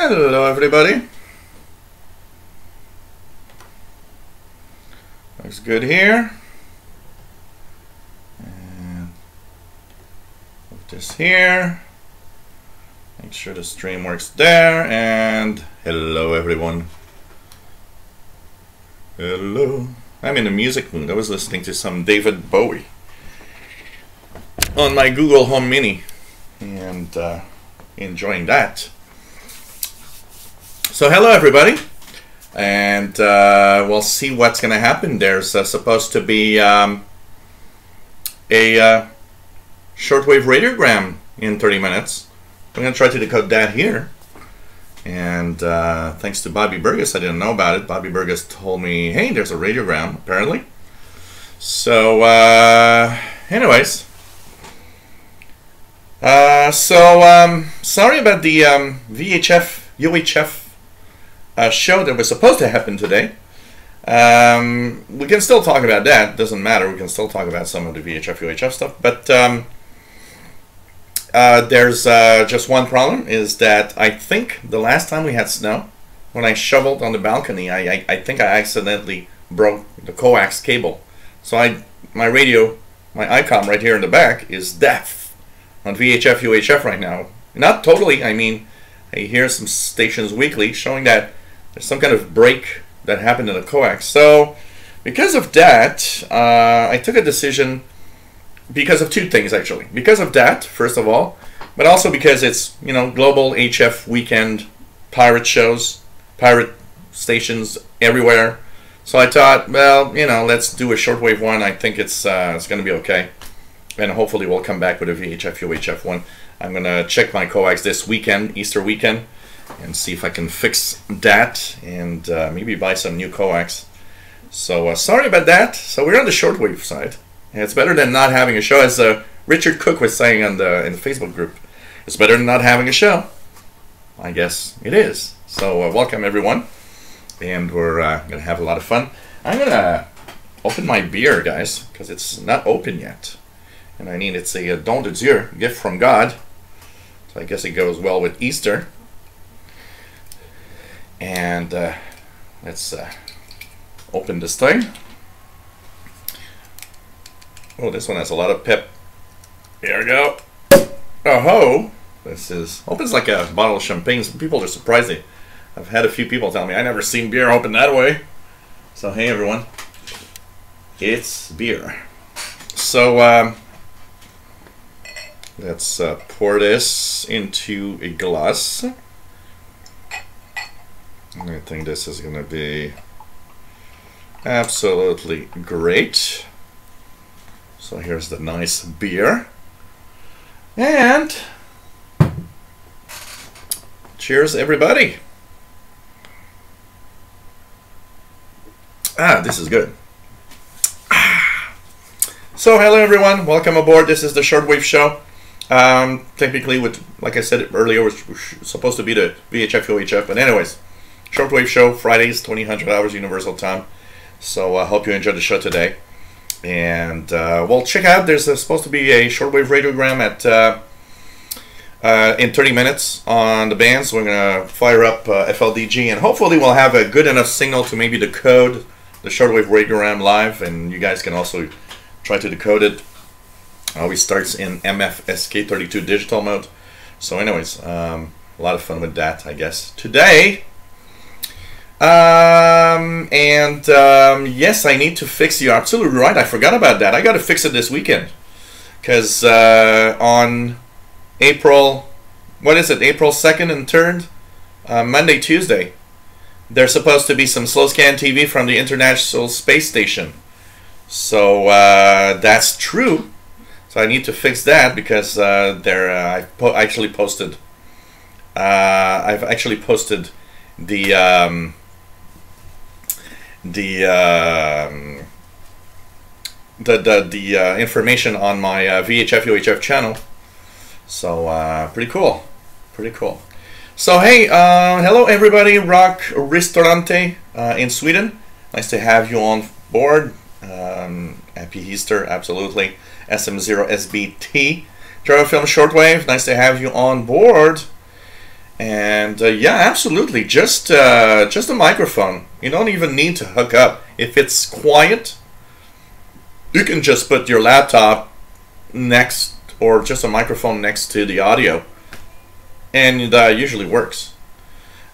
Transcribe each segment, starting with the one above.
Hello everybody. Looks good here. And put this here. Make sure the stream works there. And hello everyone. Hello. I'm in a music mood. I was listening to some David Bowie on my Google Home Mini and enjoying that. So hello everybody, and we'll see what's going to happen. There's supposed to be a shortwave radiogram in 30 minutes. I'm going to try to decode that here. And thanks to Bobby Burgess, I didn't know about it. Bobby Burgess told me, hey, there's a radiogram, apparently. So, anyways. Sorry about the UHF show that was supposed to happen today. We can still talk about that. Doesn't matter. We can still talk about some of the UHF stuff. But there's just one problem, is that I think the last time we had snow, when I shoveled on the balcony, I think I accidentally broke the coax cable. So my radio, my ICOM right here in the back is deaf on VHF UHF right now. Not totally. I mean, I hear some stations weekly showing that there's some kind of break that happened in the coax. So because of that, I took a decision because of two things, actually. Because of that, first of all, but also because it's, you know, global HF weekend pirate shows, pirate stations everywhere. So I thought, well, you know, let's do a shortwave one. I think it's going to be okay. And hopefully we'll come back with a VHF UHF one. I'm going to check my coax this weekend, Easter weekend, and see if I can fix that and maybe buy some new coax. So sorry about that. So we're on the shortwave side. And it's better than not having a show, as Richard Cook was saying in the Facebook group. It's better than not having a show. I guess it is. So welcome everyone, and we're gonna have a lot of fun. I'm gonna open my beer, guys, because it's not open yet, and I mean, it's a don de Dieu, gift from God. So I guess it goes well with Easter. And let's open this thing. Oh, this one has a lot of pep. Here we go. Oh ho! This opens like a bottle of champagne. Some people are surprised. I've had a few people tell me I never seen beer open that way. So hey everyone, it's beer. So let's pour this into a glass. I think this is gonna be absolutely great. So here's the nice beer. And cheers everybody. This is good. So hello everyone, welcome aboard. This is the Shortwave Show. Technically, like I said earlier, was supposed to be the VHF UHF, but anyways, Shortwave Show, Fridays, 2000 hours Universal Time. So I hope you enjoyed the show today. And well, check out, there's supposed to be a shortwave radiogram in 30 minutes on the band. So we're going to fire up FLDG, and hopefully we'll have a good enough signal to maybe decode the shortwave radiogram live, and you guys can also try to decode it. Always starts in MFSK32 digital mode. So anyways, a lot of fun with that, I guess, today. Yes, I need to fix, you're absolutely right, I forgot about that. I got to fix it this weekend, because on April, what is it, April 2nd and 3rd, Monday, Tuesday, there's supposed to be some slow scan TV from the International Space Station. So that's true. So I need to fix that, because I've actually posted the information on my VHF UHF channel. So pretty cool, pretty cool. So hey, hello everybody, Rock Ristorante in Sweden. Nice to have you on board. Happy Easter, absolutely. SM0SBT, Travel Film Shortwave, nice to have you on board. And yeah, absolutely. Just a microphone. You don't even need to hook up. If it's quiet, you can just put your laptop next, or just a microphone next to the audio, and usually works.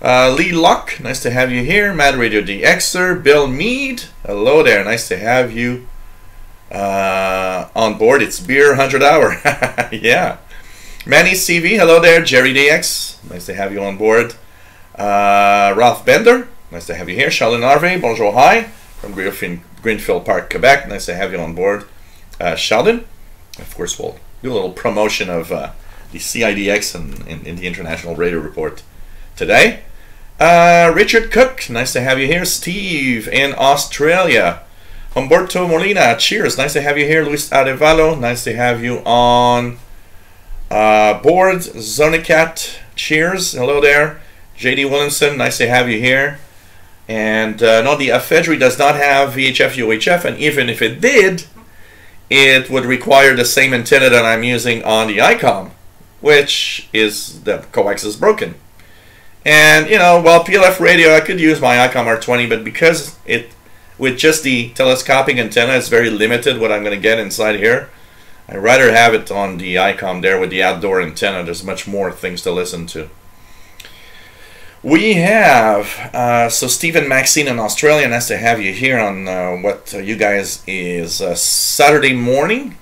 Lee Luck, nice to have you here. Mad Radio DXer, Bill Mead, hello there. Nice to have you on board. It's Beer 100 Hour. Yeah. Manny CV, hello there. Jerry DX, nice to have you on board. Ralph Bender, nice to have you here. Charlene Harvey, bonjour, hi. From Greenfield Park, Quebec, nice to have you on board. Sheldon, of course, we'll do a little promotion of the CIDX in the International Radio Report today. Richard Cook, nice to have you here. Steve in Australia. Humberto Molina, cheers, nice to have you here. Luis Arevalo, nice to have you on board. Zonicat, cheers, hello there. JD Williamson, nice to have you here. And no, the ephedry does not have VHF UHF, and even if it did, it would require the same antenna that I'm using on the ICOM, which is the coax is broken. And you know, while PLF radio, I could use my ICOM R20, but because it, with just the telescopic antenna, it's very limited what I'm going to get inside here. I'd rather have it on the ICOM there with the outdoor antenna. There's much more things to listen to. We have, so Stephen Maxine in Australia, nice to have you here on what you guys is Saturday morning.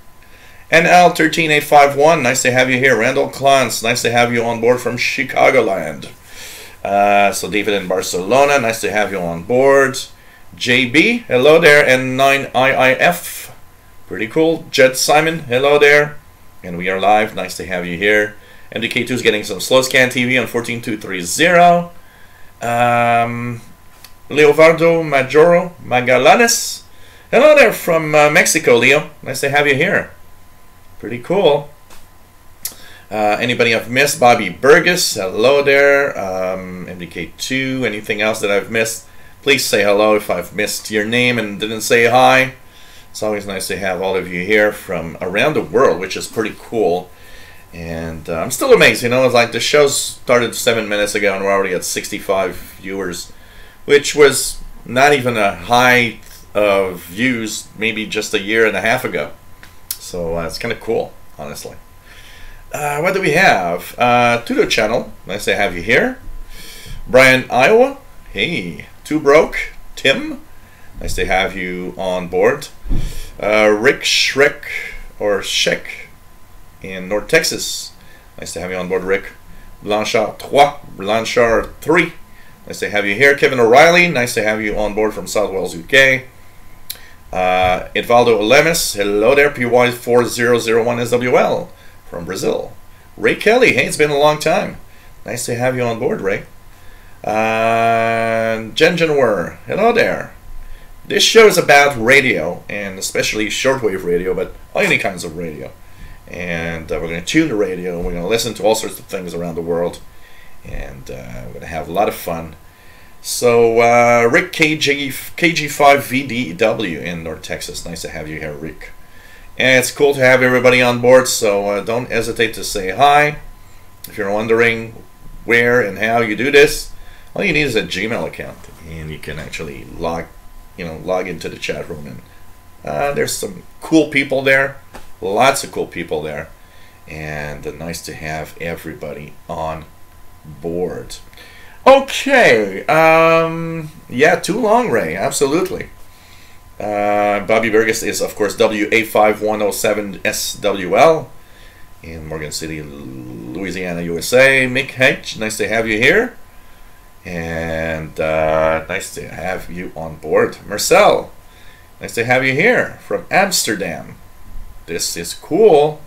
NL13851, nice to have you here. Randall Klantz, nice to have you on board from Chicagoland. So David in Barcelona, nice to have you on board. JB, hello there. N9IIF, pretty cool. Jed Simon, hello there. And we are live, nice to have you here. MDK2 is getting some slow scan TV on 14230. Leovardo Majoro Magallanes, hello there from Mexico, Leo. Nice to have you here. Pretty cool. Anybody I've missed? Bobby Burgess, hello there. MDK2, anything else that I've missed? Please say hello if I've missed your name and didn't say hi. It's always nice to have all of you here from around the world, which is pretty cool. And I'm still amazed, you know, it's like the show started 7 minutes ago and we're already at 65 viewers, which was not even a high of views maybe just a year and a half ago. So it's kind of cool, honestly. What do we have? Tudo Channel, nice to have you here. Brian, Iowa, hey. Too Broke, Tim, nice to have you on board. Rick Schreck, or Sheck, in North Texas, nice to have you on board, Rick. Blanchard 3, nice to have you here. Kevin O'Reilly, nice to have you on board from South Wales, UK. Edvaldo Olemis, hello there. PY4001SWL from Brazil. Ray Kelly, hey, it's been a long time. Nice to have you on board, Ray. Jen Janwer, hello there. This show is about radio, and especially shortwave radio, but any kinds of radio. And we're going to tune the radio, and we're going to listen to all sorts of things around the world, and we're going to have a lot of fun. So Rick KG5VDW in North Texas, nice to have you here, Rick. And it's cool to have everybody on board, so don't hesitate to say hi. If you're wondering where and how you do this, all you need is a Gmail account, and you can actually log into the chat room. And there's some cool people there, lots of cool people there, and nice to have everybody on board. Okay, yeah, too long, Ray, absolutely. Bobby Burgess is, of course, WA5107SWL in Morgan City, Louisiana, USA. Mick Hedge, nice to have you here. And nice to have you on board. Marcel, nice to have you here from Amsterdam. This is cool.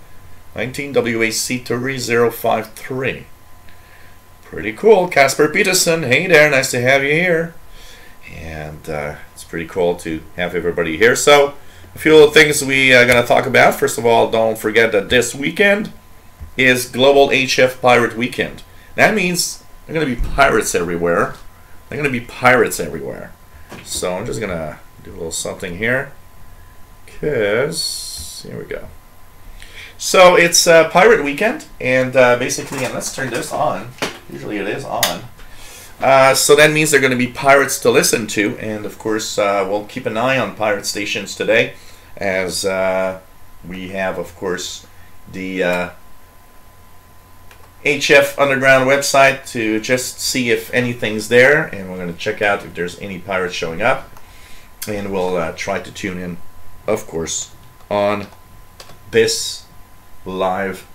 19 WAC 3053. Pretty cool. Casper Peterson, hey there, nice to have you here. And it's pretty cool to have everybody here. So, a few little things we are going to talk about. First of all, don't forget that this weekend is Global HF Pirate Weekend. That means there are going to be pirates everywhere. There are going to be pirates everywhere. So I'm just going to do a little something here. Because, here we go. So it's Pirate Weekend. And basically, and let's turn this on. Usually it is on. So that means there are going to be pirates to listen to, and of course we'll keep an eye on pirate stations today, as we have, of course, the HF Underground website to just see if anything's there, and we're going to check out if there's any pirates showing up, and we'll try to tune in, of course, on this live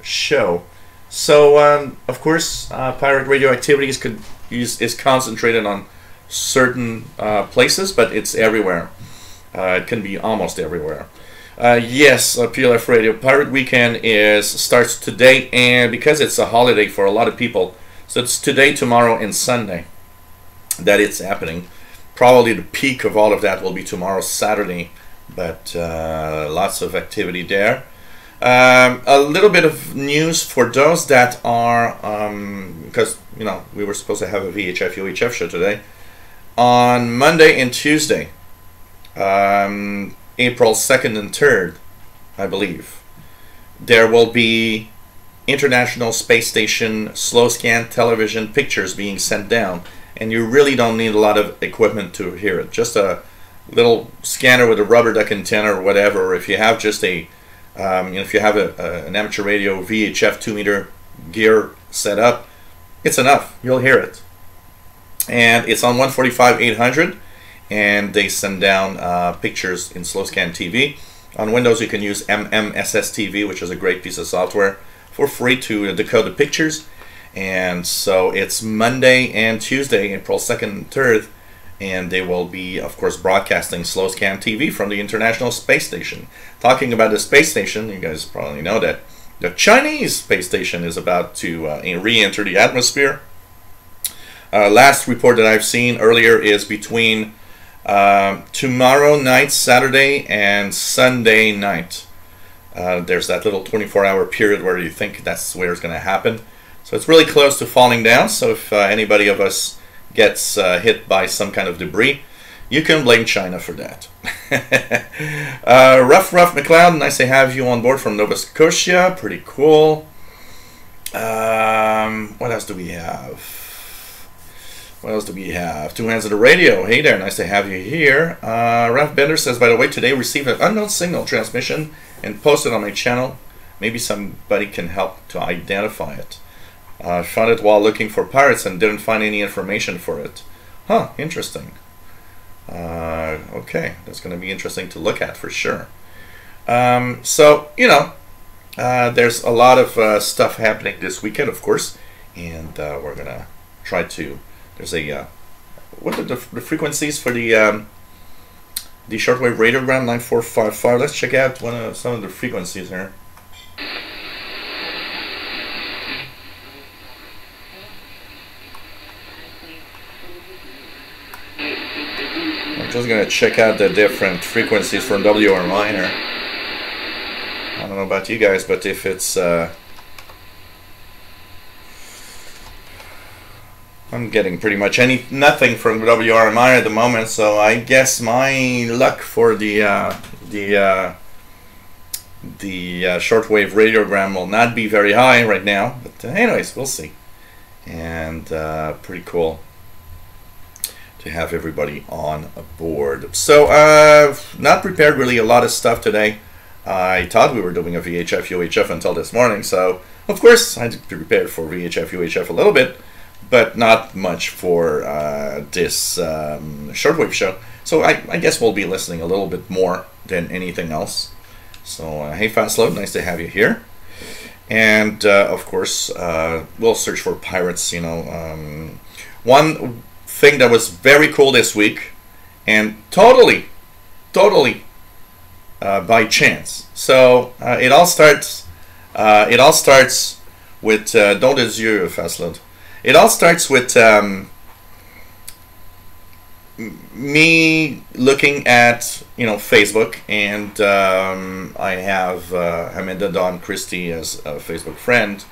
show. So, of course, pirate radio activities is concentrated on certain places, but it's everywhere. It can be almost everywhere. Yes, PLF Radio Pirate Weekend starts today, and because it's a holiday for a lot of people, so it's today, tomorrow, and Sunday that it's happening. Probably the peak of all of that will be tomorrow, Saturday, but lots of activity there. A little bit of news for those that are, because we were supposed to have a VHF UHF show today. On Monday and Tuesday, April 2nd and 3rd, I believe, there will be International Space Station slow scan television pictures being sent down, and you really don't need a lot of equipment to hear it. Just a little scanner with a rubber duck antenna or whatever, or if you have just a if you have an amateur radio VHF 2-meter gear set up, it's enough. You'll hear it. And it's on 145-800, and they send down pictures in slow scan TV. On Windows, you can use MMSS TV, which is a great piece of software, for free to decode the pictures. And so it's Monday and Tuesday, April 2nd and 3rd, and they will be, of course, broadcasting slow scan TV from the International Space Station. Talking about the space station, you guys probably know that the Chinese space station is about to re-enter the atmosphere. Last report that I've seen earlier is between tomorrow night, Saturday, and Sunday night. There's that little 24-hour period where you think that's where it's going to happen. So it's really close to falling down, so if anybody of us gets hit by some kind of debris, you can blame China for that. Rough McLeod, nice to have you on board from Nova Scotia. Pretty cool. What else do we have? Two Hands of the Radio. Hey there, nice to have you here. Ralph Bender says, by the way, today received an unknown signal transmission and posted on my channel. Maybe somebody can help to identify it. Found it while looking for pirates and didn't find any information for it. Huh, interesting. Okay, that's going to be interesting to look at for sure. So, there's a lot of stuff happening this weekend, of course, and we're going to try to... There's a... what are the frequencies for the shortwave radiogram 9455? Let's check out some of the frequencies here. Just gonna check out the different frequencies from WR minor. I don't know about you guys, but if it's I'm getting pretty much nothing from WR minor at the moment, so I guess my luck for the shortwave radiogram will not be very high right now. But anyways, we'll see. And pretty cool to have everybody on board. So, not prepared really a lot of stuff today. I thought we were doing a VHF UHF until this morning, so of course I had to prepare for VHF UHF a little bit, but not much for this shortwave show. So I guess we'll be listening a little bit more than anything else. So hey Fastload, nice to have you here. And of course we'll search for pirates. One thing that was very cool this week, and totally by chance. So it all starts with Don des Yeux, Fastload. It all starts with me looking at Facebook, and I have Amanda Dawn Christie as a Facebook friend,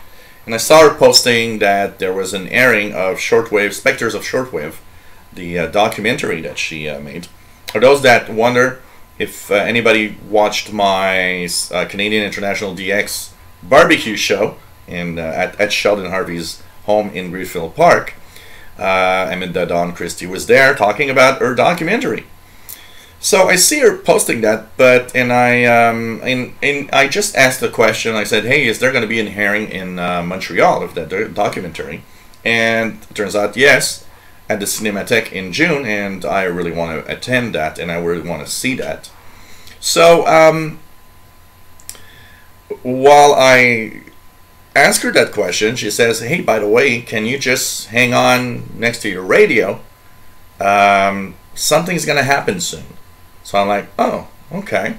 and I saw her posting that there was an airing of Shortwave, Spectres of Shortwave, the documentary that she made. For those that wonder, if anybody watched my Canadian International DX barbecue show at Sheldon Harvey's home in Griffith Park. Amanda Dawn Christie was there talking about her documentary. So I see her posting that, and I just asked the question. I said, "Hey, is there going to be an airing in Montreal of that documentary?" And it turns out yes, at the Cinémathèque in June, and I really want to attend that, and I really want to see that. So while I ask her that question, she says, "Hey, by the way, can you just hang on next to your radio? Something's going to happen soon." So I'm like, "Oh, okay."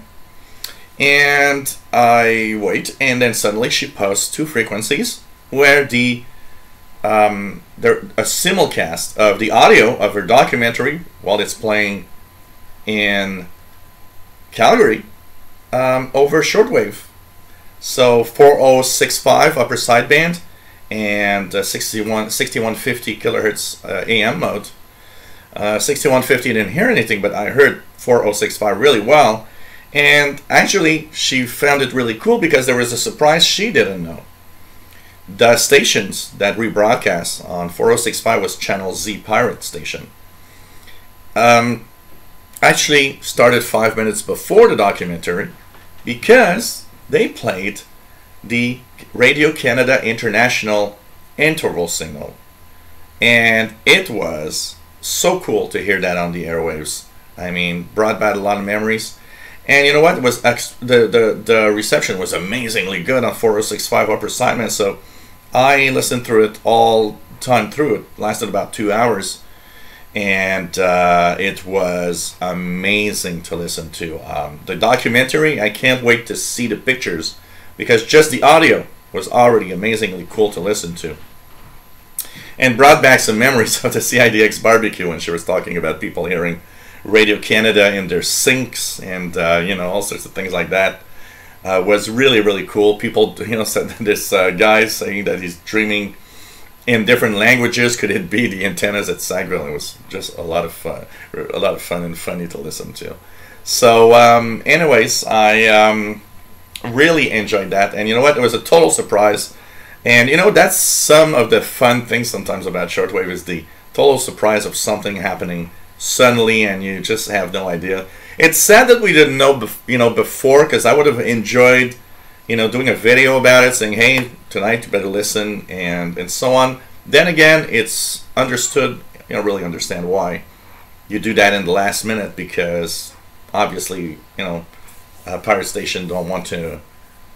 And I wait, and then suddenly she posts 2 frequencies where a simulcast of the audio of her documentary while it's playing in Calgary over shortwave. So 4065 upper sideband and 6150 kilohertz AM mode. 6150 didn't hear anything, but I heard 4065 really well. And actually, she found it really cool because there was a surprise she didn't know. The stations that rebroadcast on 4065 was Channel Z Pirate Station. Actually started 5 minutes before the documentary because they played the Radio Canada International interval signal. And it was so cool to hear that on the airwaves. I mean, brought back a lot of memories. And you know what? It was the reception was amazingly good on 4065 upper sideband. So I listened through it all time through. It lasted about 2 hours. And it was amazing to listen to. The documentary, I can't wait to see the pictures because just the audio was already amazingly cool to listen to. And brought back some memories of the CIDX barbecue when she was talking about people hearing Radio Canada in their sinks and you know, all sorts of things like that. Was really, really cool. People, you know, said this guy saying that he's dreaming in different languages. Could it be the antennas at Sackville? It was just a lot of fun and funny to listen to. So anyways, I really enjoyed that, and you know what, it was a total surprise. And you know, that's some of the fun things sometimes about shortwave, is the total surprise of something happening suddenly and you just have no idea. It's sad that we didn't know before, because I would have enjoyed, you know, doing a video about it, saying, hey, tonight you better listen, and so on. Then again, it's understood, you know, really understand why you do that in the last minute, because obviously, you know, a pirate station don't want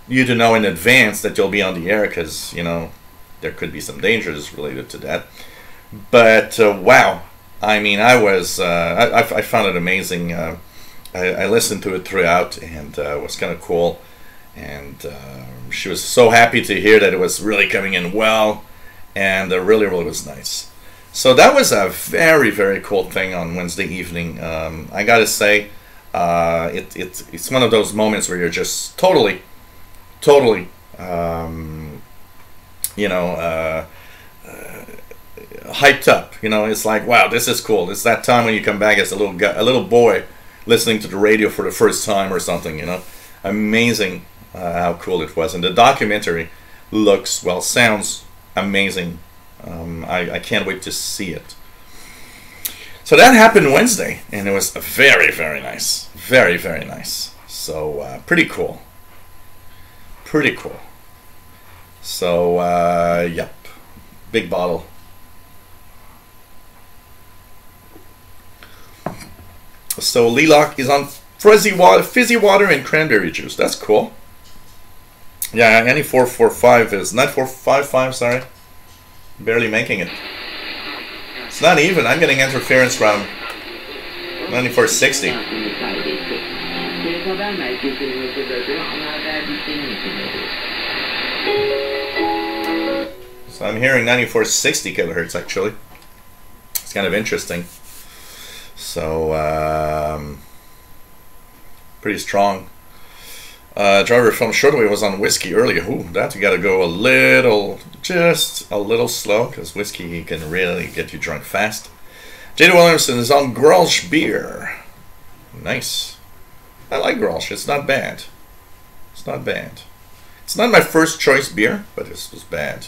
you to know in advance that you'll be on the air, because, you know, there could be some dangers related to that. But wow, I mean, I found it amazing. I listened to it throughout, and it was kind of cool. And she was so happy to hear that it was really coming in well, and really, really was nice. So that was a very, very cool thing on Wednesday evening. I gotta say, it's one of those moments where you're just totally, you know, hyped up. You know, it's like, wow, this is cool. It's that time when you come back as a little boy listening to the radio for the first time or something. You know, amazing how cool it was, and the documentary sounds amazing. I can't wait to see it. So that happened Wednesday, and it was very, very nice. Very, very nice. So pretty cool. Pretty cool. So yep, big bottle. So Lilac is on fizzy water and cranberry juice. That's cool. Yeah, any 445 is not 455. Sorry, barely making it. It's not even. I'm getting interference from 9460. So I'm hearing 9460 kilohertz actually. It's kind of interesting. So pretty strong. Driver from Shortwave was on whiskey earlier. Ooh, that you gotta go just a little slow, because whiskey can really get you drunk fast. J.D. Williamson is on Grolsch beer. Nice. I like Grolsch. It's not bad. It's not bad. It's not my first choice beer, but this was bad.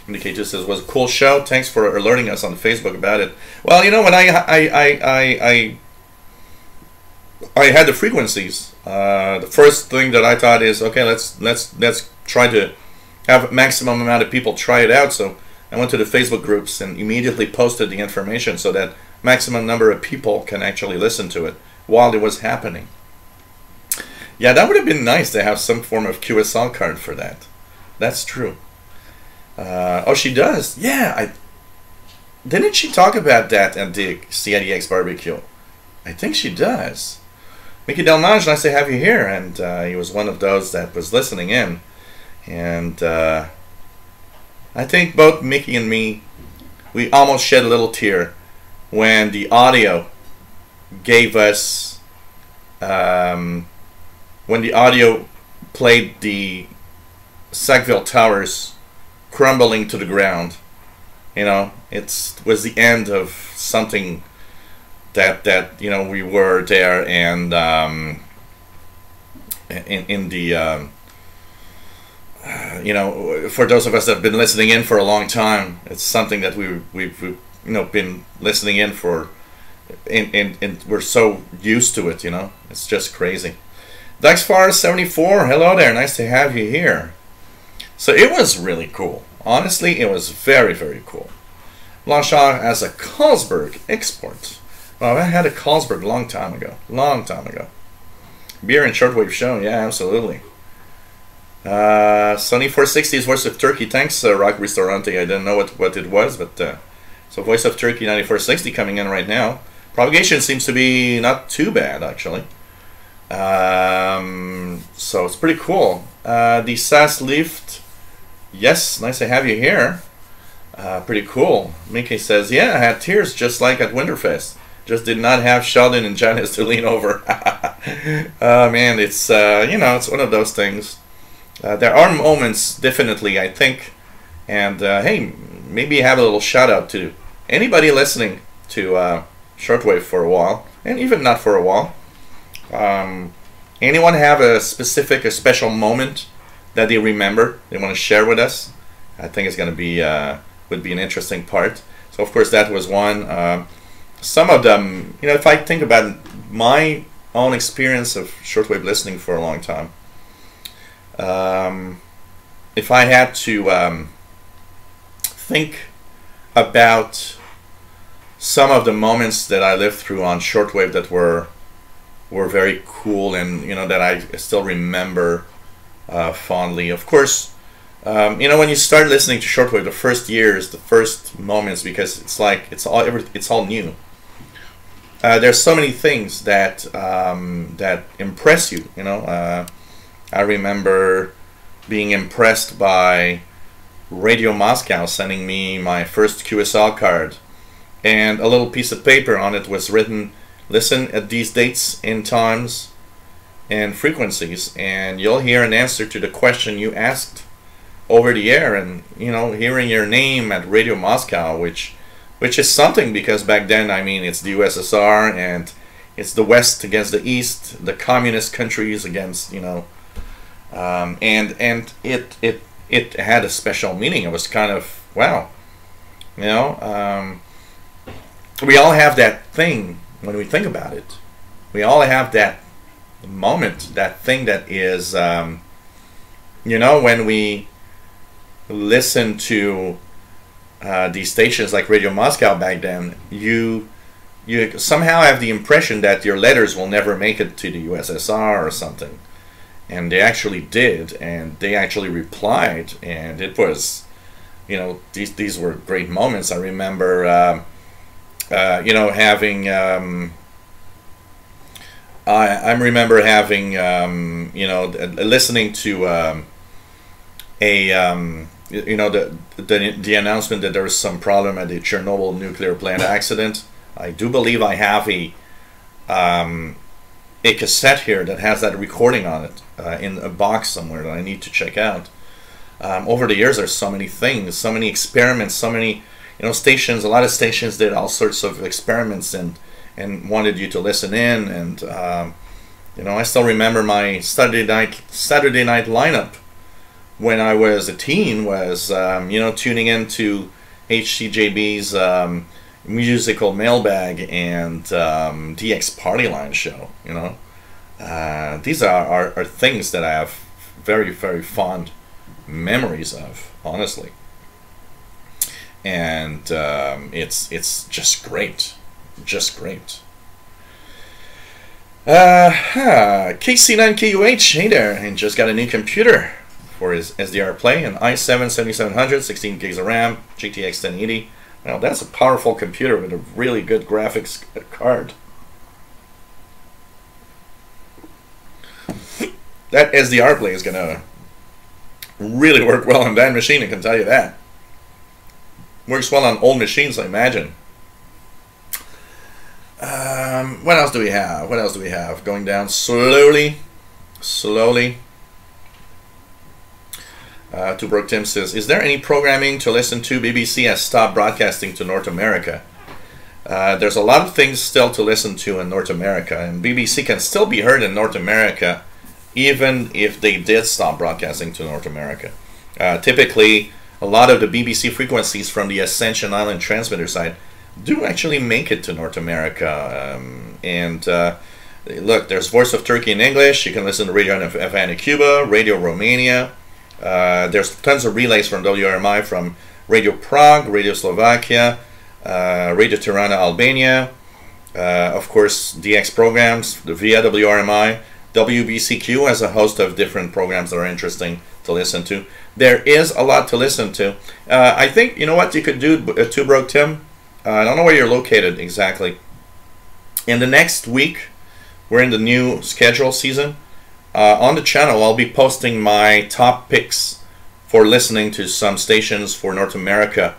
Indicator says, was a cool show. Thanks for alerting us on Facebook about it. Well, you know, when I had the frequencies, the first thing that I thought is, okay, let's try to have maximum amount of people try it out. So I went to the Facebook groups and immediately posted the information so that maximum number of people can actually listen to it while it was happening. Yeah, that would have been nice to have some form of QSL card for that. That's true. Oh, she does. Yeah, didn't she talk about that at the CIDX barbecue? I think she does. Mickey Delmage, nice to have you here. And he was one of those that was listening in. And I think both Mickey and me, we almost shed a little tear when the audio gave us, when the audio played the Sackville Towers crumbling to the ground. You know, it was the end of something that you know, we were there, and in the you know, for those of us that have been listening in for a long time, it's something that we've you know, been listening in for, and we're so used to it. You know, it's just crazy. Duxfar74, hello there, nice to have you here. So it was really cool. Honestly, it was very, very cool. Blanchard as a Carlsberg export. Well, I had a Carlsberg long time ago. Long time ago. Beer and shortwave show, yeah, absolutely. Sunny 460's Voice of Turkey. Thanks, Rock Ristorante. I didn't know what it was, but so Voice of Turkey 9460 coming in right now. Propagation seems to be not too bad, actually. So it's pretty cool. The SAS Lift, yes, nice to have you here. Pretty cool. Mickey says, yeah, I had tears just like at Winterfest. Just did not have Sheldon and Janice to lean over. Man, it's you know, it's one of those things. There are moments, definitely, I think. And hey, maybe have a little shout out to anybody listening to Shortwave for a while, and even not for a while. Anyone have a specific, a special moment that they remember, they want to share with us? I think it's going to be would be an interesting part. So of course that was one. Some of them, you know, if I think about my own experience of shortwave listening for a long time, if I had to think about some of the moments that I lived through on shortwave that were very cool, and you know, that I still remember fondly. Of course, you know, when you start listening to shortwave, the first years, the first moments, because it's like it's all new. There's so many things that that impress you. You know, I remember being impressed by Radio Moscow sending me my first QSL card, and a little piece of paper on it was written, listen at these dates and times and frequencies, and you'll hear an answer to the question you asked over the air. And you know, hearing your name at Radio Moscow, which is something, because back then, I mean, it's the USSR, and it's the West against the East, the communist countries against, you know, and it had a special meaning. It was kind of, wow, you know, we all have that thing. When we think about it, we all have that moment, that thing that is, you know, when we listen to these stations like Radio Moscow back then, you somehow have the impression that your letters will never make it to the USSR or something, and they actually did, and they actually replied, and it was, you know, these were great moments. I remember. You know, having I remember having you know, listening to you know, the announcement that there was some problem at the Chernobyl nuclear plant accident. I do believe I have a cassette here that has that recording on it in a box somewhere that I need to check out. Over the years, there's so many things, so many experiments, so many, you know, stations. A lot of stations did all sorts of experiments and wanted you to listen in. And you know, I still remember my Saturday night lineup when I was a teen was, tuning into HCJB's musical mailbag and DX Party Line show. These are things that I have very, very fond memories of, honestly. And it's just great. KC9KUH, hey there, and just got a new computer for his SDR Play, an i7 7700, 16 gigs of RAM, GTX 1080. Now that's a powerful computer with a really good graphics card. That SDR Play is gonna really work well on that machine, I can tell you that. Works well on old machines, I imagine. What else do we have? Going down slowly. To Brooke Tim says, is there any programming to listen to? BBC has stopped broadcasting to North America. There's a lot of things still to listen to in North America, and BBC can still be heard in North America even if they did stop broadcasting to North America. Typically, a lot of the BBC frequencies from the Ascension Island transmitter side do actually make it to North America. Look, there's Voice of Turkey in English. You can listen to Radio Havana, Cuba, Radio Romania. There's tons of relays from WRMI from Radio Prague, Radio Slovakia, Radio Tirana, Albania. Of course, DX programs via WRMI. WBCQ has a host of different programs that are interesting to listen to. There is a lot to listen to. I think, you know what you could do, too, Broke Tim? I don't know where you're located exactly. In the next week, we're in the new schedule season. On the channel, I'll be posting my top picks for listening to some stations for North America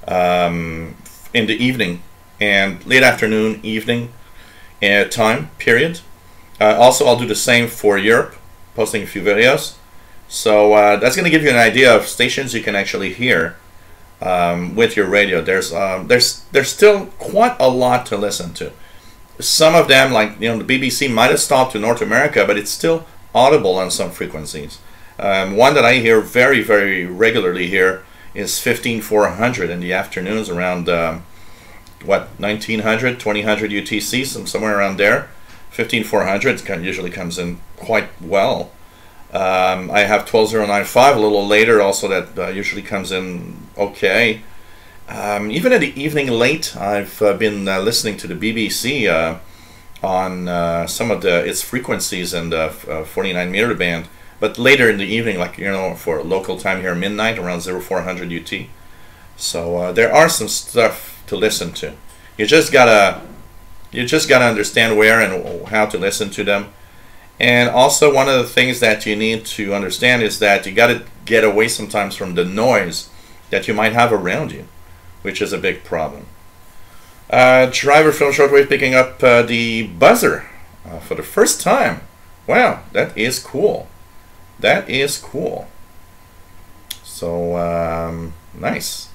in the evening and late afternoon, evening time period. Also, I'll do the same for Europe, posting a few videos. So that's going to give you an idea of stations you can actually hear with your radio. There's still quite a lot to listen to. Some of them, like the BBC, might have stopped to North America, but it's still audible on some frequencies. One that I hear very, very regularly here is 15400 in the afternoons around 1900, 2000 UTC, somewhere around there. 15400 usually comes in quite well. I have 12095 a little later also that usually comes in okay. Even in the evening late, I've been listening to the BBC on some of its frequencies in the 49 meter band, but later in the evening, like for local time here, midnight around 0400 UT. So there are some stuff to listen to. You just gotta understand where and how to listen to them. And also, one of the things that you need to understand is that you got to get away sometimes from the noise that you might have around you, which is a big problem. Driver from Shortwave picking up the buzzer for the first time. Wow, that is cool. That is cool. So, nice.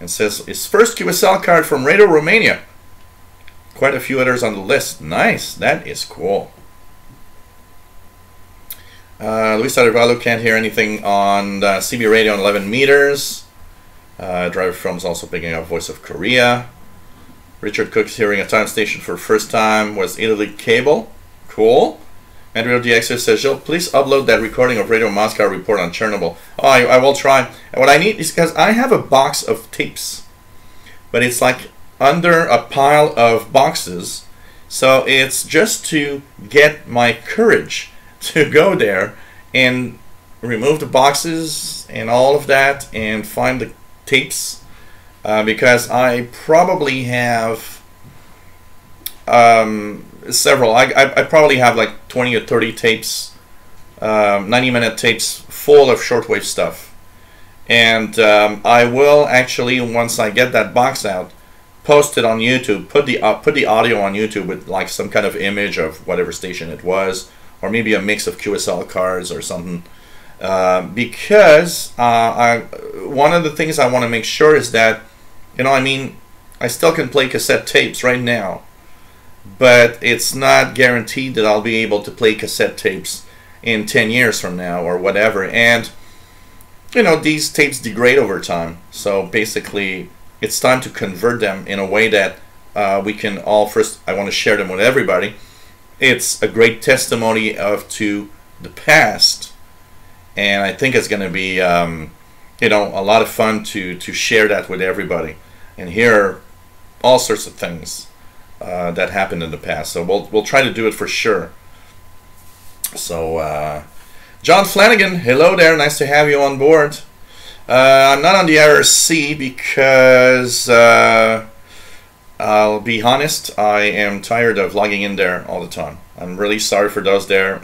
And says, his first QSL card from Radio Romania. Quite a few others on the list. Nice. That is cool. Luis Adervalo can't hear anything on CB radio on 11 meters. Driver Film's also picking up Voice of Korea. Richard Cook's hearing a time station for the first time was Italy Cable. Cool. Andrew DXer says, Jill, please upload that recording of Radio Moscow report on Chernobyl. Oh, I will try. And what I need is because I have a box of tapes, but it's like under a pile of boxes. So it's just to get my courage to go there and remove the boxes and all of that and find the tapes, because I probably have several. I probably have like 20 or 30 tapes, 90-minute tapes full of shortwave stuff. And I will actually, once I get that box out, post it on YouTube, put the audio on YouTube with like some kind of image of whatever station it was, or maybe a mix of QSL cards or something, because one of the things I want to make sure is that, I still can play cassette tapes right now, but it's not guaranteed that I'll be able to play cassette tapes in 10 years from now or whatever. And these tapes degrade over time. So basically, it's time to convert them in a way that we can all, first, I want to share them with everybody. It's a great testimony to the past, and I think it's going to be, a lot of fun to share that with everybody and hear all sorts of things that happened in the past. So we'll try to do it for sure. So, John Flanagan, hello there. Nice to have you on board. I'm not on the IRC because, I'll be honest, I am tired of logging in there all the time. I'm really sorry for those there.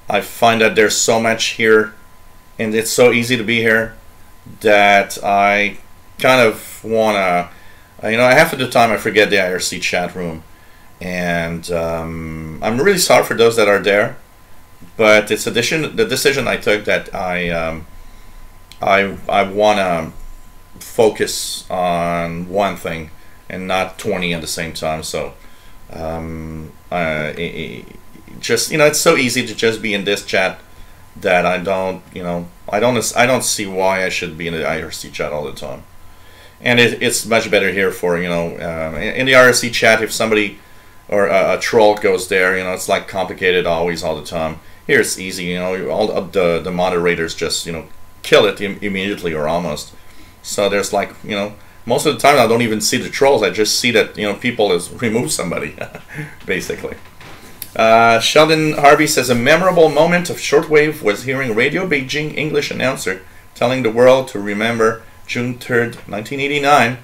I find that there's so much here, and it's so easy to be here, that I kind of want to, half of the time I forget the IRC chat room. And I'm really sorry for those that are there. But it's the decision I took that I want to focus on one thing and not 20 at the same time. So it's so easy to just be in this chat that I don't see why I should be in the IRC chat all the time. And it's much better here for in the IRC chat, if somebody or a troll goes there, it's like complicated always all the time. Here it's easy, all of the moderators just, kill it immediately or almost. So there's like, most of the time I don't even see the trolls. I just see that, people has removed somebody, basically. Sheldon Harvey says, a memorable moment of shortwave was hearing Radio Beijing English announcer telling the world to remember June 3rd, 1989.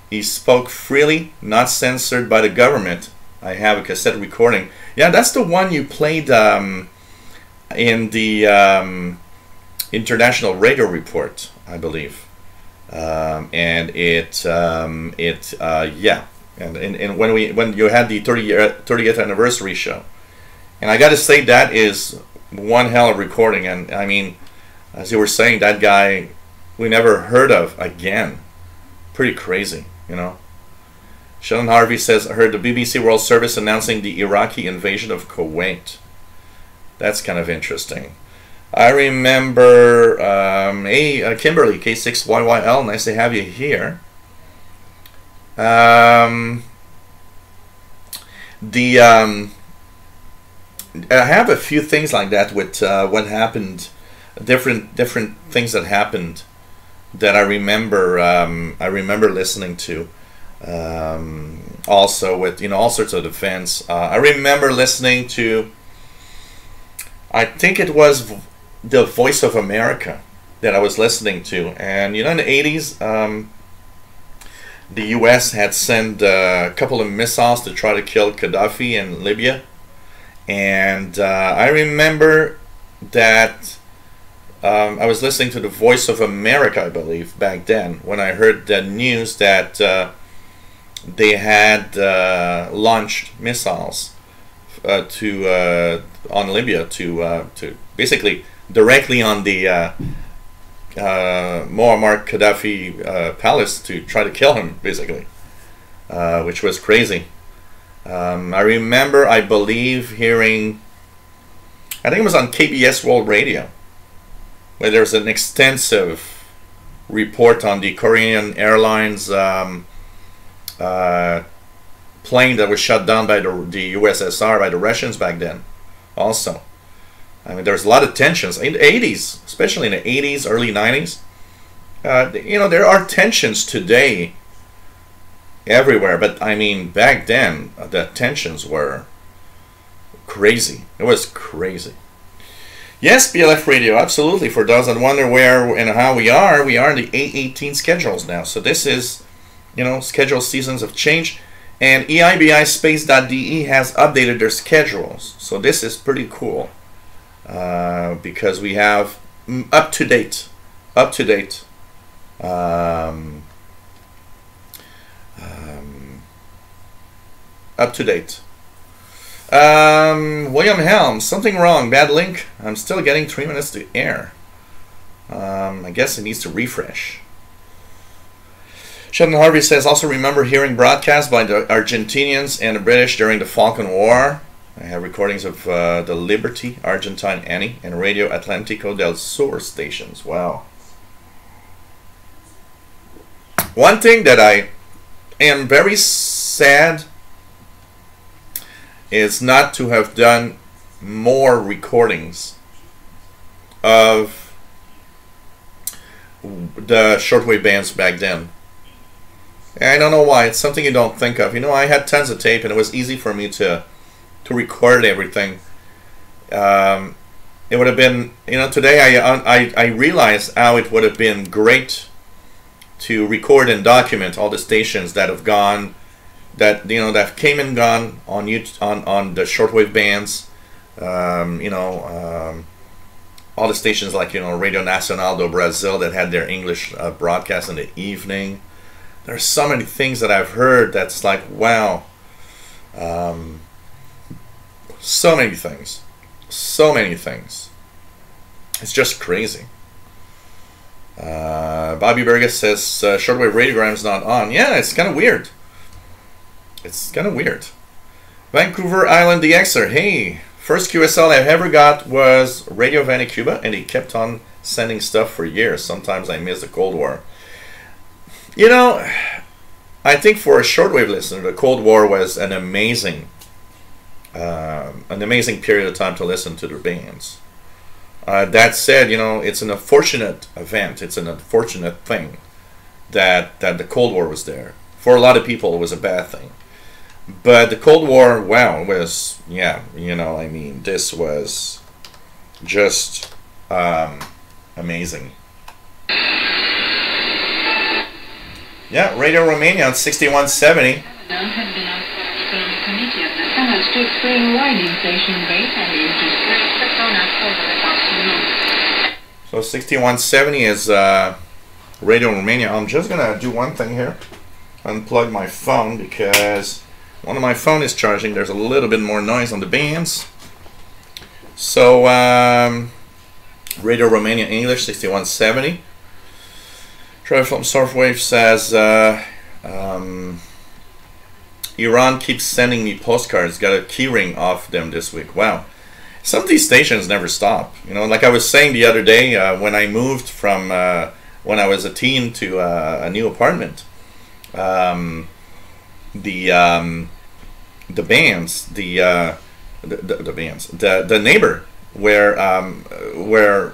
He spoke freely, not censored by the government. I have a cassette recording. Yeah, that's the one you played in the International Radio Report, I believe, and and when you had the 30th anniversary show, and I got to say that is one hell of a recording. And I mean, as you were saying, that guy we never heard of again. Pretty crazy, Sheldon Harvey says, I heard the BBC World Service announcing the Iraqi invasion of Kuwait. That's kind of interesting. I remember, Kimberly, K6YYL, nice to have you here. I have a few things like that with what happened, different things that happened that I remember listening to. Also with all sorts of events. I remember listening to, I think it was the Voice of America that I was listening to, and in the 80s, the U.S. had sent a couple of missiles to try to kill Gaddafi in Libya, and I remember that I was listening to the Voice of America, I believe, back then, when I heard the news that they had launched missiles on Libya to basically directly on the Muammar Gaddafi palace to try to kill him, basically, which was crazy. I remember, I believe, hearing, I think it was on KBS World Radio, where there's an extensive report on the Korean Airlines plane that was shut down by the USSR, by the Russians back then also. I mean, there's a lot of tensions in the 80s, especially in the 80s, early 90s. There are tensions today everywhere, but I mean, back then, the tensions were crazy. It was crazy. Yes, BLF Radio, absolutely. For those that wonder where and how we are in the 818 schedules now. So this is, schedule seasons have changed, and EIBISpace.de has updated their schedules. So this is pretty cool, because we have up to date William Helms, something wrong, bad link. I'm still getting 3 minutes to air. I guess it needs to refresh. Sheldon Harvey says, also remember hearing broadcasts by the Argentinians and the British during the Falkland War. I have recordings of the Liberty, Argentine Annie, and Radio Atlantico del Sur stations. Wow. One thing that I am very sad is not to have done more recordings of the shortwave bands back then. I don't know why. It's something you don't think of. You know, I had tons of tape, and it was easy for me to record everything. It would have been, you know, today I realize how it would have been great to record and document all the stations that have gone, that, you know, that came and gone on on the shortwave bands. You know, all the stations like, you know, Radio Nacional do Brasil that had their English broadcast in the evening. There's so many things that I've heard that's like, wow. So many things. So many things. It's just crazy. Bobby Burgess says shortwave radiogram's not on. Yeah, it's kind of weird. It's kind of weird. Vancouver Island DXer. Hey, first QSL I ever got was Radio Vanucuba, and he kept on sending stuff for years. Sometimes I miss the Cold War. You know, I think for a shortwave listener, the Cold War was an amazing period of time to listen to their bands. That said, you know, it's an unfortunate event. It's an unfortunate thing that the Cold War was there. For a lot of people, it was a bad thing. But the Cold War, wow, was, yeah, you know, I mean, this was just amazing. Yeah, Radio Romania on 6170. So 6170 is Radio Romania. I'm just gonna do one thing here. Unplug my phone because one of my phone is charging. There's a little bit more noise on the bands. So Radio Romania English 6170. Trevor from Surfwave says Iran keeps sending me postcards. Got a keyring off them this week. Wow. Some of these stations never stop. You know, like I was saying the other day, when I moved from when I was a teen to a new apartment, the bands, the neighbor where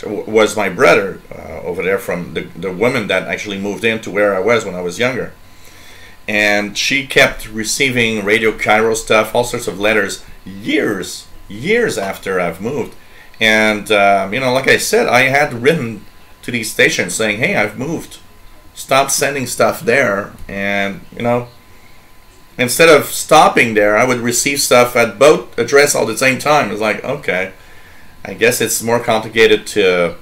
was my brother over there, from the woman that actually moved into where I was when I was younger, and she kept receiving Radio Cairo stuff, all sorts of letters, years after I've moved. And you know, like I said, I had written to these stations saying, hey, I've moved, stop sending stuff there. And you know, instead of stopping there, I would receive stuff at both address all at the same time. It's like, okay, I guess it's more complicated to,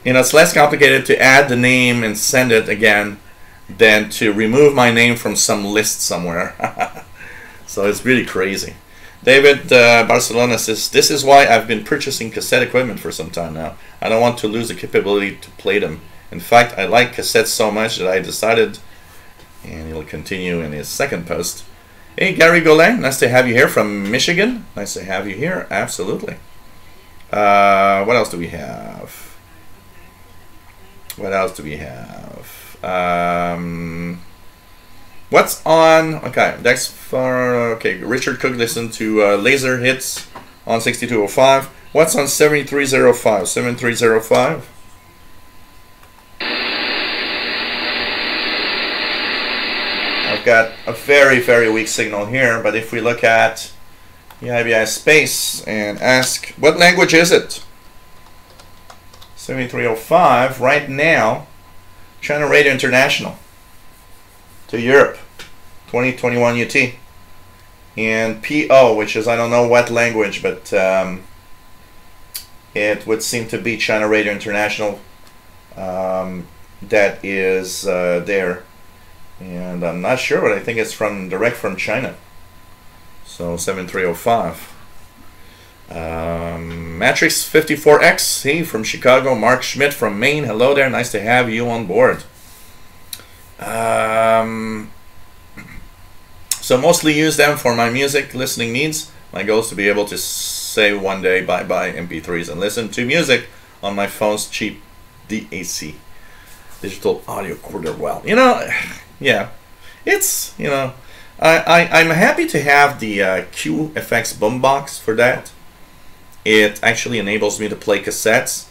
you know, it's less complicated to add the name and send it again than to remove my name from some list somewhere. So it's really crazy. David Barcelona says, this is why I've been purchasing cassette equipment for some time now. I don't want to lose the capability to play them. In fact, I like cassettes so much that I decided, and he'll continue in his second post. Hey, Gary Golin, nice to have you here from Michigan. Nice to have you here, absolutely. What else do we have? What else do we have? What's on? Okay, that's for. Okay, Richard Cook listened to Laser Hits on 6205. What's on 7305? 7305. I've got a very weak signal here, but if we look at the IBI space and ask what language is it? 7305 right now. China Radio International to Europe, 2021 UT, and PO, which is, I don't know what language, but it would seem to be China Radio International that is there, and I'm not sure, but I think it's from direct from China. So 7305. Matrix 54X, he from Chicago. Mark Schmidt from Maine, hello there, nice to have So mostly use them for my music listening needs. My goal is to be able to say one day bye-bye MP3s and listen to music on my phone's cheap DAC, digital audio recorder. Well, yeah, it's, I'm happy to have the QFX boombox for that. It actually enables me to play cassettes.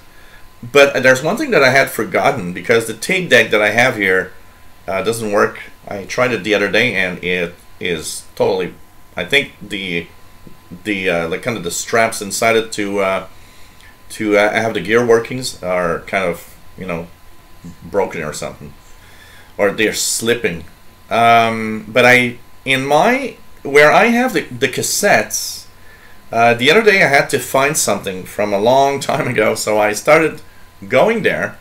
But there's one thing that I had forgotten, because the tape deck that I have here doesn't work. I tried it the other day and it is totally, I think the kind of the straps inside it to have the gear workings are kind of, broken or something, or they're slipping. But where I have the cassettes, the other day I had to find something from a long time ago, so I started going there,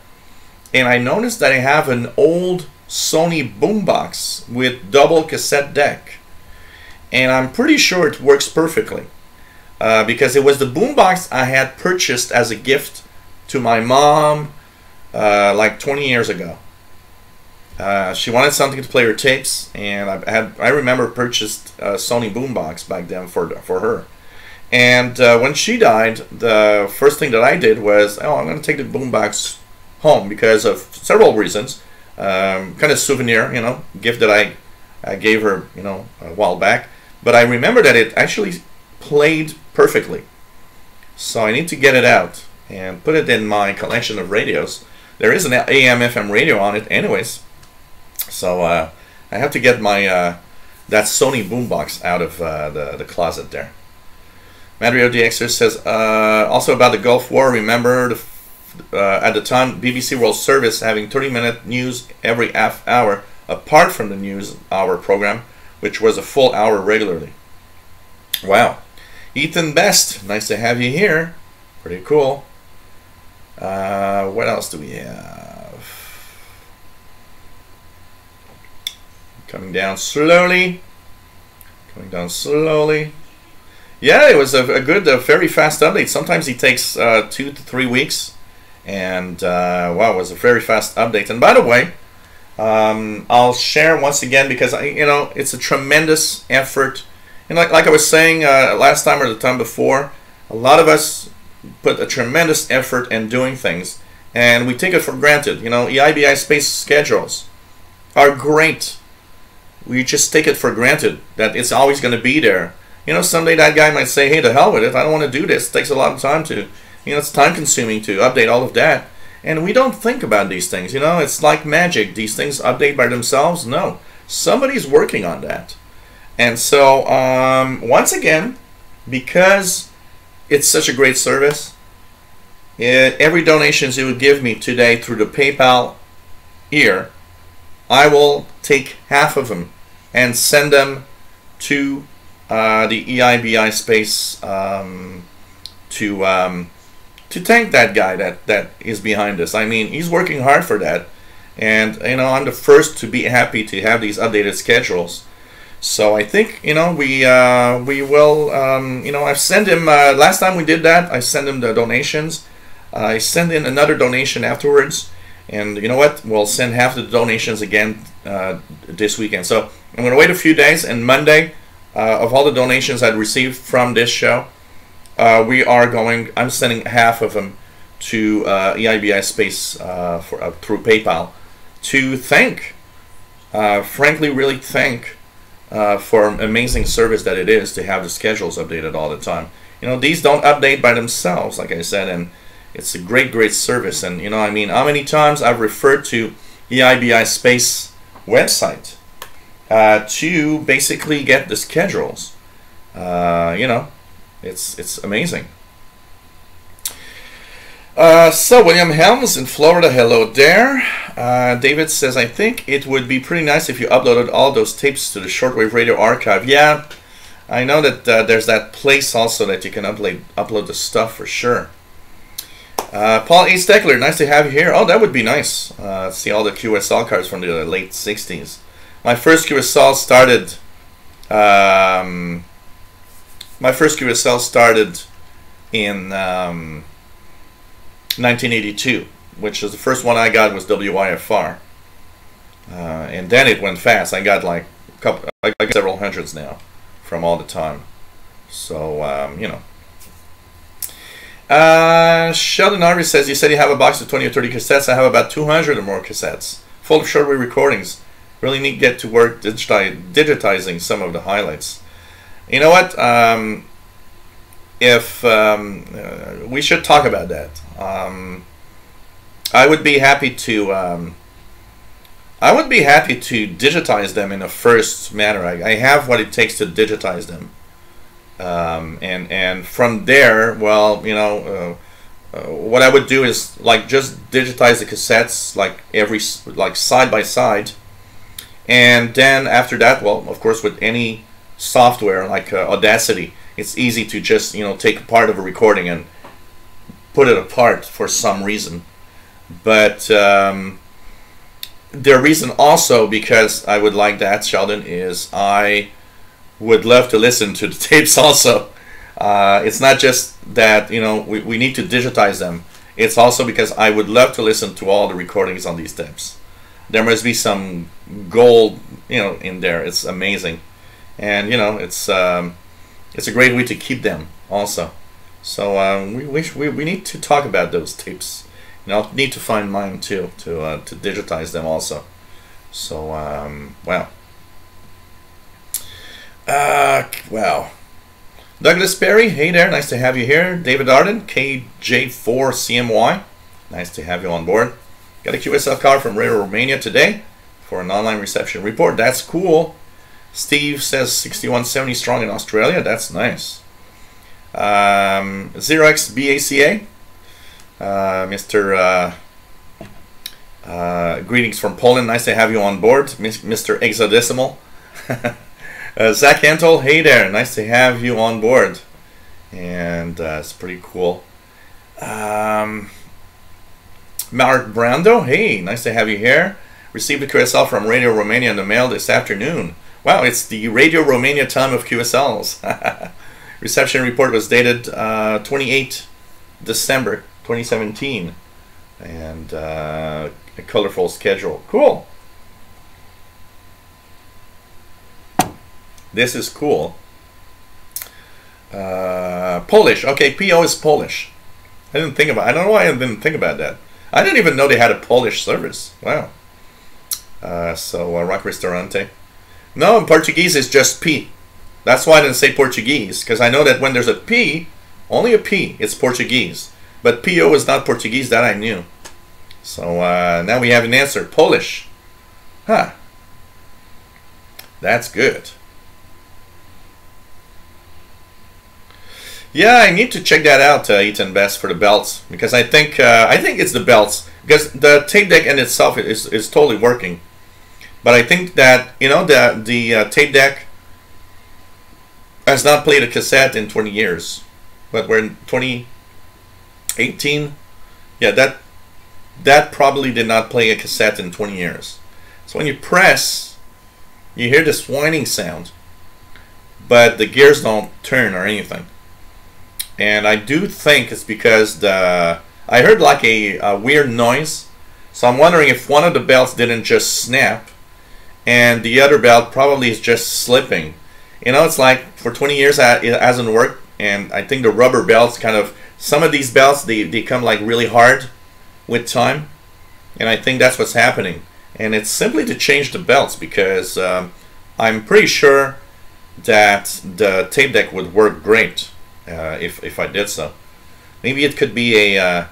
and I noticed that I have an old Sony boombox with double cassette deck, and I'm pretty sure it works perfectly, because it was the boombox I had purchased as a gift to my mom like 20 years ago. She wanted something to play her tapes, and I remember purchased a Sony boombox back then for her. And when she died, the first thing that I did was, I'm going to take the boombox home because of several reasons. Kind of souvenir, gift that I gave her, a while back. But I remember that it actually played perfectly. So I need to get it out and put it in my collection of radios. There is an AM/FM radio on it anyways. So I have to get my that Sony boombox out of the closet there. Madrio DXer says, also about the Gulf War, remember at the time BBC World Service having 30-minute news every half hour, apart from the news hour program, which was a full hour regularly. Wow. Ethan Best, nice to have you here. Pretty cool. What else do we have? Coming down slowly. Yeah, it was a good, very fast update. Sometimes it takes 2 to 3 weeks, and wow, it was a very fast update. And by the way, I'll share once again, because it's a tremendous effort. And like I was saying last time or the time before, a lot of us put a tremendous effort in doing things, and we take it for granted. EIBI space schedules are great. We just take it for granted that it's always going to be there. Someday that guy might say, hey, to hell with it, I don't want to do this. It takes a lot of time to, it's time consuming to update all of that. And we don't think about these things, it's like magic. These things update by themselves? No. Somebody's working on that. And so, once again, because it's such a great service, every donations you would give me today through the PayPal here, I will take half of them and send them to the EIBI space to thank that guy that is behind this. I mean, he's working hard for that, and I'm the first to be happy to have these updated schedules. So I think we will. I've sent him last time we did that. I sent him the donations. I sent in another donation afterwards, and you know what? We'll send half the donations again this weekend. So I'm going to wait a few days, and Monday, of all the donations I'd received from this show, I'm sending half of them to EIBI Space through PayPal to thank, frankly, really thank for an amazing service that it is to have the schedules updated all the time. These don't update by themselves, like I said, and it's a great, great service. And I mean, how many times I've referred to EIBI Space website to basically get the schedules. It's amazing. So William Helms in Florida, hello there. David says, I think it would be pretty nice if you uploaded all those tapes to the Shortwave Radio archive. Yeah, I know that there's that place also that you can upload the stuff for sure. Paul A. Steckler, nice to have you here. Oh, that would be nice. See all the QSL cards from the late 60s. My first QSL started in 1982, which is the first one I got was WIFR, and then it went fast. I got like a couple, I got several hundreds now from all the time. So you know. Sheldon Harvey says, you said you have a box of 20 or 30 cassettes. I have about 200 or more cassettes full of shortwave recordings. Really need to get to work digitizing some of the highlights. You know what? If we should talk about that. I would be happy to digitize them in a first manner. I have what it takes to digitize them. And from there, well, you know, what I would do is like just digitize the cassettes like side by side, and then after that, well, of course, with any software like Audacity, it's easy to just, you know, take a part of a recording and put it apart for some reason. But the reason also because I would like that, Sheldon, is I would love to listen to the tapes also. It's not just that, you know, we need to digitize them. It's also because I would love to listen to all the recordings on these tapes. There must be some gold, you know, in there. It's amazing. And, you know, it's a great way to keep them also. So we need to talk about those tapes. You know, I'll need to find mine too to digitize them also. So, wow. Wow. Douglas Perry, hey there, nice to have you here. David Arden, KJ4CMY, nice to have you on board. Got a QSL card from Radio Romania today for an online reception report. That's cool. Steve says 6170 strong in Australia. That's nice. Xerox BACA, Mr. Greetings from Poland. Nice to have you on board, Mr. Hexadecimal. Zach Antle, hey there, nice to have you on board, and it's pretty cool. Mark Brando, hey, nice to have you here. Received a QSL from Radio Romania in the mail this afternoon. Wow, it's the Radio Romania time of QSLs. Reception report was dated 28 December 2017, and a colorful schedule. Cool. This is cool. Polish. Okay, PO is Polish. I didn't think about. I don't know why I didn't think about that. I didn't even know they had a Polish service. Wow. Rock Ristorante. No, in Portuguese it's just P. That's why I didn't say Portuguese, because I know that when there's a P, only a P, it's Portuguese. But PO is not Portuguese. That I knew. So now we have an answer. Polish. Huh. That's good. Yeah, I need to check that out, Ethan Best, for the belts, because I think it's the belts, because the tape deck in itself is totally working, but I think that, you know, the tape deck has not played a cassette in 20 years, but we're in 2018. Yeah, that probably did not play a cassette in 20 years. So when you press, you hear this whining sound, but the gears don't turn or anything. And I do think it's because I heard like a weird noise. So I'm wondering if one of the belts didn't just snap and the other belt probably is just slipping. You know, it's like for 20 years it hasn't worked, and I think the rubber belts kind of, some of these belts, they come like really hard with time, and I think that's what's happening. And it's simply to change the belts, because I'm pretty sure that the tape deck would work great. If I did so. Maybe it could be a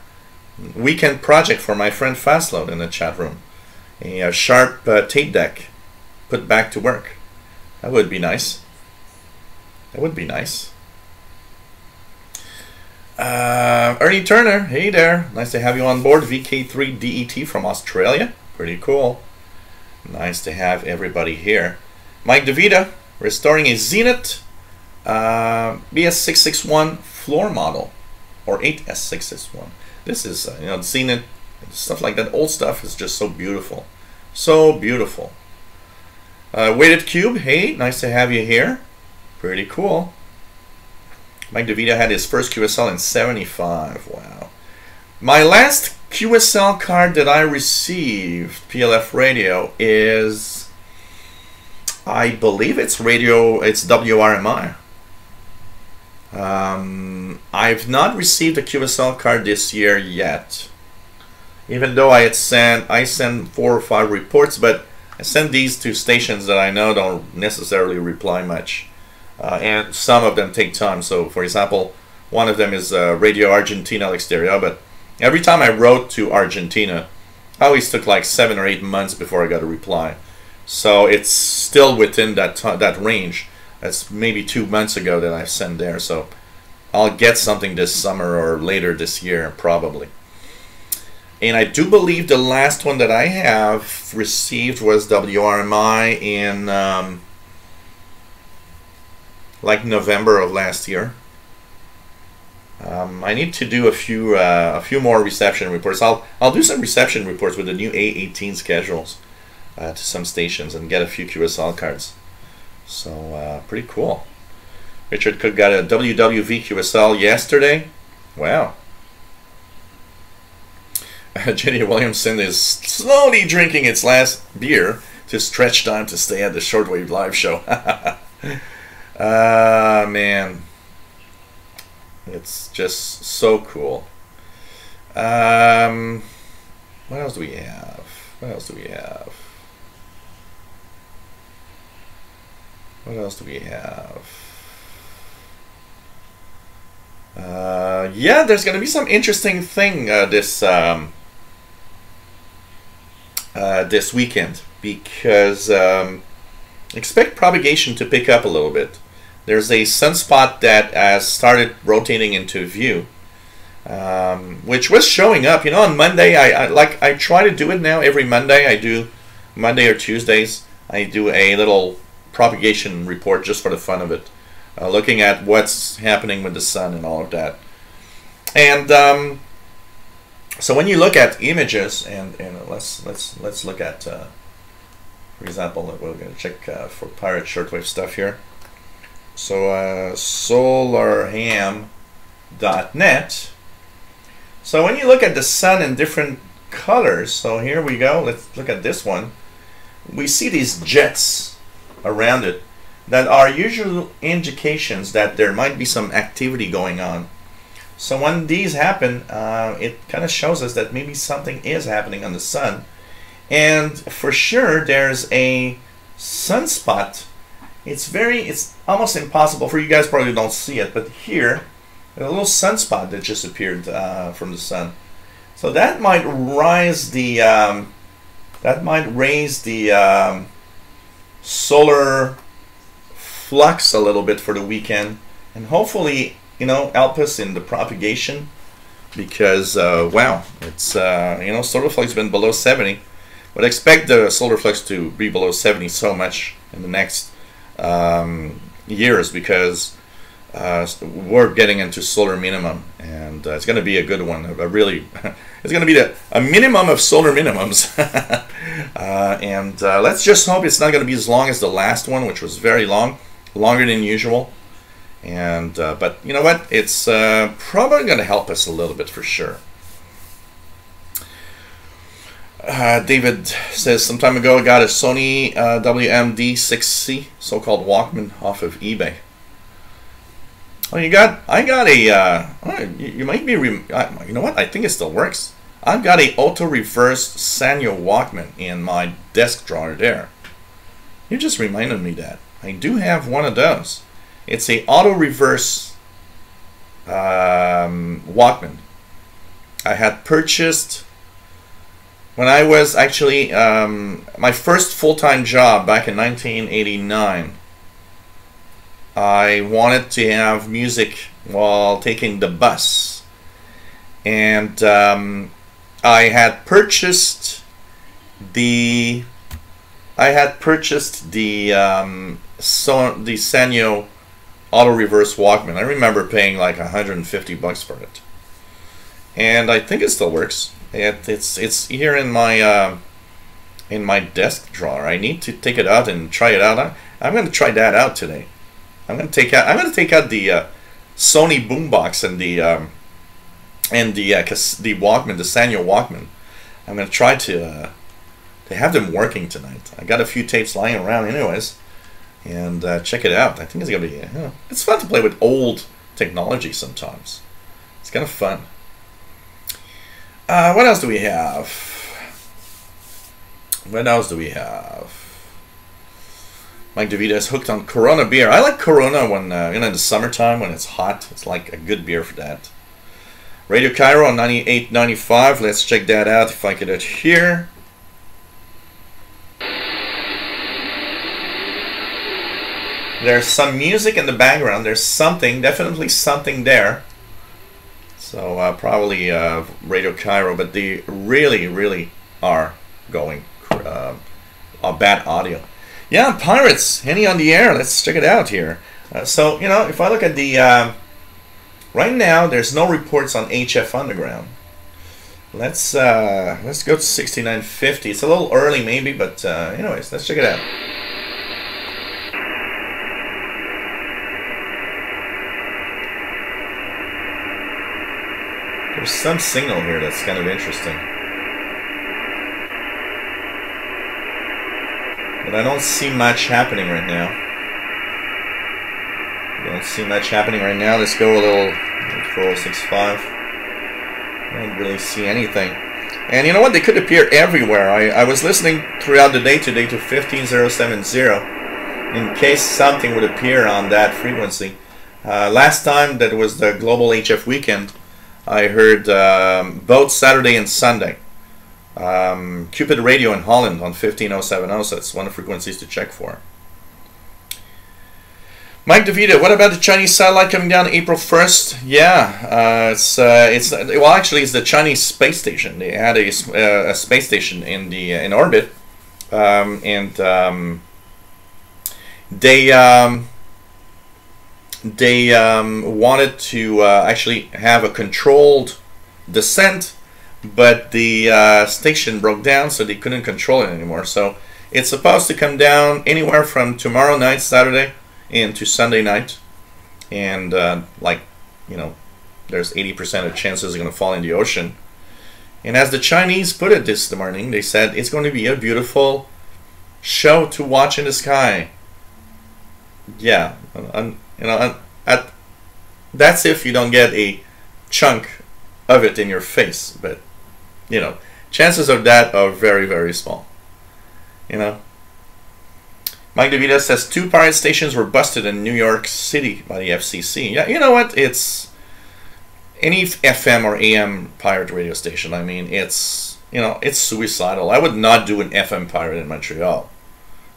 weekend project for my friend Fastload in the chat room. A sharp tape deck put back to work. That would be nice. That would be nice. Ernie Turner, hey there. Nice to have you on board. VK3DET from Australia. Pretty cool. Nice to have everybody here. Mike DeVita, restoring a Zenith BS661 floor model, or 8S661. This is, you know, Zenith, stuff like that. Old stuff is just so beautiful. So beautiful. Weighted Cube, hey, nice to have you here. Pretty cool. Mike DeVita had his first QSL in 75. Wow. My last QSL card that I received, PLF Radio, is I believe it's radio. It's WRMI. I've not received a QSL card this year yet, even though I sent 4 or 5 reports, but I send these to stations that I know don't necessarily reply much, and some of them take time. So, for example, one of them is Radio Argentina al Exterior, but every time I wrote to Argentina, I always took like 7 or 8 months before I got a reply. So it's still within that range. That's maybe 2 months ago that I sent there. So I'll get something this summer or later this year, probably. And I do believe the last one that I have received was WRMI in like November of last year. I need to do a few more reception reports. I'll do some reception reports with the new A18 schedules to some stations and get a few QSL cards. So pretty cool. Richard Cook got a WWV QSL yesterday. Wow. Jenny Williamson is slowly drinking its last beer to stretch time to stay at the Shortwave live show. Man. It's just so cool. What else do we have? What else do we have? What else do we have? Yeah, there's going to be some interesting thing this weekend, because expect propagation to pick up a little bit. There's a sunspot that has started rotating into view, which was showing up. You know, on Monday, I try to do it now every Monday. I do Monday or Tuesdays. I do a little propagation report just for the fun of it, looking at what's happening with the sun and all of that. And so when you look at images, and let's look at, for example, we're going to check for Pirate Shortwave stuff here. So solarham.net. So when you look at the sun in different colors, so here we go, let's look at this one. We see these jets around it that are usual indications that there might be some activity going on. So when these happen, it kind of shows us that maybe something is happening on the sun. And for sure there's a sunspot. It's almost impossible for you guys, probably don't see it, but here a little sunspot that just appeared from the sun. So that might raise the solar flux a little bit for the weekend, and hopefully, you know, help us in the propagation, because wow, it's solar flux has been below 70, but expect the solar flux to be below 70 so much in the next years, because we're getting into solar minimum, and it's going to be a good one. It's going to be a minimum of solar minimums. And let's just hope it's not going to be as long as the last one, which was very long, longer than usual. And but you know what? It's probably going to help us a little bit for sure. David says, some time ago I got a Sony WMD6C, so-called Walkman, off of eBay. Oh, I got a, you might be, you know what, I think it still works. I've got a auto-reverse Sanyo Walkman in my desk drawer there. You just reminded me that. I do have one of those. It's a auto-reverse Walkman. I had purchased, when I was actually, my first full-time job back in 1989, I wanted to have music while taking the bus. And I had purchased the Sanyo auto reverse Walkman. I remember paying like $150 for it, and I think it still works. It's here in my desk drawer. I need to take it out and try it out. I'm going to try that out today. I'm going to take out the Sony boombox and the Walkman, the Sanyo Walkman. I'm going to try to have them working tonight. I got a few tapes lying around anyways. and check it out. I think it's gonna be it's fun to play with old technology sometimes. It's kind of fun. What else do we have? What else do we have? Mike DeVita is hooked on Corona beer. I like Corona when in the summertime when it's hot. It's like a good beer for that. Radio Cairo on 98.95. Let's check that out if I get it here. There's some music in the background. There's something, definitely something there. So probably Radio Cairo, but they really, really are going bad audio. Yeah, Pirates, Henny on the air. Let's check it out here. So, you know, if I look at the... right now, there's no reports on HF Underground. Let's go to 6950. It's a little early maybe, but anyways, let's check it out. There's some signal here that's kind of interesting. But I don't see much happening right now. Don't see much happening right now. Let's go a little 4065. I don't really see anything. And you know what? They could appear everywhere. I was listening throughout the day today to 15070 in case something would appear on that frequency. Last time that was the Global HF Weekend, I heard both Saturday and Sunday. Cupid Radio in Holland on 15070, so that's one of the frequencies to check for. Mike DeVita, what about the Chinese satellite coming down April 1st? Yeah, it's well, actually, it's the Chinese space station. They had a space station in orbit, and they wanted to actually have a controlled descent, but the station broke down, so they couldn't control it anymore. So it's supposed to come down anywhere from tomorrow night, Saturday, into Sunday night, and like, you know, there's 80% of chances it's going to fall in the ocean. And as the Chinese put it this morning, they said it's going to be a beautiful show to watch in the sky. Yeah, you know, that's if you don't get a chunk of it in your face, but you know, chances of that are very, very small. You know, Mike DeVita says 2 pirate stations were busted in New York City by the FCC. Yeah, you know what? It's any FM or AM pirate radio station. I mean, it's, you know, it's suicidal. I would not do an FM pirate in Montreal.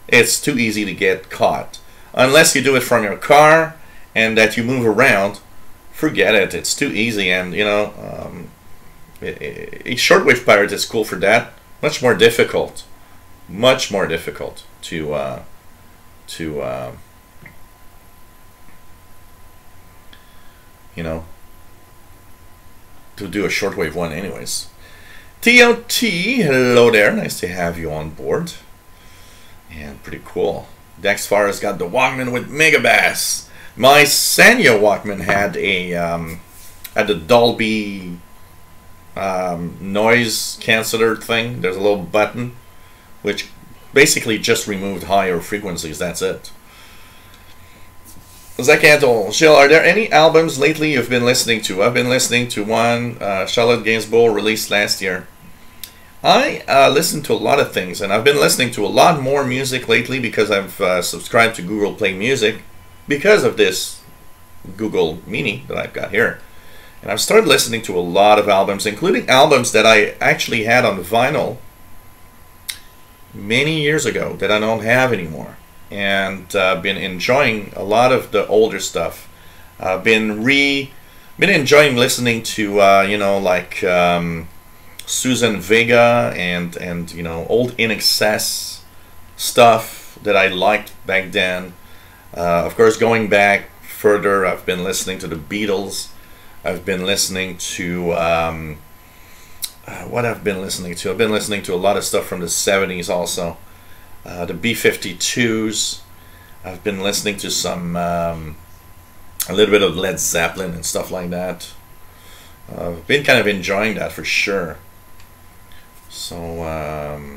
It's too easy to get caught. Unless you do it from your car and that you move around, forget it. It's too easy. And, you know, a shortwave pirate is cool for that. Much more difficult to you know, to do a shortwave one anyways. TOT, hello there, nice to have you on board. And pretty cool. Dex Far's got the Walkman with Megabass. My Sanya Walkman had the Dolby noise canceller thing. There's a little button which basically just removed higher frequencies. That's it. Zach Antle, Jill, are there any albums lately you've been listening to? I've been listening to one, Charlotte Gainsbourg, released last year. I listen to a lot of things, and I've been listening to a lot more music lately because I've subscribed to Google Play Music because of this Google Mini that I've got here. And I've started listening to a lot of albums, including albums that I actually had on vinyl many years ago that I don't have anymore. And been enjoying a lot of the older stuff. Been enjoying listening to you know, like Susan Vega and you know, old In Excess stuff that I liked back then. Of course, going back further, I've been listening to the Beatles. I've been listening to what I've been listening to. I've been listening to a lot of stuff from the 70s also. The B-52s. I've been listening to some a little bit of Led Zeppelin and stuff like that. I've been kind of enjoying that for sure. So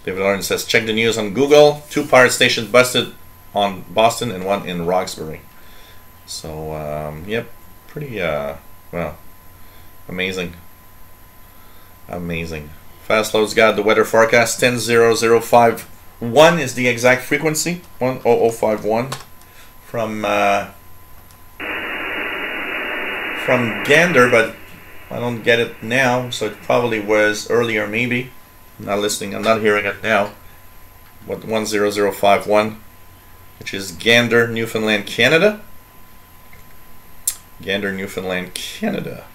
David Lawrence says, check the news on Google. 2 pirate stations busted on Boston and 1 in Roxbury. So, yep, pretty, well, amazing. Amazing. Fast Load's got the weather forecast. 100051 is the exact frequency. 10051 from Gander, but I don't get it now, so it probably was earlier maybe. I'm not listening, I'm not hearing it now. What 10051, which is Gander, Newfoundland, Canada. Gander, Newfoundland, Canada.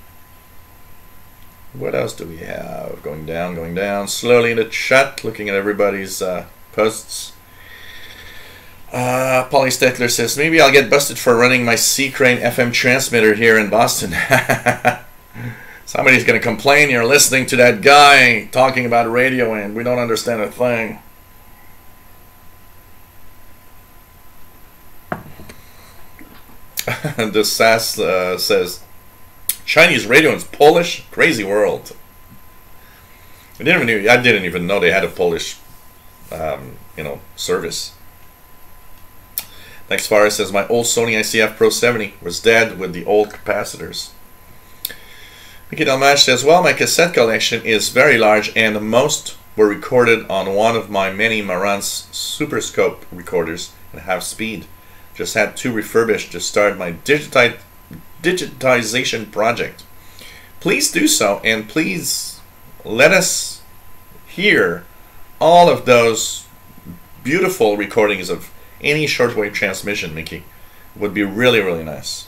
What else do we have? Going down slowly in the chat, looking at everybody's posts. Polly Steckler says, maybe I'll get busted for running my C-Crane FM transmitter here in Boston. Somebody's going to complain you're listening to that guy talking about radio and we don't understand a thing. The SAS says, Chinese radio is Polish? Crazy world. I didn't even know they had a Polish, service. Next fire says, my old Sony ICF Pro 70 was dead with the old capacitors. Mickey Delmash says, well, my cassette collection is very large and most were recorded on one of my many Marantz Super Scope recorders at half speed. Just had 2 refurbished to start my digitization project. Please do so, and please let us hear all of those beautiful recordings of any shortwave transmission, Mickey. Would be really, really nice.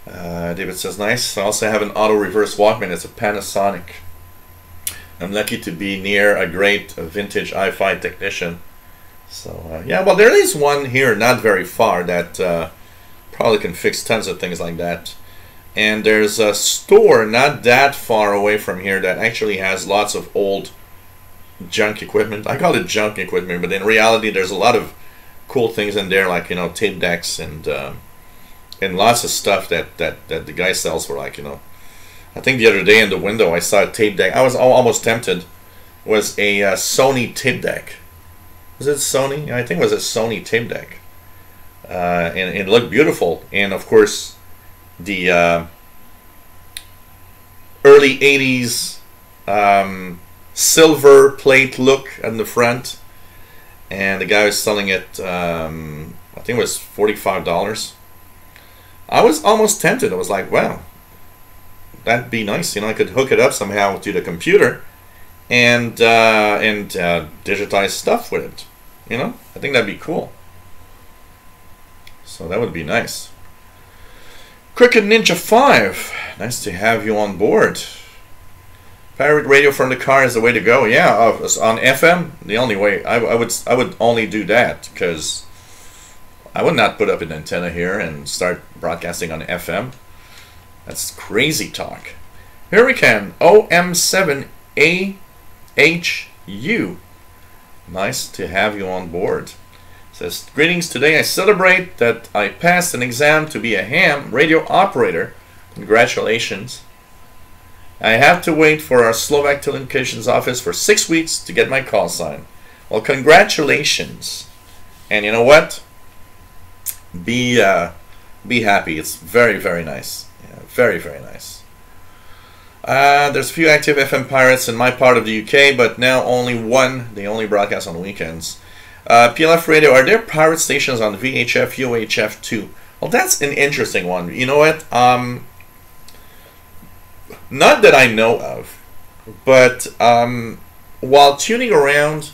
David says, nice. I also have an auto reverse Walkman. It's a Panasonic. I'm lucky to be near a great vintage hi-fi technician. So, yeah, well, there is one here not very far that probably can fix tons of things like that. And there's a store not that far away from here that actually has lots of old junk equipment. I call it junk equipment, but in reality there's a lot of cool things in there, like, tape decks and lots of stuff that the guy sells for, like, I think the other day in the window I saw a tape deck. I was almost tempted. It was a Sony tape deck. Was it Sony? I think it was a Sony tape deck. And it looked beautiful. And of course, the early 80s silver plate look on the front. And the guy was selling it, I think it was $45. I was almost tempted. I was like, wow, that'd be nice. I could hook it up somehow to the computer and digitize stuff with it. I think that'd be cool. So that would be nice. Cricket Ninja 5, nice to have you on board. Pirate radio from the car is the way to go. Yeah, on FM, the only way. I would only do that because I would not put up an antenna here and start broadcasting on FM. That's crazy talk. Here we can. OM7AHU. Nice to have you on board. Says, greetings. Today I celebrate that I passed an exam to be a ham radio operator. Congratulations. I have to wait for our Slovak Telecommunications office for 6 weeks to get my call sign. Well, congratulations. And you know what? Be happy. It's very, very nice. Yeah, very, very nice. There's a few active FM pirates in my part of the UK, but now only one. They only broadcast on weekends. PLF Radio, are there pirate stations on VHF, UHF too? Well, that's an interesting one. You know what? Not that I know of, but while tuning around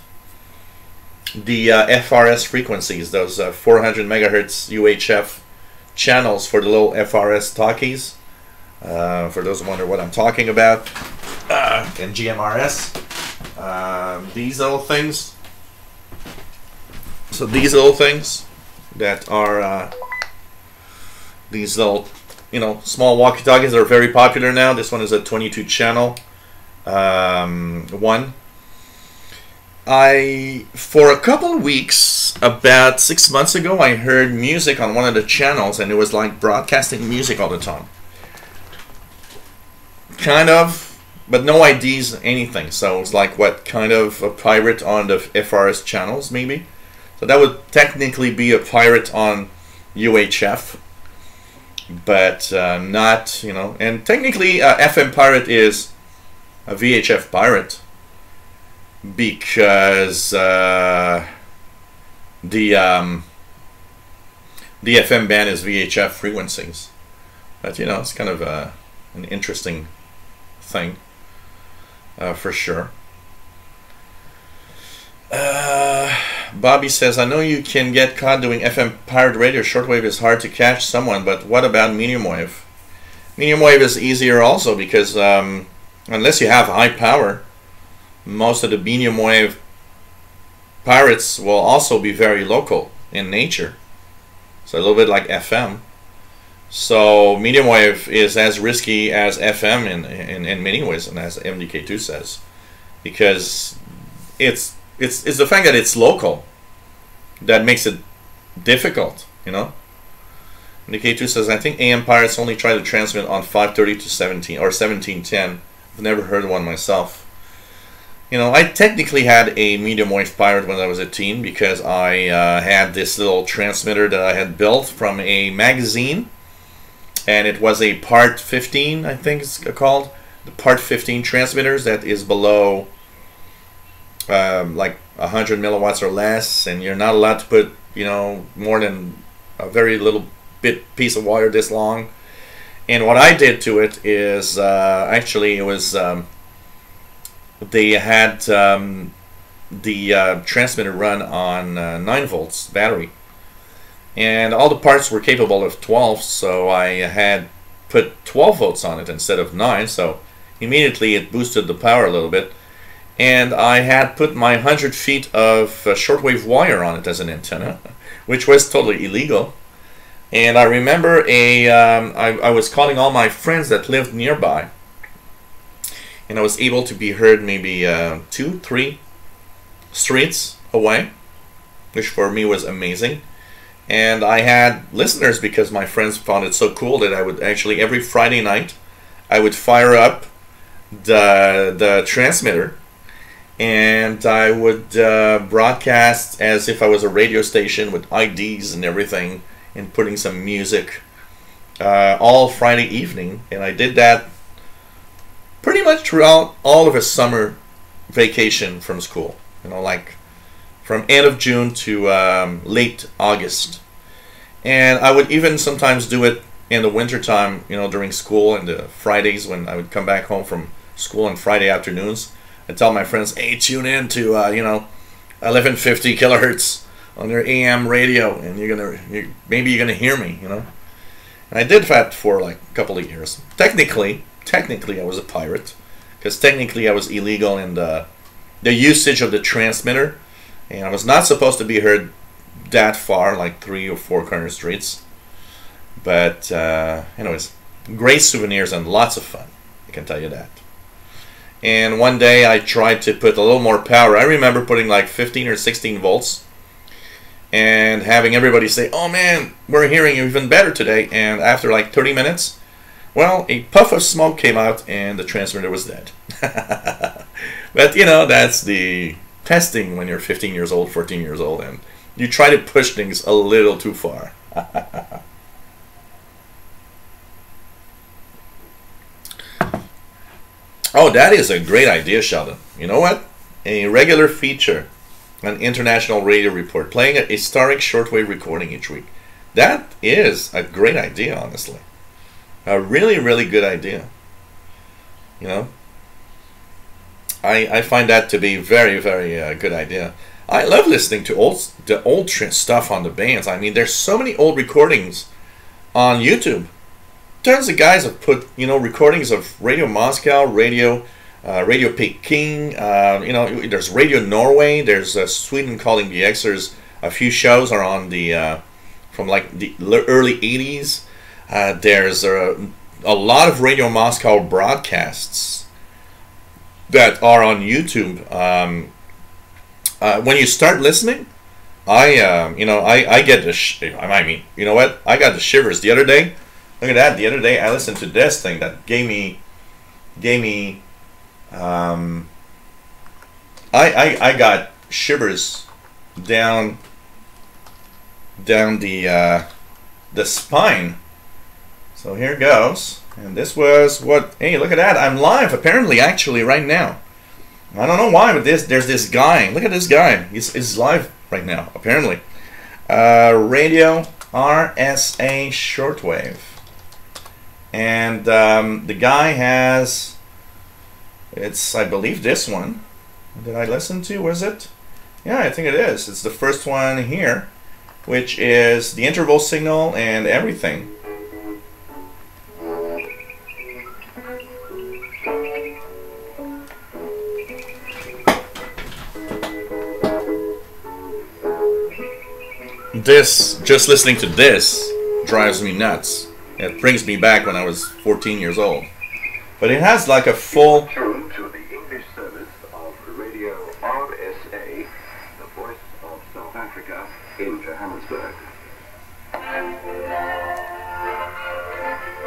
the FRS frequencies, those 400 megahertz UHF channels for the little FRS talkies, for those who wonder what I'm talking about, and GMRS, these little things. So these little things that are these little, small walkie-talkies that are very popular now. This one is a 22 channel one. For a couple of weeks, about 6 months ago, I heard music on one of the channels, and it was like broadcasting music all the time. Kind of but no IDs, anything. So it's like what kind of a pirate on the FRS channels, maybe. So that would technically be a pirate on UHF, but not, you know. And technically, FM pirate is a VHF pirate because the FM band is VHF frequencies. But you know, it's kind of an interesting thing for sure. Bobby says, I know you can get caught doing FM pirate radio. Shortwave is hard to catch someone, but what about medium wave? Medium wave is easier also because unless you have high power, most of the medium wave pirates will also be very local in nature. So a little bit like FM. So medium wave is as risky as FM in many ways, and as MDK2 says, because it's the fact that it's local that makes it difficult, you know. MDK2 says, I think AM pirates only try to transmit on 530 to 17 or 1710. I've never heard one myself. You know, I technically had a medium wave pirate when I was a teen because I had this little transmitter that I had built from a magazine, and it was a Part 15, I think it's called, the Part 15 transmitters that is below like 100 milliwatts or less, and you're not allowed to put, you know, more than a very little piece of wire this long. And what I did to it is actually it was they had the transmitter run on 9 volts battery, and all the parts were capable of 12, so I had put 12 volts on it instead of 9, so immediately it boosted the power a little bit. And I had put my 100 feet of shortwave wire on it as an antenna, which was totally illegal. And I remember I was calling all my friends that lived nearby, and I was able to be heard maybe 2-3 streets away, which for me was amazing. And I had listeners because my friends found it so cool that I would actually, every Friday night, I would fire up the transmitter, and I would broadcast as if I was a radio station with IDs and everything, and putting some music all Friday evening. And I did that pretty much throughout all of a summer vacation from school, you know, like from end of June to late August. And I would even sometimes do it in the winter time, you know, during school, and the Fridays when I would come back home from school on Friday afternoons. I tell my friends, hey, tune in to you know, 1150 kilohertz on your AM radio, and maybe you're gonna hear me, you know. And I did that for like a couple of years. Technically I was a pirate, because technically I was illegal in the usage of the transmitter, and I was not supposed to be heard that far, like 3 or 4 corner streets. But anyways, great souvenirs and lots of fun, I can tell you that. And one day I tried to put a little more power. I remember putting like 15 or 16 volts and having everybody say, oh man, we're hearing you even better today. And after like 30 minutes, well, a puff of smoke came out and the transmitter was dead. But you know, that's the testing when you're 15 years old, 14 years old, and you try to push things a little too far. Oh, that is a great idea, Sheldon. You know what? A regular feature, an international radio report, playing a historic shortwave recording each week. That is a great idea, honestly. A really, really good idea. You know? I find that to be very, very good idea. I love listening to the old stuff on the bands. I mean, there's so many old recordings on YouTube. Tons of guys have put, you know, recordings of Radio Moscow, Radio Peking, you know, there's Radio Norway, there's Sweden Calling the Xers. A few shows are on the, from like the early 80s. There's a lot of Radio Moscow broadcasts that are on YouTube. When you start listening, you know, I get the, I mean, you know what? I got the shivers the other day. Look at that. The other day I listened to this thing that gave me I got shivers down the spine. So here goes. And this was what, hey, look at that. I'm live apparently actually right now. I don't know why, but there's this guy. Look at this guy. He's live right now apparently. Radio RSA Shortwave. And the guy has, it's, I believe, this one. Did I listen to? Was it? Yeah, I think it is. It's the first one here, which is the interval signal and everything. This, just listening to this, drives me nuts. It brings me back when I was 14 years old. But it has like a full... Tune to the English service of Radio RSA, the voice of South Africa in Johannesburg.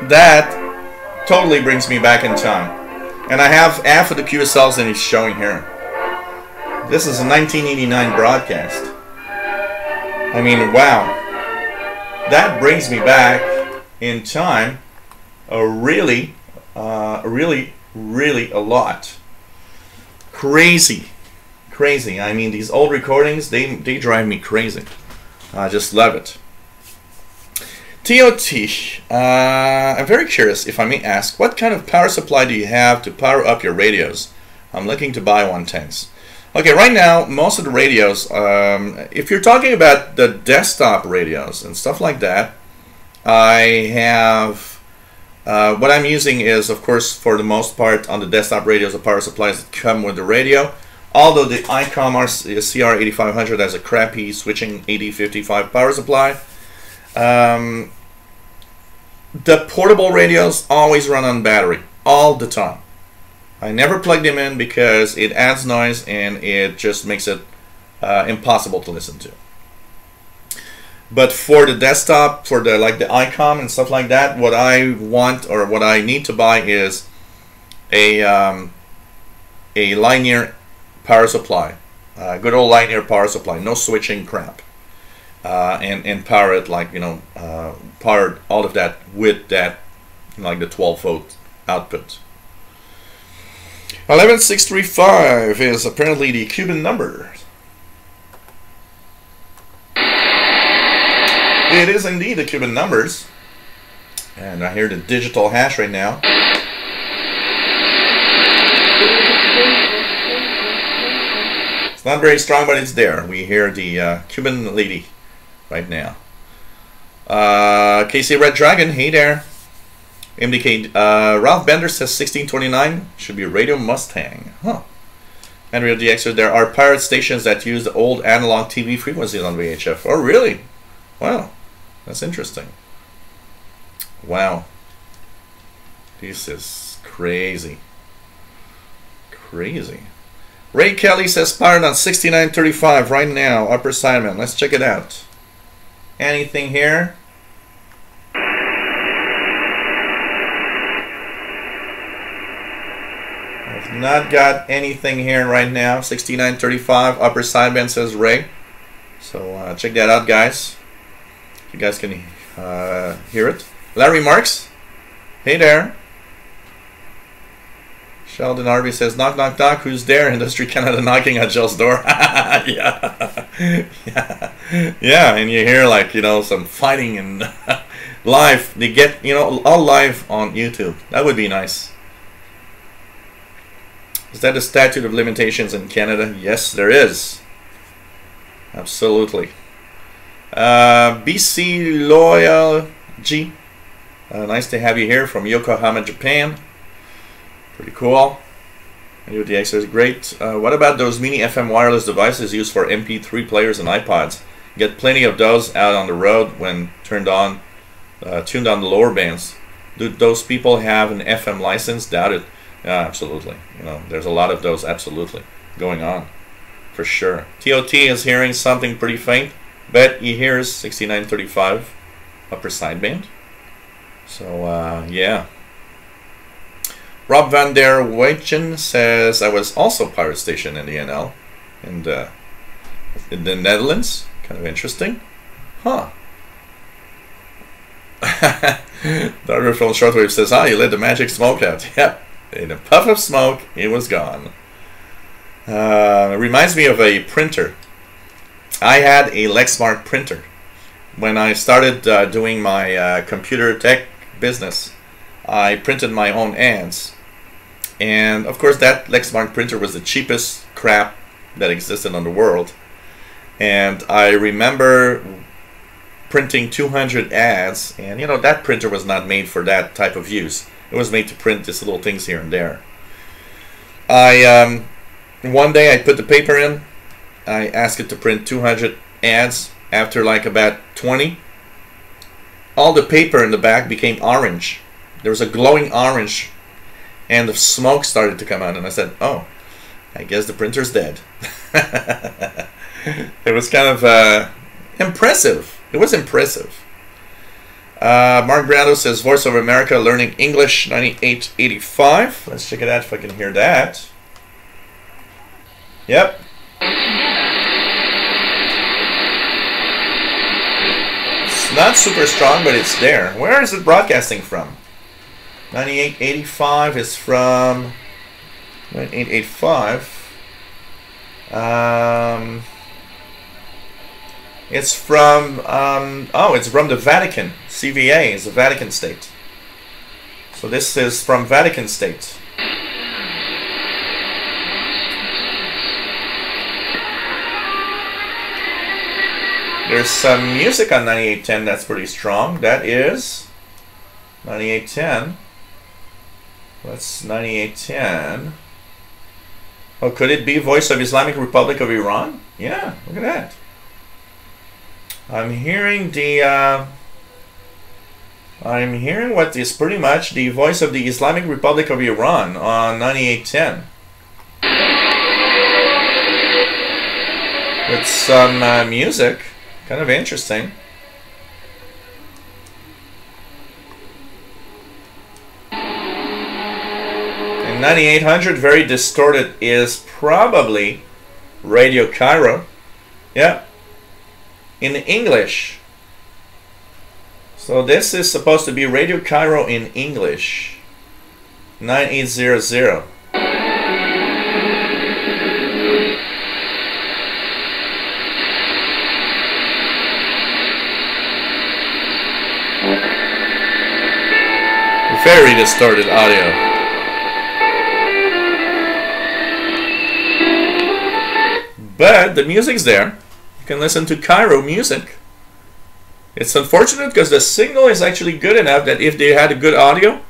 That totally brings me back in time. And I have half of the QSLs that he's showing here. This is a 1989 broadcast. I mean, wow. That brings me back in time really a lot. Crazy. I mean, these old recordings, they drive me crazy. I just love it. TOT, I'm very curious, if I may ask, what kind of power supply do you have to power up your radios? I'm looking to buy one, thanks. Okay, right now, most of the radios, if you're talking about the desktop radios and stuff like that, I have, what I'm using is, of course, for the most part, on the desktop radios, the power supplies that come with the radio. Although the ICOM CR8500 has a crappy switching 8055 power supply. The portable radios always run on battery, all the time. I never plug them in because it adds noise and it just makes it impossible to listen to. But for the desktop, for the like the ICOM and stuff like that, what I want or what I need to buy is a linear power supply, good old linear power supply, no switching crap, and power it like, you know, power all of that with that, like the 12-volt output. 11635 is apparently the Cuban number. It is indeed the Cuban numbers, and I hear the digital hash right now. It's not very strong, but it's there. We hear the Cuban lady right now. KC Red Dragon, hey there. MDK, Ralph Bender says 1629 should be Radio Mustang. Huh. Andrea DXer, there are pirate stations that use the old analog TV frequencies on VHF. Oh, really? Wow. That's interesting. Wow. This is crazy. Crazy. Ray Kelly says powered on 6935 right now, Upper Sideman. Let's check it out. Anything here? I've not got anything here right now. 6935 Upper Sideband, says Ray. So check that out, guys. You guys can hear it. Larry Marks, hey there. Sheldon Harvey says, knock, knock, knock, who's there? Industry Canada knocking at Jill's door. Yeah. Yeah, and you hear, like, you know, some fighting and live. They get, you know, all live on YouTube. That would be nice. Is that a statute of limitations in Canada? Yes, there is. Absolutely. BC Loyal G. Nice to have you here from Yokohama, Japan. Pretty cool. The X is great. What about those mini FM wireless devices used for MP3 players and iPods? Get plenty of those out on the road when tuned on the lower bands. Do those people have an FM license? Doubt it. Yeah, absolutely. You know, there's a lot of those absolutely going on, for sure. TOT is hearing something pretty faint, but he hears 6935 upper sideband. So yeah. Rob van der Weichen says, I was also pirate station in the NL in the Netherlands. Kind of interesting. Huh. Darby from Shortwave says, you let the magic smoke out. Yep. In a puff of smoke, it was gone. It reminds me of a printer. I had a Lexmark printer. When I started doing my computer tech business, I printed my own ads. And of course that Lexmark printer was the cheapest crap that existed on the world. And I remember printing 200 ads, and you know, that printer was not made for that type of use. It was made to print these little things here and there. One day I put the paper in, I asked it to print 200 ads. After like about 20, all the paper in the back became orange. There was a glowing orange, and the smoke started to come out, and I said, oh, I guess the printer's dead. It was kind of impressive. It was impressive. Mark Brado says, Voice of America learning English 9885. Let's check it out if I can hear that. Yep. It's not super strong, but it's there. Where is it broadcasting from? 9885 is from 9885. It's from it's from the Vatican. CVA is the Vatican state. So this is from Vatican state. There's some music on 9810 that's pretty strong. That is 9810. What's 9810? Oh, could it be Voice of Islamic Republic of Iran? Yeah, look at that. I'm hearing what is pretty much the Voice of the Islamic Republic of Iran on 9810. With some music. Kind of interesting. And 9800, very distorted, is probably Radio Cairo. Yeah. In English. So this is supposed to be Radio Cairo in English. 9800. Very distorted audio. But the music's there. You can listen to Cairo music. It's unfortunate because the signal is actually good enough that if they had a good audio,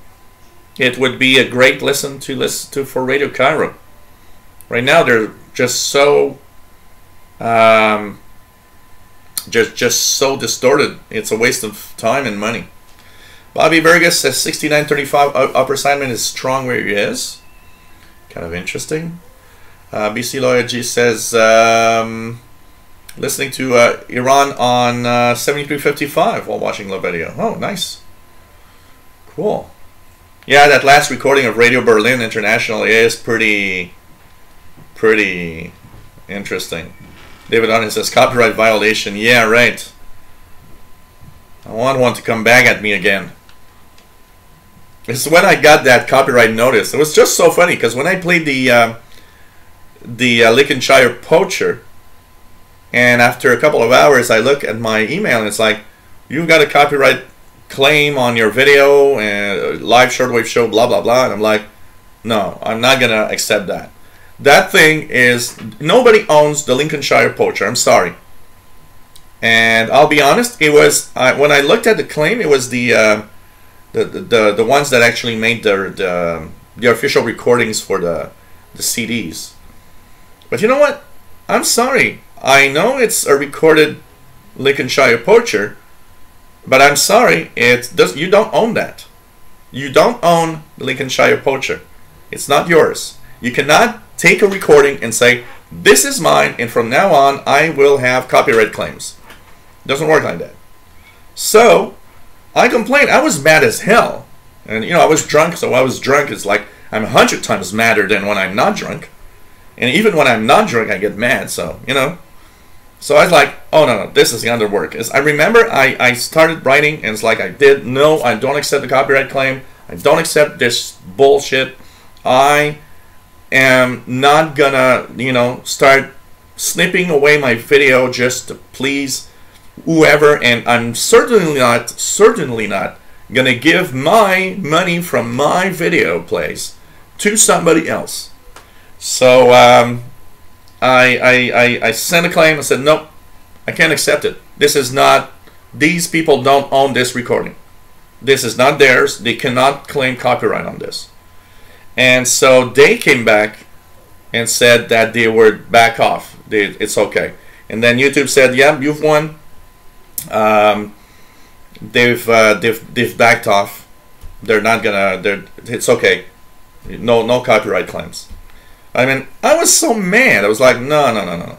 it would be a great listen to for Radio Cairo. Right now they're just so just so distorted. It's a waste of time and money. Bobby Burgess says 6935 upper assignment is strong where he is. Kind of interesting. BC Lawyer G says listening to Iran on 7355 while watching the video. Oh, nice. Cool. Yeah, that last recording of Radio Berlin International is pretty interesting. David Otten says copyright violation. Yeah, right. I want one to come back at me again. It's when I got that copyright notice. It was just so funny because when I played the Lincolnshire Poacher, and after a couple of hours I look at my email and it's like, you've got a copyright claim on your video and live shortwave show, blah blah blah, and I'm like, no, I'm not gonna accept that. That thing is, nobody owns the Lincolnshire Poacher. I'm sorry. And I'll be honest, it was when I looked at the claim, it was the ones that actually made the official recordings for the CDs. But you know what? I'm sorry. I know it's a recorded Lincolnshire Poacher, but I'm sorry. You don't own that. You don't own the Lincolnshire Poacher. It's not yours. You cannot take a recording and say, this is mine, and from now on I will have copyright claims. It doesn't work like that. So I complained. I was mad as hell, and you know, I was drunk. So I was drunk. It's like I'm 100 times madder than when I'm not drunk. And even when I'm not drunk, I get mad. So, you know. So I was like, oh, no, this is going to work. I remember I started writing, and it's like I did. No, I don't accept the copyright claim. I don't accept this bullshit. I am not going to, you know, start snipping away my video just to please whoever. And I'm certainly not going to give my money from my video plays to somebody else. So I sent a claim. I said, nope, I can't accept it. This is not, these people don't own this recording. This is not theirs. They cannot claim copyright on this. And so they came back and said that they were back off. It's okay. And then YouTube said, yeah, you've won. They've backed off. They're not gonna, it's okay. No copyright claims. I mean, I was so mad. I was like, no.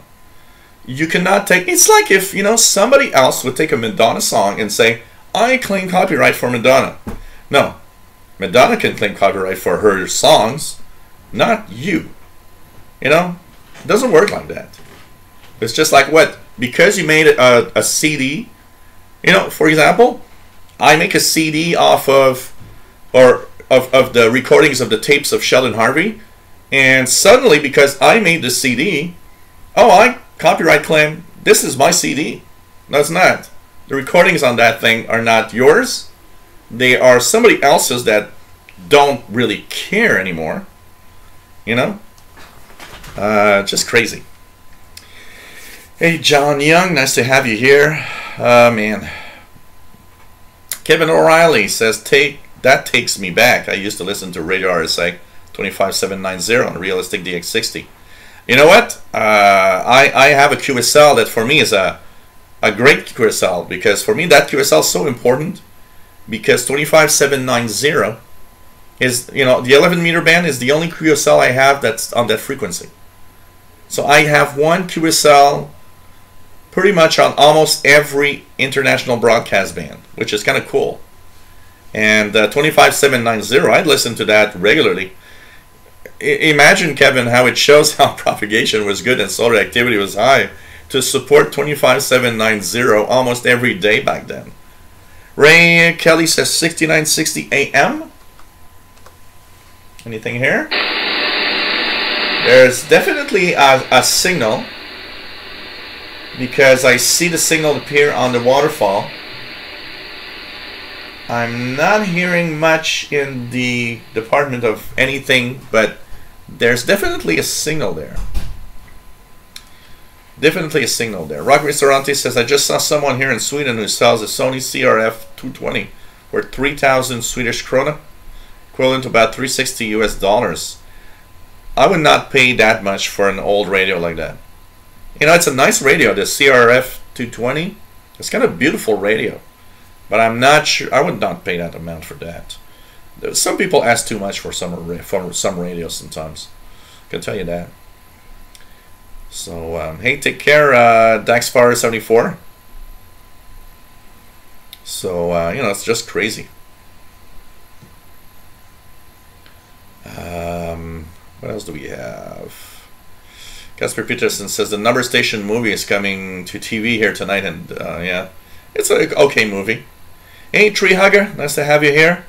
You cannot take... It's like if, you know, somebody else would take a Madonna song and say, I claim copyright for Madonna. No. Madonna can claim copyright for her songs, not you. You know? It doesn't work like that. It's just like, what? Because you made a CD... You know, for example, I make a CD off of... Or of the recordings of the tapes of Sheldon Harvey... And suddenly, because I made the CD, oh, I copyright claim, this is my CD. No, it's not. The recordings on that thing are not yours. They are somebody else's that don't really care anymore. You know? Just crazy. Hey, John Young, nice to have you here. Man. Kevin O'Reilly says, that takes me back. I used to listen to Radio RSA. 25790 on Realistic DX60. You know what? I have a QSL that for me is a great QSL, because for me that QSL is so important, because 25790 is, you know, the 11 meter band is the only QSL I have that's on that frequency. So I have one QSL pretty much on almost every international broadcast band, which is kind of cool. And 25790, I'd listen to that regularly. Imagine, Kevin, how it shows how propagation was good and solar activity was high to support 25790 almost every day back then. Ray Kelly says 6960 AM. Anything here? There's definitely a signal, because I see the signal appear on the waterfall. I'm not hearing much in the department of anything, but there's definitely a signal there. Definitely a signal there. Rock Restaurante says, I just saw someone here in Sweden who sells a Sony CRF 220 for 3,000 Swedish krona, equivalent to about $360 US. I would not pay that much for an old radio like that. You know, it's a nice radio, the CRF 220. It's kind of a beautiful radio. But I'm not sure, I would not pay that amount for that. Some people ask too much for some radios sometimes. I can tell you that. So, hey, take care, Daxfire74. So, you know, it's just crazy. What else do we have? Casper Peterson says the Number Station movie is coming to TV here tonight, and yeah, it's an okay movie. Hey, Tree Hugger, nice to have you here.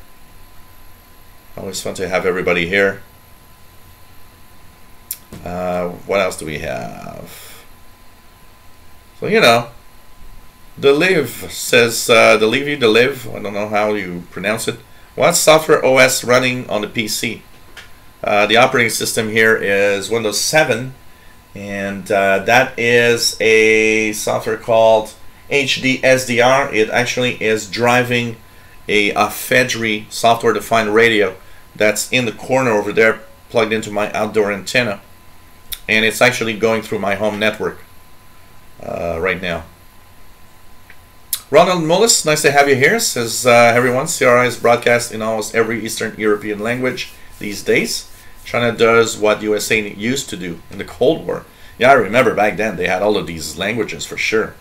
Always fun to have everybody here. What else do we have? So, you know, The Live says, I don't know how you pronounce it. What software OS running on the PC? The operating system here is Windows 7, and that is a software called HDSDR. It actually is driving a Fedry software-defined radio that's in the corner over there, plugged into my outdoor antenna, and it's actually going through my home network right now. Ronald Mullis, nice to have you here. Says, everyone, CRI is broadcast in almost every Eastern European language these days. China does what USA used to do in the Cold War. Yeah, I remember back then they had all of these languages for sure.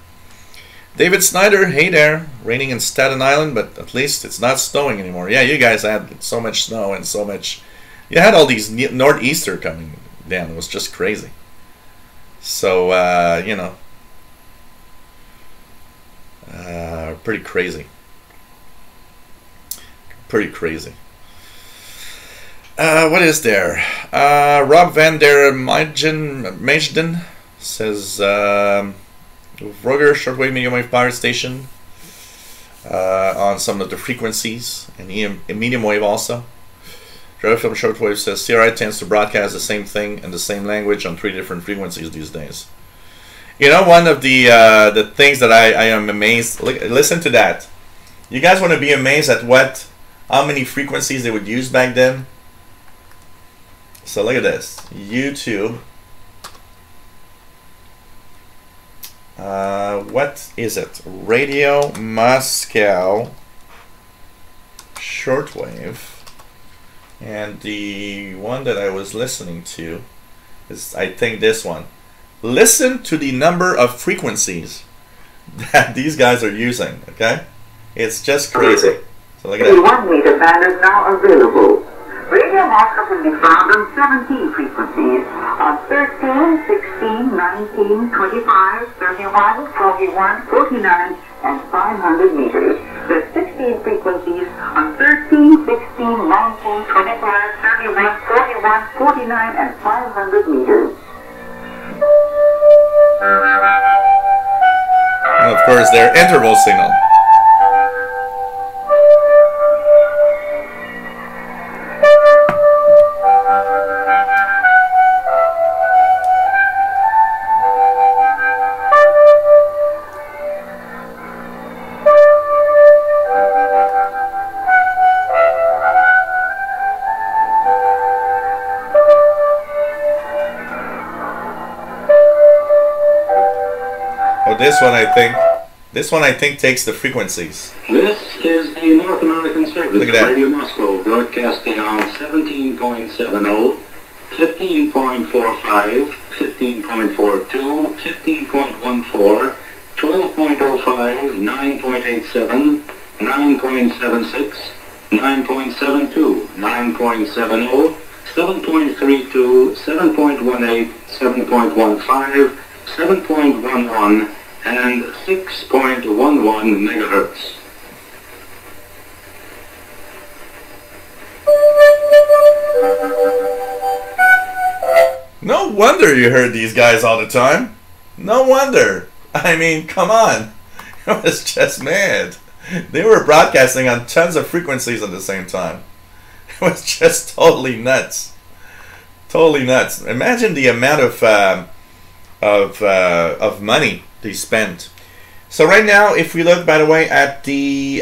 David Snyder, hey there. Raining in Staten Island, but at least it's not snowing anymore. Yeah, you guys had so much snow and so much You had all these northeaster coming down. It was just crazy. So you know, pretty crazy. Pretty crazy. What is there? Rob van der Meijden says Roger shortwave medium wave pirate station on some of the frequencies, and medium wave also. Drive from shortwave says CRI tends to broadcast the same thing in the same language on 3 different frequencies these days. You know, one of the things that I am amazed. Listen to that. You guys want to be amazed at how many frequencies they would use back then? So look at this. YouTube. What is it? Radio Moscow shortwave. And the one that I was listening to is, I think, this one. Listen to the number of frequencies that these guys are using, okay? It's just crazy. So look at that. The 1 meter band is now available. Radio Moscow can be found on 17 frequencies on 13, 16, 19, 25, 31, 41, 49, and 500 meters. There's 16 frequencies on 13, 16, 19, 25, 31, 41, 49, and 500 meters. And of course, their interval signal. This one I think takes the frequencies. This is the North American service Look at that. Radio Moscow, broadcasting on 17.70, 15.45, 15.42, 15.14, 12.05, 9.87, 9.76, 9.72, 9.70, 7.32, 7.18, 7.15, 7.11, and 6.11 megahertz. No wonder you heard these guys all the time. No wonder. I mean, come on. It was just mad. They were broadcasting on tons of frequencies at the same time. It was just totally nuts. Totally nuts. Imagine the amount of money they spent. So right now, if we look, by the way, at the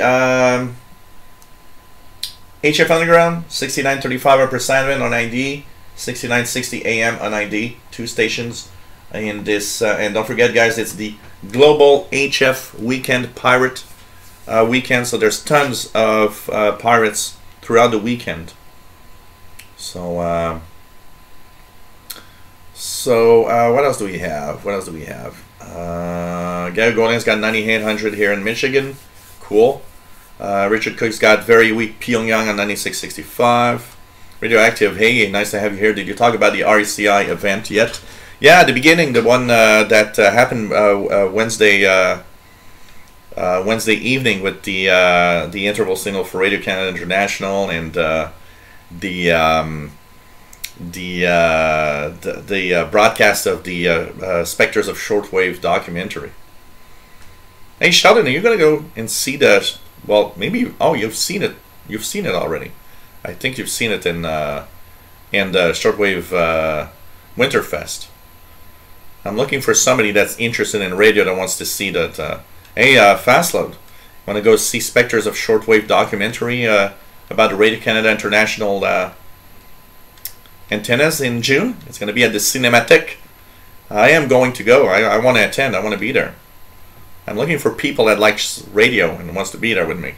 HF Underground, 6935 per Sandman on ID, 6960 AM on ID, 2 stations in this, and don't forget, guys, it's the Global HF Weekend Pirate Weekend, so there's tons of pirates throughout the weekend. So what else do we have? What else do we have? Gary Gordon's got 9800 here in Michigan. Cool. Richard Cook's got very weak Pyongyang on 9665. Radioactive, hey, nice to have you here. Did you talk about the RECI event yet? Yeah, at the beginning, the one that happened Wednesday evening with the interval signal for Radio Canada International and the broadcast of the Spectres of Shortwave documentary. Hey Sheldon, are you gonna go and see that? Well, maybe. Oh, you've seen it. You've seen it already. I think you've seen it in the Shortwave Winterfest. I'm looking for somebody that's interested in radio that wants to see that. Hey, Fastload, want to go see Spectres of Shortwave documentary about the Radio Canada International antennas in June? It's going to be at the Cinematheque. I am going to go. I want to attend. I want to be there. I'm looking for people that likes radio and wants to be there with me.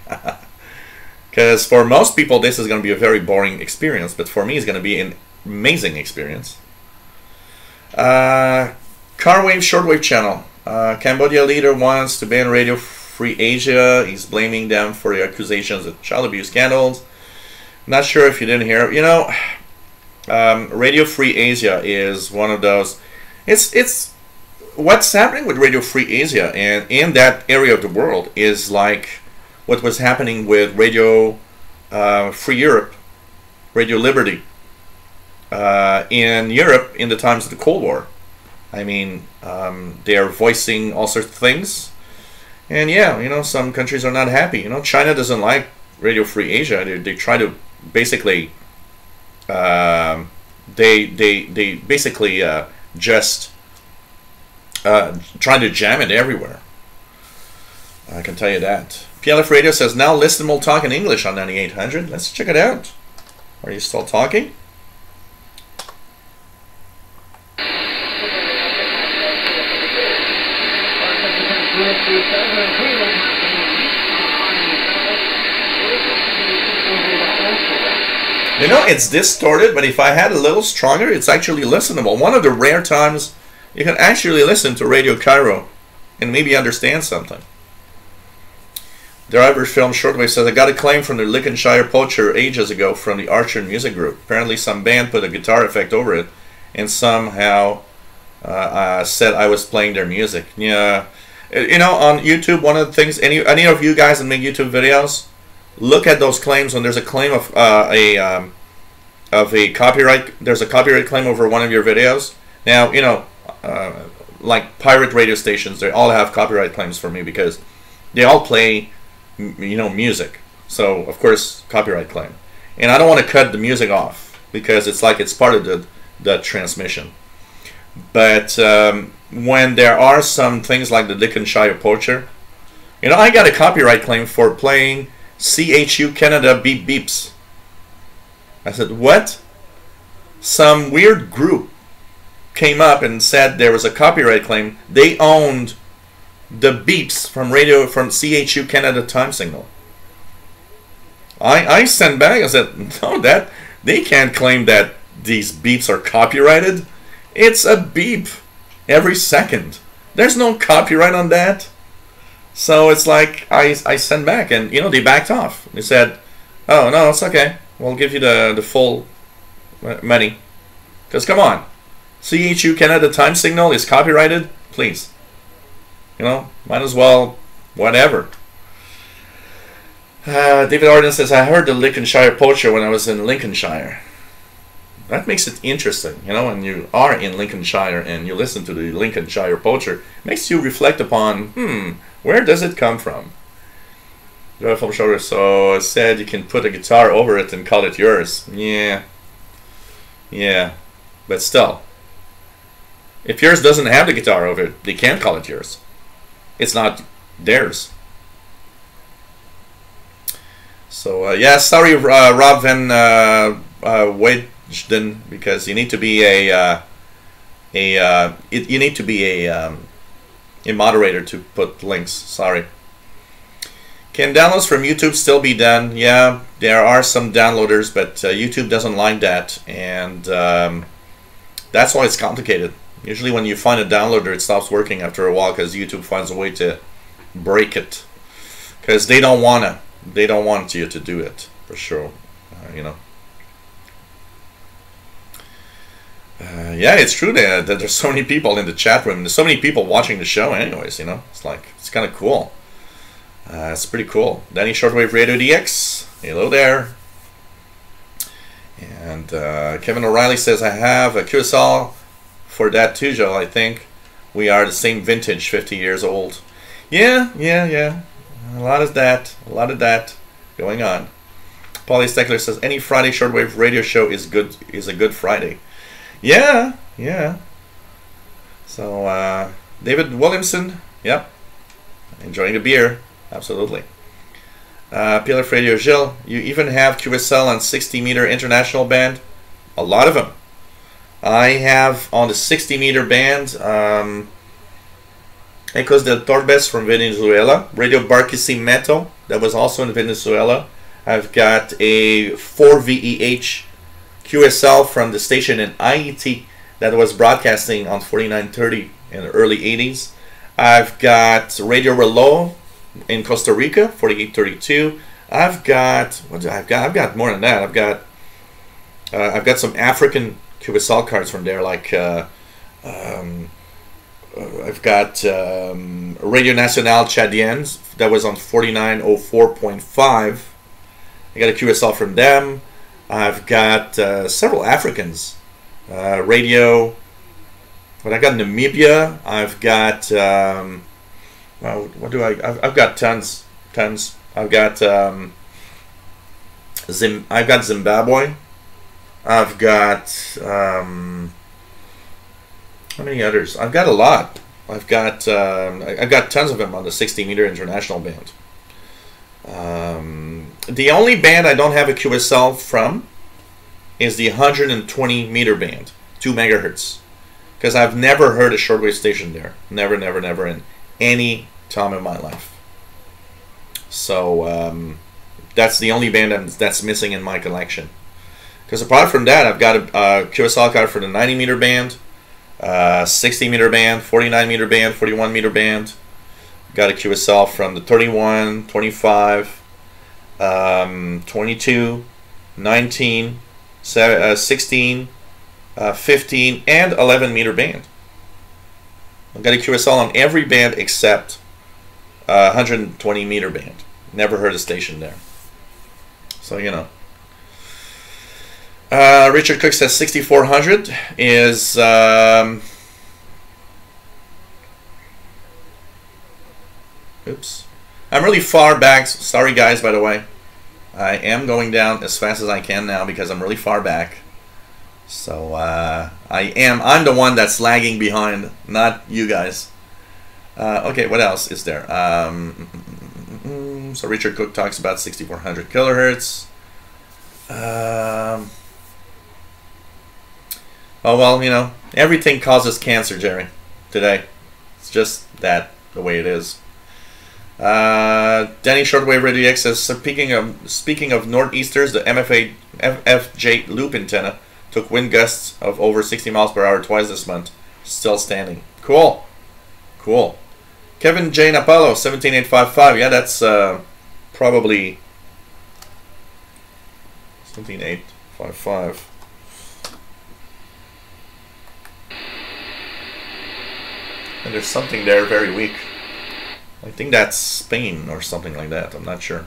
Because for most people, this is going to be a very boring experience, but for me, it's going to be an amazing experience. Carwave Shortwave Channel. Cambodia leader wants to ban Radio Free Asia. He's blaming them for the accusations of child abuse scandals. Not sure if you didn't hear. You know, Radio Free Asia is one of those. It's what's happening with Radio Free Asia and in that area of the world is like what was happening with Radio Free Europe, Radio Liberty in Europe in the times of the Cold War. I mean, they are voicing all sorts of things, and yeah, you know, some countries are not happy. You know, China doesn't like Radio Free Asia. They try to basically they basically just trying to jam it everywhere. I can tell you that. PLF Radio says now listenable talk in English on 9800. Let's check it out. Are you still talking? You know, it's distorted, but if I had a little stronger, it's actually listenable. One of the rare times you can actually listen to Radio Cairo and maybe understand something. Driver Film Shortwave says, I got a claim from the Lincolnshire Poacher ages ago from the Archer Music Group. Apparently some band put a guitar effect over it and somehow said I was playing their music. Yeah. You know, on YouTube, one of the things, any of you guys that make YouTube videos, look at those claims when there's a claim of a copyright. There's a copyright claim over one of your videos. Now, you know, like pirate radio stations, they all have copyright claims for me because they all play, you know, music. So of course, copyright claim. And I don't want to cut the music off because it's like it's part of the transmission. But when there are some things like the Lincolnshire Poacher, you know, I got a copyright claim for playing CHU Canada Beep Beeps. I said, what? Some weird group came up and said there was a copyright claim. They owned the beeps from CHU Canada time signal. I sent back, I said, no, that they can't claim that these beeps are copyrighted. It's a beep every second. There's no copyright on that. So it's like I sent back, and you know, they backed off. They said, oh no, it's okay, we'll give you the full money. Because come on, CHU Canada time signal is copyrighted, please. You know, might as well, whatever. David Arden says, I heard the Lincolnshire Poacher when I was in Lincolnshire. That makes it interesting, you know, when you are in Lincolnshire and you listen to the Lincolnshire Poacher, it makes you reflect upon, where does it come from? Joyful Shoulder, so I said you can put a guitar over it and call it yours. Yeah, but still, if yours doesn't have the guitar over it, they can't call it yours. It's not theirs. So yeah, sorry, Rob Van Wagden, because you need to be a moderator to put links. Sorry. Can downloads from YouTube still be done? Yeah, there are some downloaders, but YouTube doesn't like that, and that's why it's complicated. Usually when you find a downloader, it stops working after a while because YouTube finds a way to break it, because they don't want you to do it, for sure. You know. Yeah, it's true that there's so many people in the chat room. There's so many people watching the show anyways, you know. It's like, it's kind of cool. It's pretty cool. Danny Shortwave Radio DX. Hello there. And Kevin O'Reilly says, I have a QSL for that too, Joe. I think we are the same vintage, 50 years old. Yeah. A lot of that going on. Paulie Steckler says, any Friday Shortwave Radio show is a good Friday. Yeah. So, David Williamson, yep. Enjoying the beer, absolutely. PLF Radio, Gilles, you even have QSL on 60-meter international band? A lot of them. I have on the 60-meter band, Ecos del Torbes from Venezuela, Radio Barquisimeto, that was also in Venezuela. I've got a 4VEH QSL from the station in IET that was broadcasting on 4930 in the early 80s. I've got Radio Reloj in Costa Rica, 4832. I've got more than that. I've got I've got some African QSL cards from there, like I've got Radio Nationale Chadienne that was on 4904.5. I got a QSL from them. I've got several Africans. Radio. But I got Namibia. I've got well, what do I've got tons. I've got I've got Zimbabwe. I've got how many others? I've got a lot. I've got tons of them on the 60-meter international band. The only band I don't have a QSL from is the 120-meter band, 2 megahertz, because I've never heard a shortwave station there. Never in any time of my life. So that's the only band that's missing in my collection. Because apart from that, I've got a QSL card for the 90-meter band, 60-meter band, 49-meter band, 41-meter band. Got a QSL from the 31, 25, 22, 19, 16, 15, and 11-meter band. I've got a QSL on every band except 120-meter band. Never heard a station there. So, you know. Richard Cook says 6400 is oops. I'm really far back. Sorry guys, by the way. I am going down as fast as I can now because I'm really far back. So I'm the one that's lagging behind, not you guys. Okay, what else is there? So Richard Cook talks about 6400 kilohertz. Oh well, you know, everything causes cancer, Jerry, today. It's just that, the way it is. Danny Shortwave Radio X says, speaking of northeasters, the FFJ loop antenna took wind gusts of over 60 miles per hour twice this month. Still standing. Cool. Cool. Kevin J. Napalo, 17855. Yeah, that's probably 17855. And there's something there very weak. I think that's Spain or something like that. I'm not sure.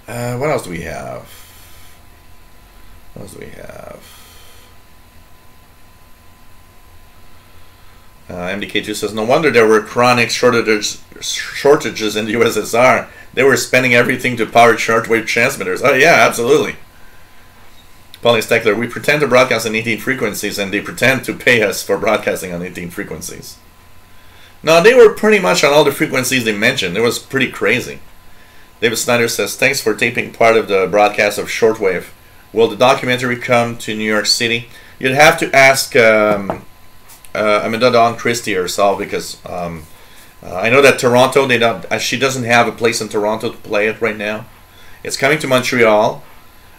What else do we have? What else do we have? MDK2 says, no wonder there were chronic shortages in the USSR. They were spending everything to power shortwave transmitters. Oh yeah, absolutely. Pauline Steckler, we pretend to broadcast on 18 frequencies and they pretend to pay us for broadcasting on 18 frequencies. No, they were pretty much on all the frequencies they mentioned. It was pretty crazy. David Snyder says, thanks for taping part of the broadcast of Shortwave. Will the documentary come to New York City? You'd have to ask Amanda Dawn Christie herself, because I know that Toronto, she doesn't have a place in Toronto to play it right now. It's coming to Montreal.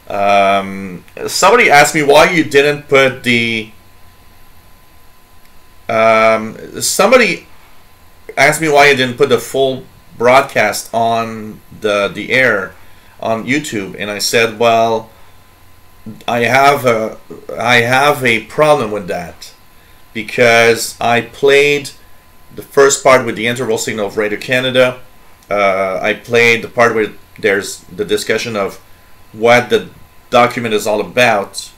Somebody asked me why you didn't put the somebody asked me why you didn't put the full broadcast on the air on YouTube, and I said, well, I have a problem with that, because I played the first part with the interval signal of Radio Canada. I played the part where there's the discussion of what the document is all about,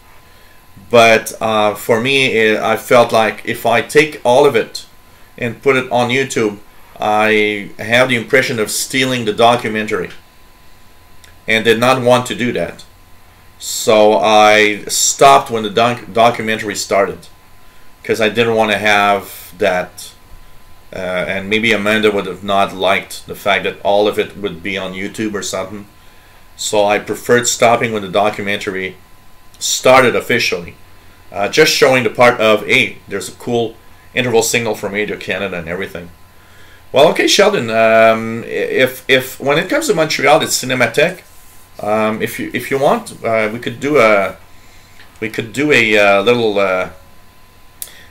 but for me, I felt like if I take all of it and put it on YouTube, I have the impression of stealing the documentary, and did not want to do that. So I stopped when the documentary started, because I didn't want to have that, and maybe Amanda would have not liked the fact that all of it would be on YouTube or something. So I preferred stopping when the documentary started officially, just showing the part of, hey, there's a cool interval signal from Radio Canada and everything. Well, okay, Sheldon. If when it comes to Montreal, it's Cinematheque. If you want, we could do a little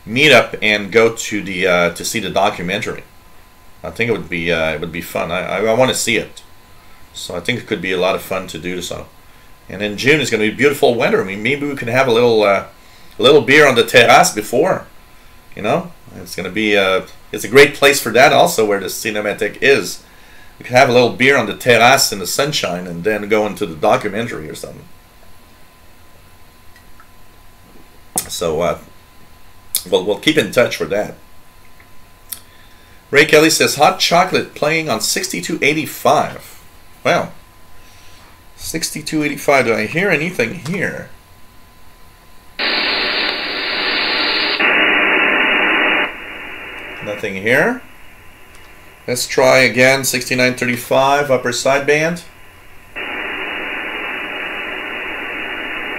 meetup and go to the to see the documentary. I think it would be fun. I want to see it. So I think it could be a lot of fun to do so. And in June it's going to be beautiful weather. I mean, maybe we can have a little beer on the terrace before. You know, it's going to be it's a great place for that also, where the Cinematheque is. We can have a little beer on the terrace in the sunshine and then go into the documentary or something. So we'll keep in touch for that. Ray Kelly says hot chocolate playing on 6285. Well, 6285. Do I hear anything here? Nothing here. Let's try again. 6935 upper sideband.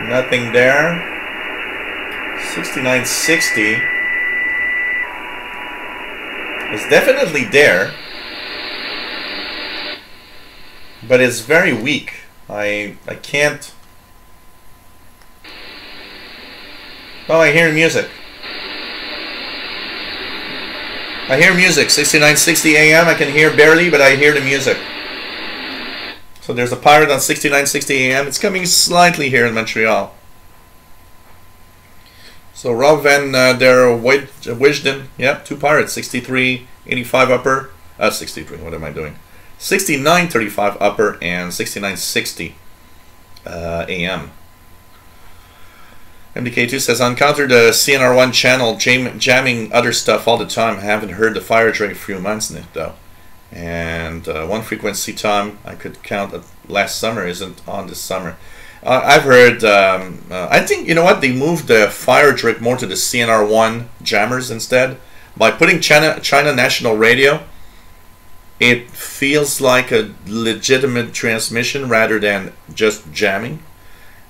Nothing there. 6960 is definitely there, but it's very weak. I can't. Oh, I hear music. I hear music. 6960 AM. I can hear barely, but I hear the music. So there's a pirate on 6960 AM. It's coming slightly here in Montreal. So Rob Van der Wisden, yep, 2 pirates, 6385 upper, 63, what am I doing? 6935 upper and 6960 AM. MDK2 says, I encountered the CNR1 channel jamming other stuff all the time. I haven't heard the fire during a few months though. And one frequency time I could count last summer isn't on this summer. I've heard, I think, you know what, they moved the fire drip more to the CNR1 jammers instead. By putting China National Radio, it feels like a legitimate transmission rather than just jamming.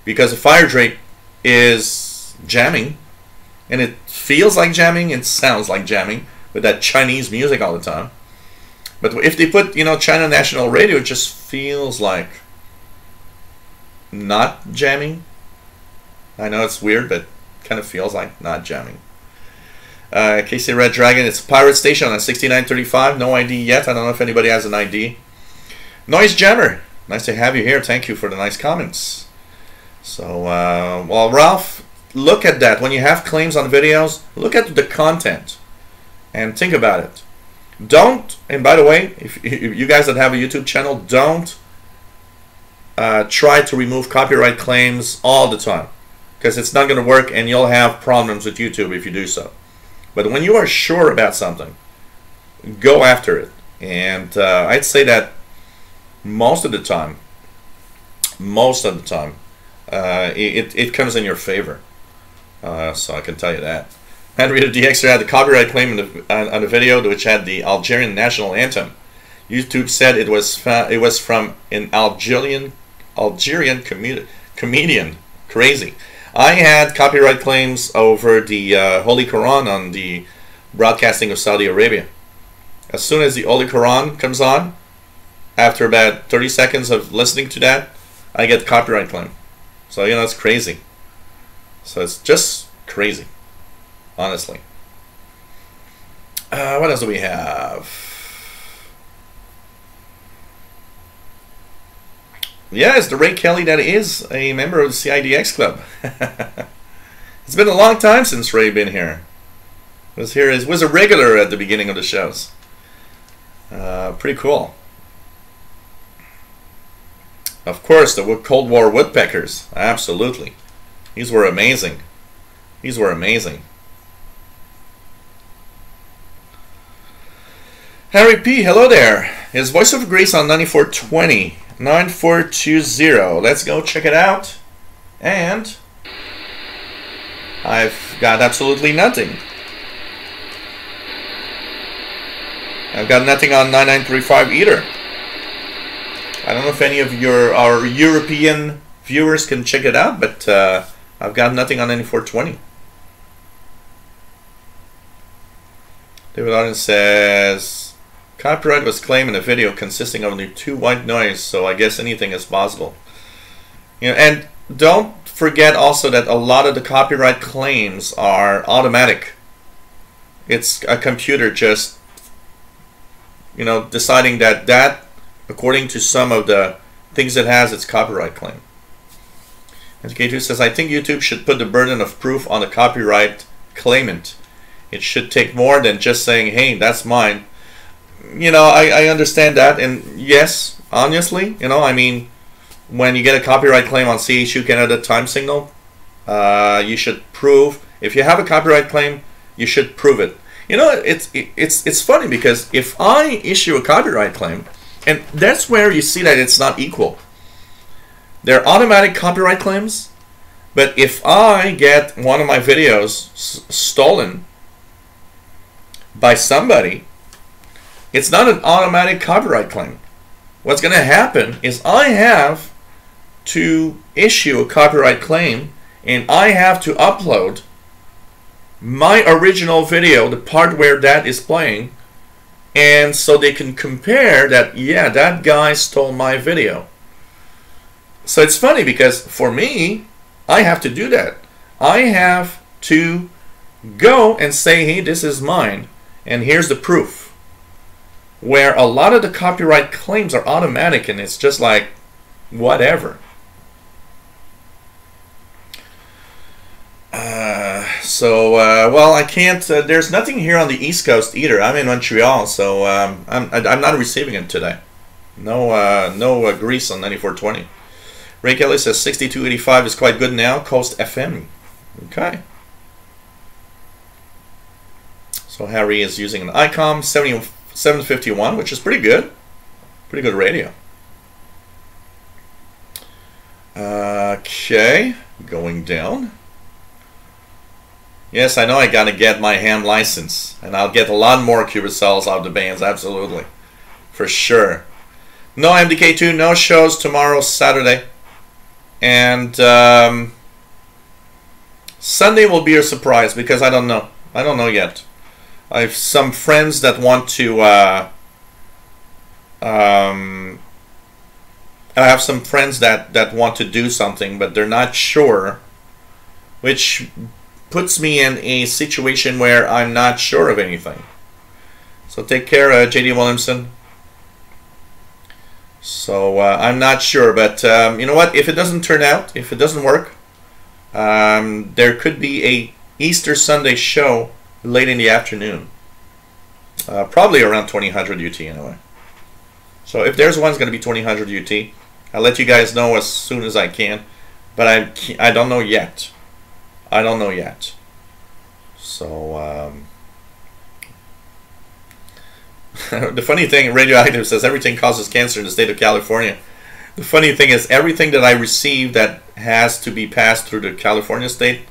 Because the fire drip is jamming, and it feels like jamming, it sounds like jamming, with that Chinese music all the time. But if they put, you know, China National Radio, it just feels like not jamming. I know it's weird, but kind of feels like not jamming. KC Red Dragon, it's a pirate station on 6935. No ID yet. I don't know if anybody has an ID. Noise Jammer, nice to have you here. Thank you for the nice comments. So, well, Ralph, look at that. When you have claims on videos, look at the content and think about it. Don't, and by the way, if you guys that have a YouTube channel, don't try to remove copyright claims all the time, because it's not going to work and you'll have problems with YouTube if you do so. But when you are sure about something, go after it. And I'd say that most of the time, it comes in your favor. So I can tell you that. Henry the DXer had the copyright claim on the video, which had the Algerian national anthem. YouTube said it was from an Algerian comedian. Crazy. I had copyright claims over the Holy Quran on the broadcasting of Saudi Arabia. As soon as the Holy Quran comes on, after about 30 seconds of listening to that, I get copyright claim. So, you know, it's crazy. So it's just crazy, honestly. What else do we have? Yeah, it's the Ray Kelly that is a member of the CIDX Club. It's been a long time since Ray been here. Was a regular at the beginning of the shows. Pretty cool. Of course, the Cold War woodpeckers. Absolutely. These were amazing. These were amazing. Harry P., hello there. His Voice of Grace on 9420. 9420. Let's go check it out. And I've got absolutely nothing. I've got nothing on 9935 either. I don't know if any of our European viewers can check it out, but I've got nothing on 9420. David Arden says, copyright was claimed in a video consisting of only 2 white noise, so I guess anything is possible. You know, and don't forget also that a lot of the copyright claims are automatic. It's a computer just, you know, deciding that according to some of the things it has, it's copyright claim. MK2 says, I think YouTube should put the burden of proof on the copyright claimant. It should take more than just saying, hey, that's mine. You know, I understand that, and yes, honestly, you know, I mean, when you get a copyright claim on CHU Canada time signal, you should prove, if you have a copyright claim, you should prove it. You know, it's funny because if I issue a copyright claim, and that's where you see that it's not equal. They're automatic copyright claims, but if I get one of my videos stolen by somebody, it's not an automatic copyright claim. What's going to happen is I have to issue a copyright claim, and I have to upload my original video, the part where that is playing, and so they can compare that, yeah, that guy stole my video. So it's funny because for me, I have to do that. I have to go and say, hey, this is mine, and here's the proof. Where a lot of the copyright claims are automatic, and it's just like, whatever. Well, I can't, there's nothing here on the East Coast either. I'm in Montreal, so I'm not receiving it today. No Grease on 94.20. Ray Kelly says 62.85 is quite good now. Coast FM. Okay. So Harry is using an ICOM 751, which is pretty good. Pretty good radio. Okay. Going down. Yes, I know I gotta get my ham license. And I'll get a lot more Cubacells out of the bands, absolutely. For sure. No MDK2, no shows tomorrow, Saturday. And Sunday will be a surprise because I don't know. I don't know yet. I have some friends that want to I have some friends that want to do something, but they're not sure, which puts me in a situation where I'm not sure of anything. So take care, JD Williamson. So I'm not sure, but you know what? If it doesn't turn out, if it doesn't work, there could be a Easter Sunday show late in the afternoon, probably around 2000 UT anyway. So if there's one, it's going to be 2000 UT. I'll let you guys know as soon as I can, but I don't know yet. I don't know yet. So the funny thing, Radioactive says everything causes cancer in the state of California. The funny thing is everything that I receive that has to be passed through the California state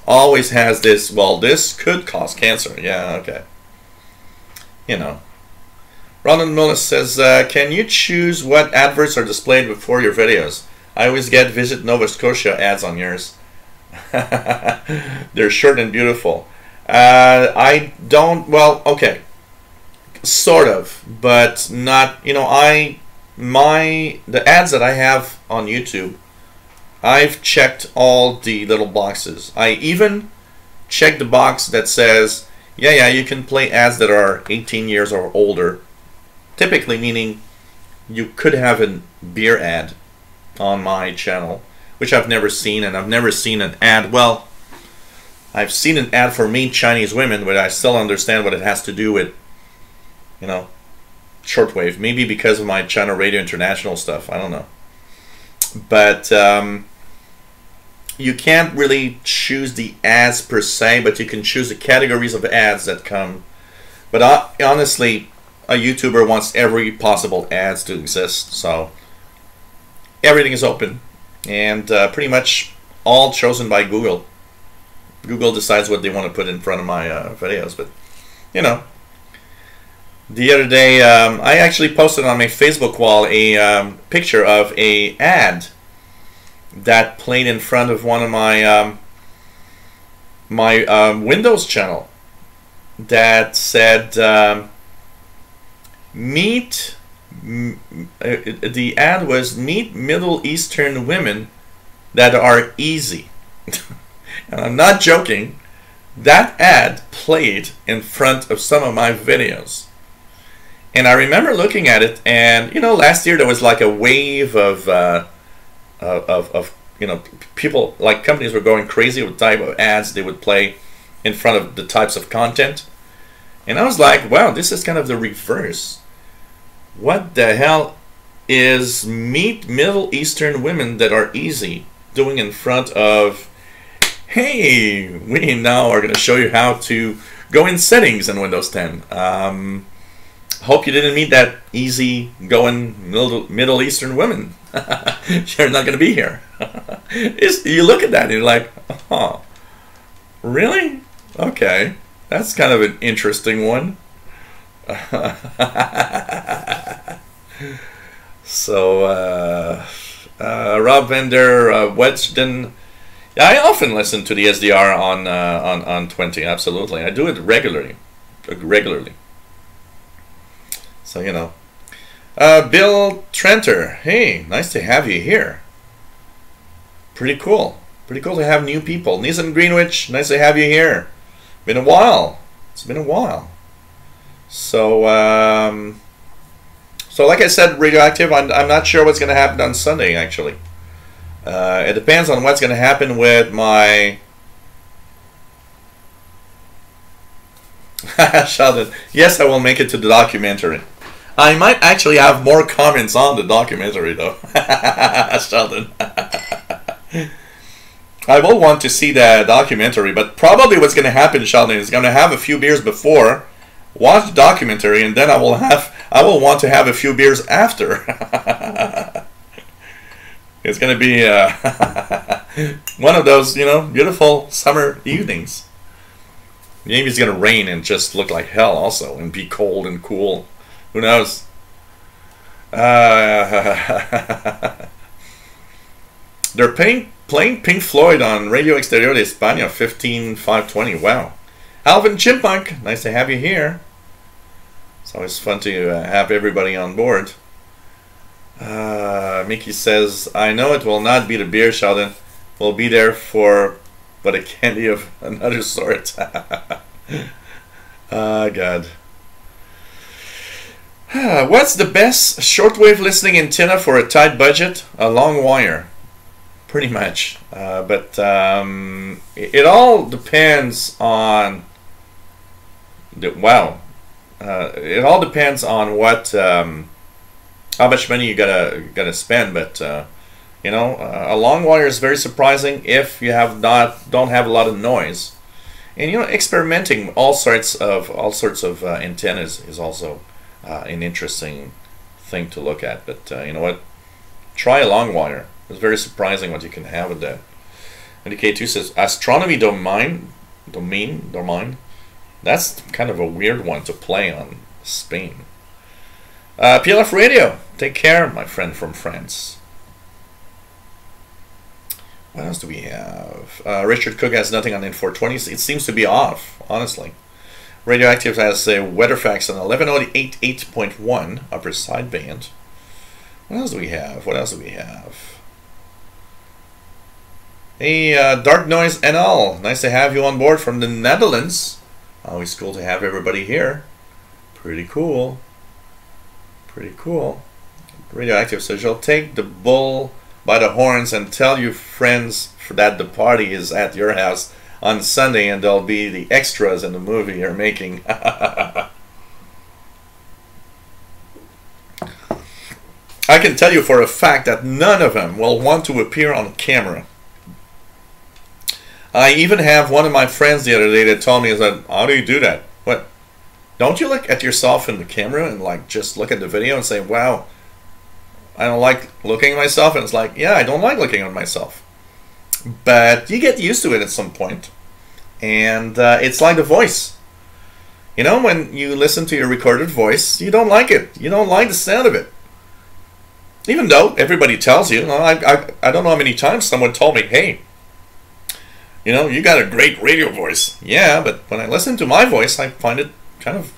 always has this, well, this could cause cancer. Yeah, okay. You know. Ronan Mullis says, can you choose what adverts are displayed before your videos? I always get Visit Nova Scotia ads on yours. They're short and beautiful. I don't, well, okay. Sort of, but not, you know, the ads that I have on YouTube, I've checked all the little boxes. I even checked the box that says, yeah, you can play ads that are 18 years or older. Typically meaning you could have a beer ad on my channel, which I've never seen, and I've never seen an ad. Well, I've seen an ad for Meet Chinese Women, but I still understand what it has to do with, you know, shortwave. Maybe because of my China Radio International stuff. I don't know. But you can't really choose the ads per se, but you can choose the categories of ads that come. But honestly, a YouTuber wants every possible ads to exist, so everything is open, and pretty much all chosen by Google. Google decides what they want to put in front of my videos, but you know. The other day, I actually posted on my Facebook wall a picture of a ad that played in front of one of my Windows channel that said the ad was meet Middle Eastern women that are easy. And I'm not joking. That ad played in front of some of my videos. And I remember looking at it, and you know, last year there was like a wave of people, like companies were going crazy with type of ads they would play in front of the types of content. And I was like, wow, this is kind of the reverse. What the hell is meet Middle Eastern women that are easy doing in front of, hey, we now are going to show you how to go in settings in Windows 10. Hope you didn't meet that easy going Middle Eastern women. You're not going to be here. You look at that and you're like, oh, really? Okay, that's kind of an interesting one. So, Rob Vender, Wedgden. I often listen to the SDR on 20. Absolutely, I do it regularly. So Bill Trenter. Hey, nice to have you here. Pretty cool. Pretty cool to have new people. Nissan Greenwich, nice to have you here. Been a while. It's been a while. So, like I said, Radioactive, I'm not sure what's going to happen on Sunday, actually. It depends on what's going to happen with my... Sheldon, yes, I will make it to the documentary. I might actually have more comments on the documentary, though. Sheldon. I will want to see the documentary, but probably what's going to happen, Sheldon, is going to have a few beers before, watch the documentary, and then I will want to have a few beers after. It's going to be one of those, beautiful summer evenings. Maybe it's going to rain and just look like hell also, and be cold and cool. Who knows? They're playing Pink Floyd on Radio Exterior de España, 15520. Wow. Alvin Chipmunk, nice to have you here. It's always fun to have everybody on board. Mickey says, I know it will not be the beer, Sheldon. We'll be there for but a candy of another sort. God. What's the best shortwave listening antenna for a tight budget? A long wire. Pretty much. But it all depends on... it all depends on what... how much money you gotta spend, but a long wire is very surprising if you don't have a lot of noise, and experimenting all sorts of antennas is also an interesting thing to look at. But you know what? Try a long wire. It's very surprising what you can have with that. And the K2 says astronomy domain. That's kind of a weird one to play on Spain. PLF Radio, take care, my friend from France. What else do we have? Richard Cook has nothing on N420. It seems to be off, honestly. Radioactive has a WeatherFax on 1108.8.1 upper sideband. What else do we have? Hey, Dark Noise NL. Nice to have you on board from the Netherlands. Always cool to have everybody here. Pretty cool. Radioactive says you'll take the bull by the horns and tell your friends that the party is at your house on Sunday and they'll be the extras in the movie you're making. I can tell you for a fact that none of them will want to appear on camera. I even have one of my friends the other day that told me, how do you do that? What? Don't you look at yourself in the camera and just look at the video and say, wow, I don't like looking at myself? And it's like, yeah, I don't like looking at myself. But you get used to it at some point. And it's like the voice. When you listen to your recorded voice, you don't like it. You don't like the sound of it. Even though everybody tells you, I don't know how many times someone told me, hey, you got a great radio voice. Yeah, but when I listen to my voice, I find it kind of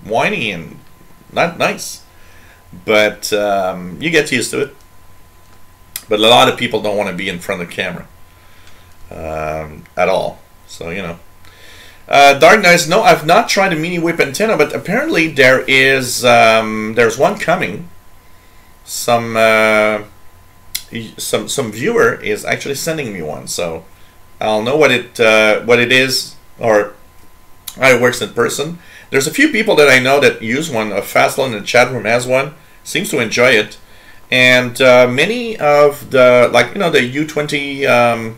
whiny and not nice. But you get used to it. But a lot of people don't want to be in front of the camera at all. So, Dark Knights, no, I've not tried a mini whip antenna, but apparently there's one coming. Some some viewer is actually sending me one, so I'll know what it is or how it works in person. There's a few people that I know that use one. Fastlow in the chat room has one, seems to enjoy it, and many of the the U20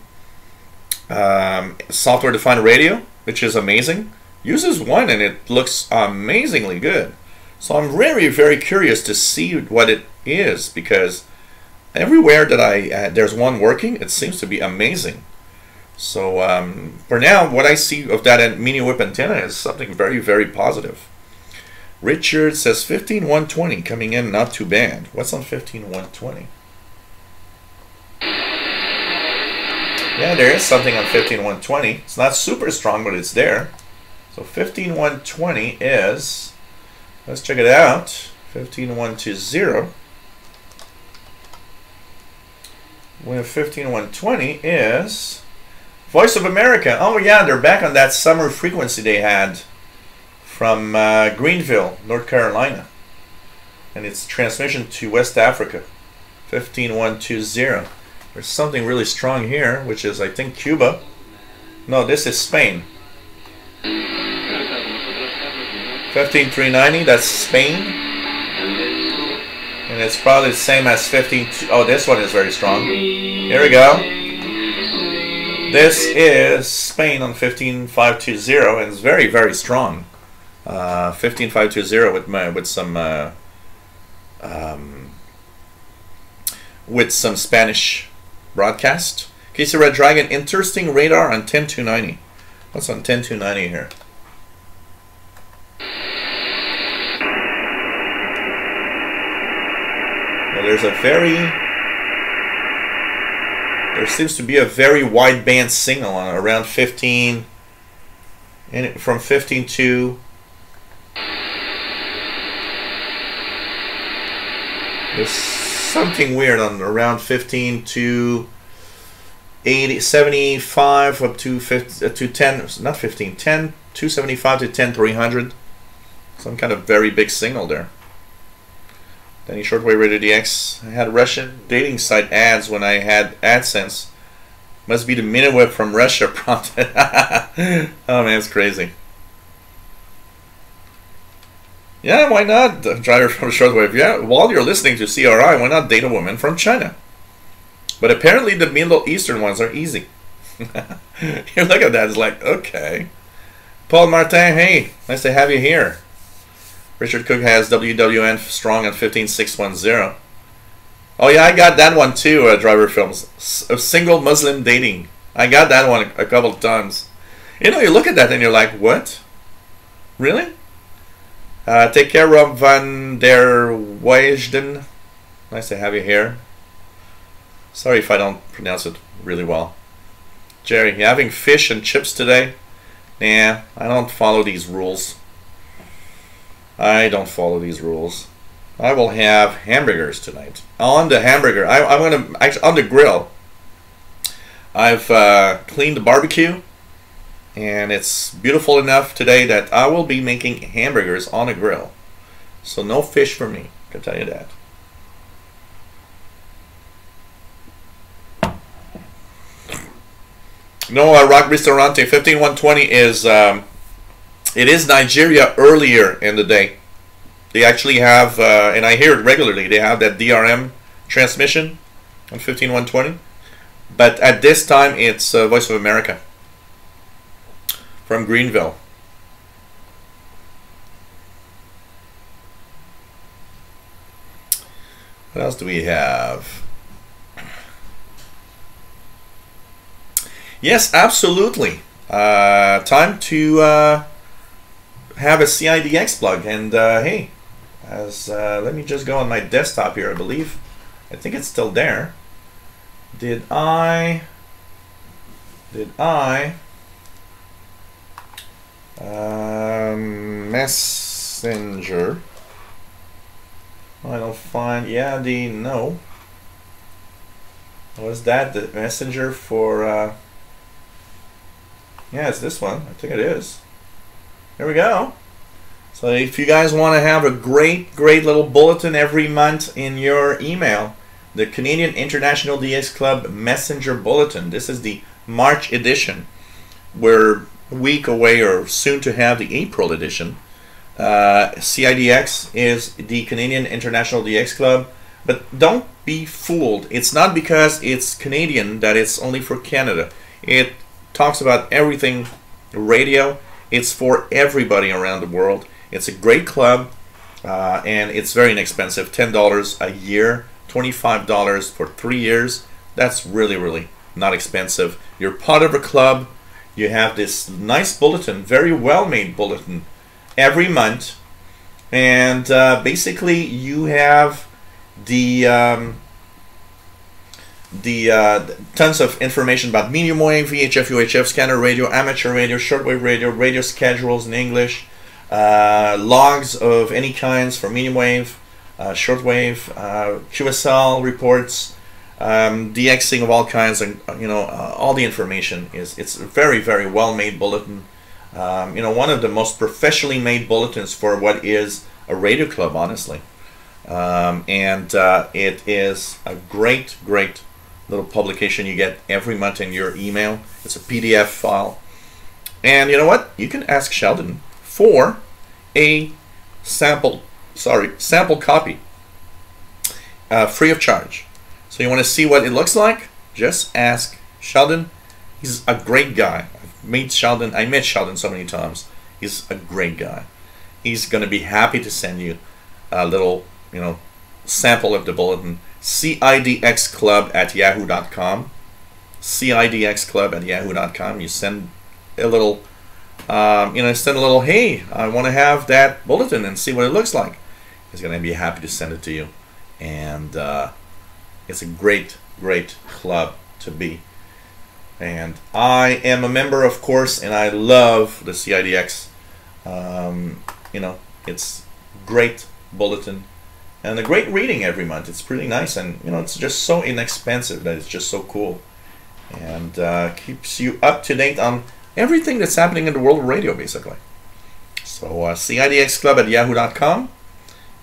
software defined radio, which is amazing, uses one and it looks amazingly good. So I'm very, very curious to see what it is, because everywhere that there's one working, it seems to be amazing. So for now, what I see of that mini whip antenna is something very, very positive. Richard says 15120 coming in, not too bad. What's on 15120? Yeah, there is something on 15120. It's not super strong, but it's there. So 15120 is, let's check it out. 15120 with 15120 is Voice of America. Oh yeah, they're back on that summer frequency they had from Greenville, North Carolina, and it's transmission to West Africa. 15120. There's something really strong here, which is, I think, Cuba. No, this is Spain. 15390, that's Spain. And it's probably the same as 15. Oh, this one is very strong. Here we go. This is Spain on 15520, and it's very, very strong. 15520 with some Spanish broadcast. Casey Red Dragon, interesting radar on 10290. What's on 10290 here? Well, there seems to be a very wide band signal on around 15, and from 15 to there's something weird on around 15 to 80, 75 up to 50, to 10, not 15, 10, 275 to 10, 300. Some kind of very big signal there. Danny Shortwave Radio DX. I had Russian dating site ads when I had AdSense. Must be the minute whip from Russia prompted. Oh man, it's crazy. Yeah, why not? Driver from Shortwave. Yeah, while you're listening to CRI, why not date a woman from China? But apparently the Middle Eastern ones are easy. You look at that, it's like, okay. Paul Martin, hey, nice to have you here. Richard Cook has WWN strong at 15610. Oh yeah, I got that one too, Driver Films. Single Muslim dating. I got that one a couple of times. You know, you look at that and you're like, what? Really? Take care, Rob van der Weijden. Nice to have you here. Sorry if I don't pronounce it really well. Jerry, you having fish and chips today? Nah, I don't follow these rules. I don't follow these rules. I will have hamburgers tonight. On the hamburger, I'm gonna actually on the grill. I've cleaned the barbecue, and it's beautiful enough today that I will be making hamburgers on a grill. So no fish for me, I can tell you that. No, Rock Ristorante 15120 is it is Nigeria earlier in the day. They actually have, and I hear it regularly, they have that DRM transmission on 15120. But at this time, it's Voice of America from Greenville. What else do we have? Yes, absolutely. Time to have a CIDX plug. And hey, let me just go on my desktop here. I think it's still there. Did I Messenger? I don't find. Yeah, no. Was that the messenger for? Yeah, it's this one. I think it is. There we go. So if you guys want to have a great little bulletin every month in your email, the Canadian International DX Club Messenger Bulletin. This is the March edition. We're a week away or soon to have the April edition. CIDX is the Canadian International DX Club, but don't be fooled. It's not because it's Canadian that it's only for Canada. It talks about everything radio. It's for everybody around the world. It's a great club, and it's very inexpensive. $10 a year, $25 for 3 years. That's really, really not expensive. You're part of a club. You have this nice bulletin, very well-made bulletin, every month, and basically you have the tons of information about medium wave, VHF, UHF, scanner radio, amateur radio, shortwave radio, radio schedules in English, logs of any kinds for medium wave, shortwave, QSL reports, DXing of all kinds, and all the information it's a very, very well made bulletin. One of the most professionally made bulletins for what is a radio club, honestly. It is a great, great little publication you get every month in your email. It's a PDF file. And you know what? You can ask Sheldon for a sample copy, free of charge. So you want to see what it looks like? Just ask Sheldon. He's a great guy. I met Sheldon so many times. He's a great guy. He's going to be happy to send you a little, sample of the bulletin. CIDXclub@yahoo.com. CIDXclub@yahoo.com. You send a little, hey, I want to have that bulletin and see what it looks like. He's going to be happy to send it to you. And it's a great, great club to be. And I am a member, of course, and I love the CIDX. It's great bulletin and a great reading every month. It's pretty nice, and it's just so inexpensive that it's just so cool, and keeps you up to date on everything that's happening in the world of radio, basically. So CIDXclub@yahoo.com,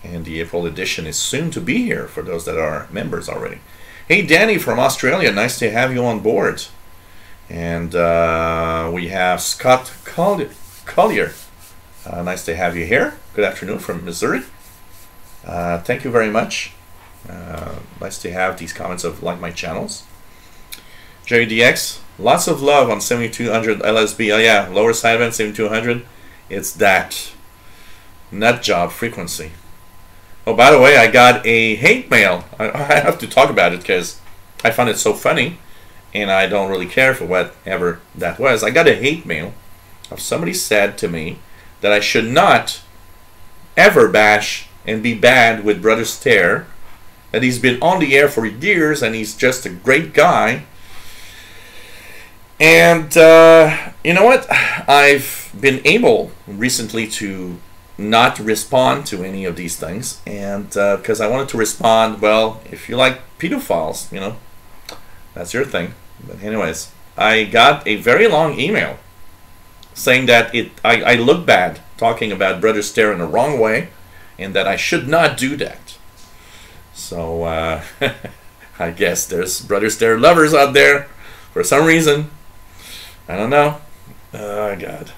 and the April edition is soon to be here for those that are members already. Hey, Danny from Australia, nice to have you on board. And we have Scott Collier. Nice to have you here. Good afternoon from Missouri. Thank you very much. Nice to have these comments of like my channels. JDX, lots of love on 7200 LSB. Oh yeah, lower sideband 7200. It's that nut job frequency. Oh, by the way, I got a hate mail. I have to talk about it because I found it so funny. And I don't really care for whatever that was. I got a hate mail of somebody said to me that I should not ever bash and be bad with Brother Stair, that he's been on the air for years and he's just a great guy. And you know what? I've been able recently to not respond to any of these things, and because I wanted to respond, well, if you like pedophiles, that's your thing. But anyways, I got a very long email saying that I look bad talking about Brother Stair in the wrong way, and that I should not do that. So I guess there's Brother Stair lovers out there for some reason. I don't know. Oh God.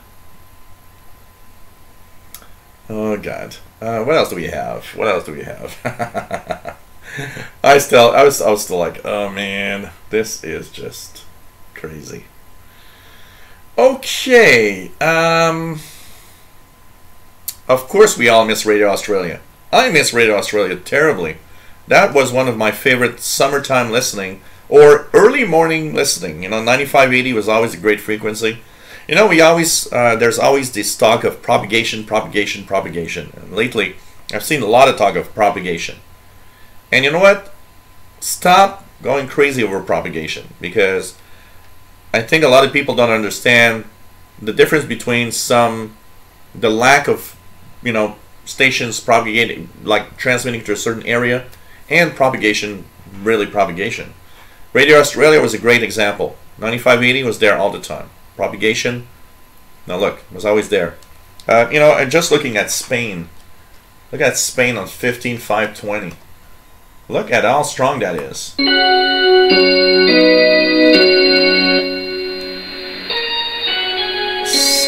Oh God. What else do we have? I was still like, oh man, this is just crazy. Okay. Of course we all miss Radio Australia. I miss Radio Australia terribly. That was one of my favorite summertime listening or early morning listening. 9580 was always a great frequency. We always there's always this talk of propagation. And lately, I've seen a lot of talk of propagation. And you know what? Stop going crazy over propagation, because I think a lot of people don't understand the difference between the lack of, stations propagating, like transmitting to a certain area, and propagation, really propagation. Radio Australia was a great example. 9580 was there all the time. Propagation, now look, it was always there. And just looking at Spain, look at Spain on 15520. Look at how strong that is.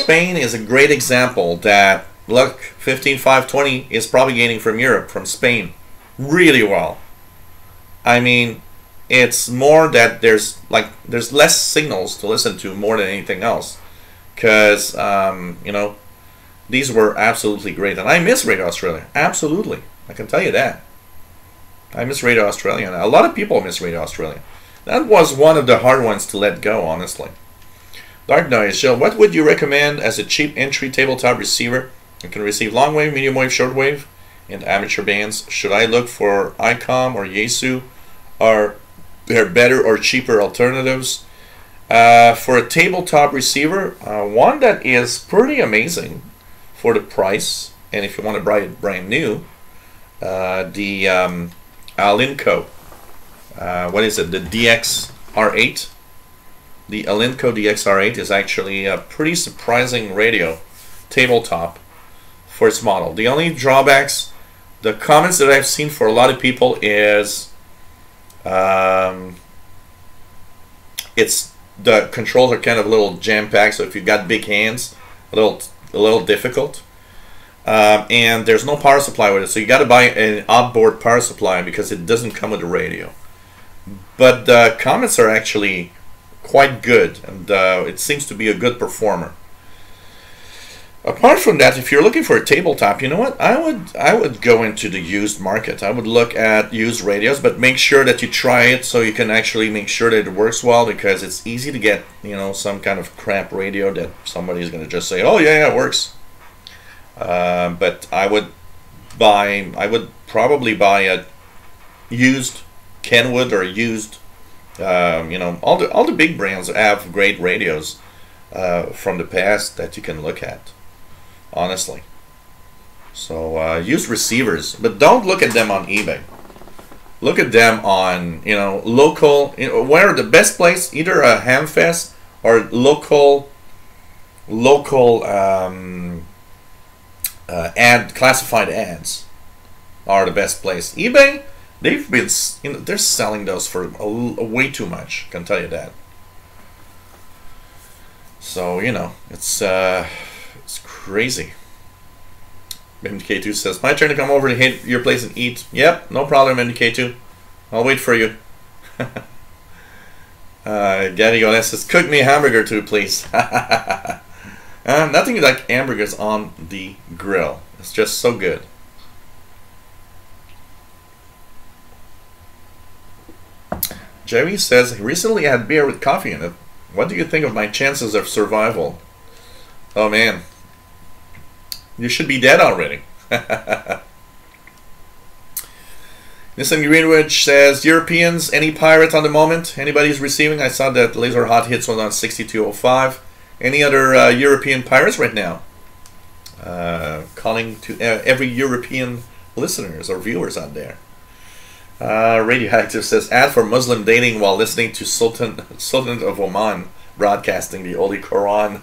Spain is a great example that, look, 15520 is propagating from Europe, from Spain, really well. I mean, it's more that there's less signals to listen to more than anything else, because you know, these were absolutely great, and I miss Radio Australia. Absolutely, I can tell you that. I miss Radio Australia, and a lot of people miss Radio Australia. That was one of the hard ones to let go, honestly. Dark Noise, Jill, what would you recommend as a cheap entry tabletop receiver? It can receive long wave, medium wave, short wave, and amateur bands. Should I look for ICOM or Yaesu? Are there better or cheaper alternatives? For a tabletop receiver, one that is pretty amazing for the price, and if you want to buy it brand new, the Alinco, what is it, the DXR8? The Alinco DXR8 is actually a pretty surprising radio tabletop for its model. The only drawbacks, the comments that I've seen for a lot of people is it's the controls are kind of a little jam-packed, so if you've got big hands, a little difficult. And there's no power supply with it, so you got to buy an outboard power supply because it doesn't come with a radio. But the comments are actually quite good, and it seems to be a good performer. Apart from that, if you're looking for a tabletop, you know what? I would go into the used market. I would look at used radios, but make sure that you try it so you can actually make sure that it works well, because it's easy to get, you know, some kind of crap radio that somebody's going to just say, oh yeah, it works. But I would probably buy a used Kenwood or a used, you know, all the big brands have great radios from the past that you can look at, honestly. So use receivers, but don't look at them on eBay. Look at them on, you know, local, you know, where the best place, either a Hamfest or local classified ads are the best place. eBay, they've been, you know, they're selling those for way too much. I can tell you that. So, you know, it's crazy. MDK2 says, my turn to come over to hit your place and eat. Yep, no problem, MDK2. I'll wait for you. Gabby Gones says, cook me a hamburger too, please. Nothing like hamburgers on the grill. It's just so good. Jerry says, I recently had beer with coffee in it. What do you think of my chances of survival? Oh man. You should be dead already. Nissan Greenwich says, Europeans, any pirate on the moment? Anybody's receiving? I saw that Laser Hot Hits was on 6205. Any other European pirates right now? Calling to every European listeners or viewers out there. Radioactive says, ad for Muslim dating while listening to Sultan of Oman broadcasting the Holy Quran.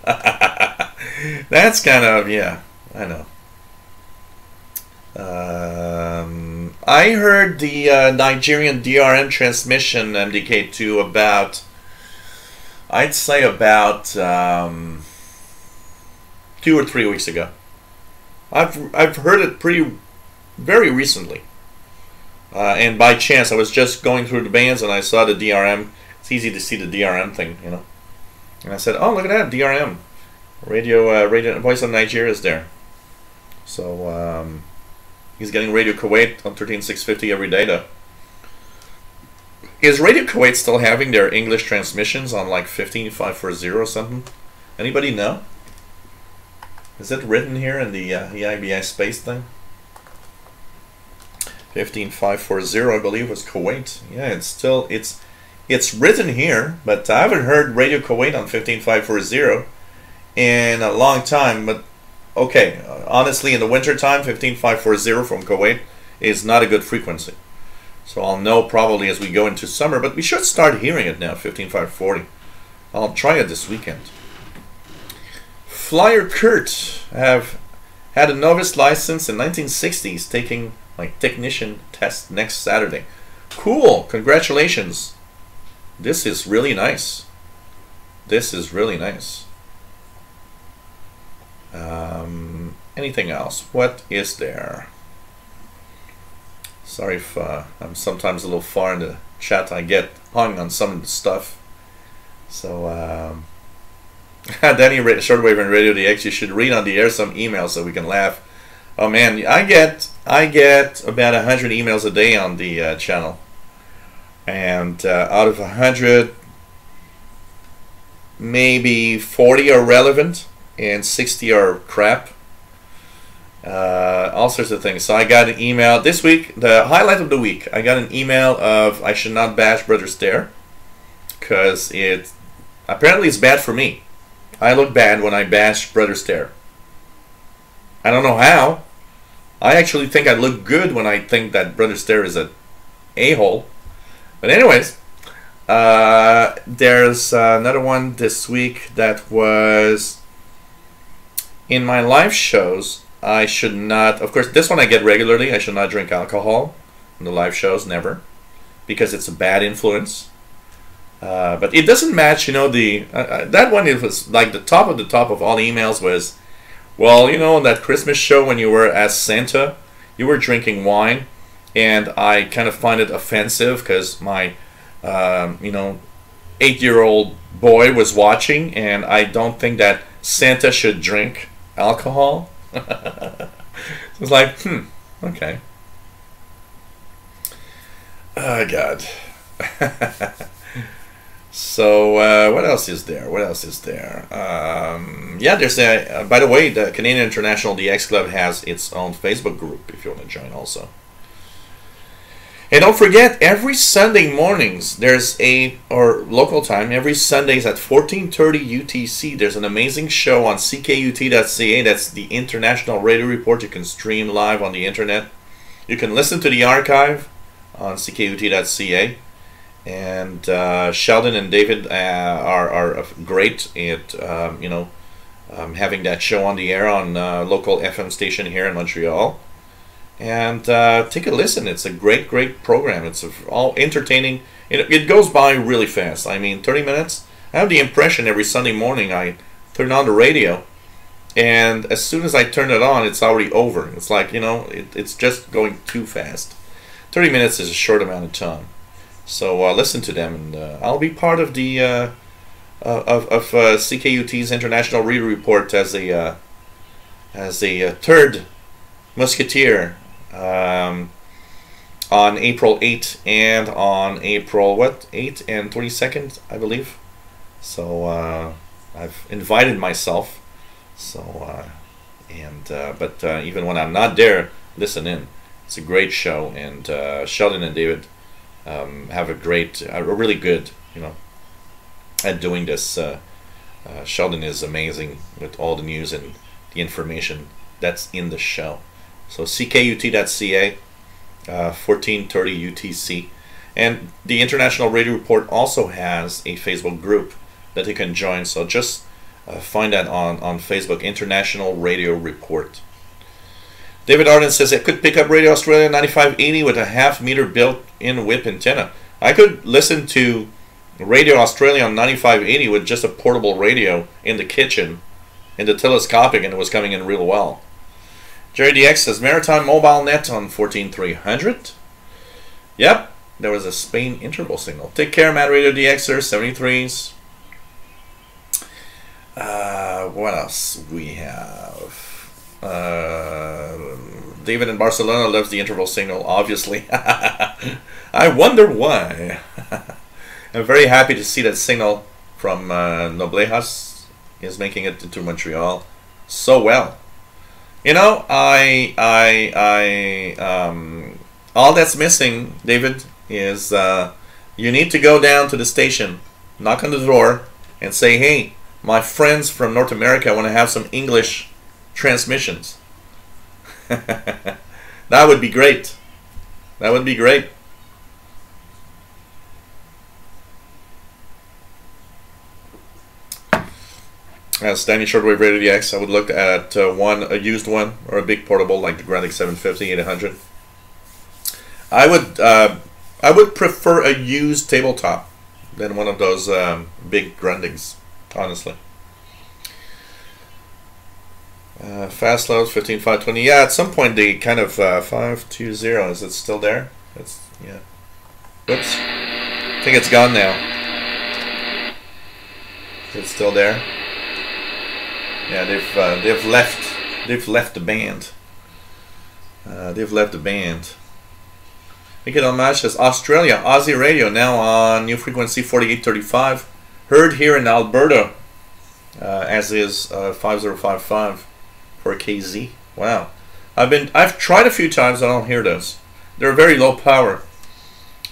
That's kind of, yeah, I know. I heard the Nigerian DRM transmission MDK2 about, I'd say about 2 or 3 weeks ago. I've heard it very recently. And by chance, I was just going through the bands and I saw the DRM. It's easy to see the DRM thing, you know. And I said, oh, look at that, DRM. Radio Voice of Nigeria is there. So, he's getting Radio Kuwait on 13650 every day, though. Is Radio Kuwait still having their English transmissions on like 15540 or something? Anybody know? Is it written here in the EIBI space thing? 15540, I believe, was Kuwait. Yeah, it's written here, but I haven't heard Radio Kuwait on 15540 in a long time. But okay, honestly, in the winter time, 15540 from Kuwait is not a good frequency. So I'll know probably as we go into summer, but we should start hearing it now, 15540. I'll try it this weekend. Flyer Kurt have had a novice license in 1960s, taking my technician test next Saturday. Cool. Congratulations. This is really nice. This is really nice. Anything else? What is there? Sorry if I'm sometimes a little far in the chat. I get hung on some of the stuff. So, Danny, Shortwave and Radio DX, you should read on the air some emails so we can laugh. Oh man, I get about 100 emails a day on the channel, and out of 100, maybe 40 are relevant and 60 are crap. All sorts of things. So I got an email this week. The highlight of the week, I got an email of I should not bash Brother Stare because it apparently it's bad for me. I look bad when I bash Brother Stare. I don't know how. I actually think I look good when I think that Brother Stare is a a-hole. But anyways, there's another one this week that was in my live shows. I should not, of course, this one I get regularly. I should not drink alcohol in the live shows, never, because it's a bad influence. But it doesn't match, you know, the that one. It was like the top of all the emails was, well, you know, on that Christmas show when you were as Santa, you were drinking wine, and I kind of find it offensive because my, you know, 8-year-old boy was watching, and I don't think that Santa should drink alcohol. It's like, okay. Oh, God. So, what else is there? What else is there? Yeah, there's a... by the way, the Canadian International DX Club has its own Facebook group, if you want to join also. And don't forget, every Sunday mornings, there's or local time, every Sundays at 14:30 UTC, there's an amazing show on ckut.ca. That's the International Radio Report. You can stream live on the internet. You can listen to the archive on ckut.ca. And Sheldon and David are great at, you know, having that show on the air on local FM station here in Montreal. And take a listen. It's a great program. It's all entertaining. It goes by really fast. I mean, 30 minutes. I have the impression every Sunday morning I turn on the radio, and as soon as I turn it on, it's already over. It's like, you know, it's just going too fast. 30 minutes is a short amount of time. So listen to them, and I'll be part of the of CKUT's International Radio Report as a third musketeer. On April 8th and on April 8th and 22nd, I believe. So I've invited myself. So but even when I'm not there, listen in. It's a great show, and Sheldon and David have a really good, you know, at doing this. Sheldon is amazing with all the news and the information that's in the show. So ckut.ca, 14:30 UTC. And the International Radio Report also has a Facebook group that you can join. So just find that on Facebook, International Radio Report. David Arden says, I could pick up Radio Australia 9580 with a half-meter built-in whip antenna. I could listen to Radio Australia on 9580 with just a portable radio in the kitchen, in the telescopic, and it was coming in real well. Jerry DX says, Maritime Mobile Net on 14300. Yep, there was a Spain interval signal. Take care, Mad Radio DXer, 73s. What else we have? David in Barcelona loves the interval signal, obviously. I wonder why. I'm very happy to see that signal from Noblejas is making it into Montreal so well. You know, all that's missing, David, is you need to go down to the station, knock on the door, and say, hey, my friends from North America want to have some English transmissions. That would be great. That would be great. As Danny Shortwave Radio DX, I would look at a used one or a big portable like the Grandic 750, 800. I would I would prefer a used tabletop than one of those big Grundigs, honestly. Fast loads 15,520. Yeah, at some point they kind of 520. Is it still there? It's yeah. Oops. I think it's gone now. It's still there. Yeah, they've left the band. They've left the band. Mickey Dalmash says Australia, Aussie Radio now on new frequency 4835. Heard here in Alberta, as is 5055 for KZ. Wow, I've tried a few times. I don't hear those. They're very low power,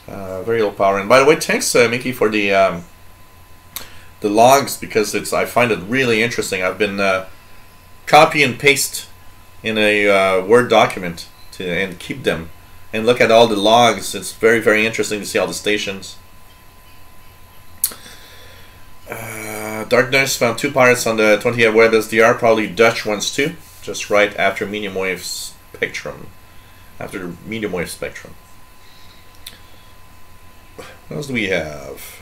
very low power. And by the way, thanks Mickey for the logs, because I find it really interesting. I've been copy and paste in a Word document and keep them and look at all the logs. It's very, very interesting to see all the stations. Dark Nice found 2 pirates on the 20th web SDR, probably Dutch ones too, just right after medium wave spectrum. After the medium wave spectrum. What else do we have?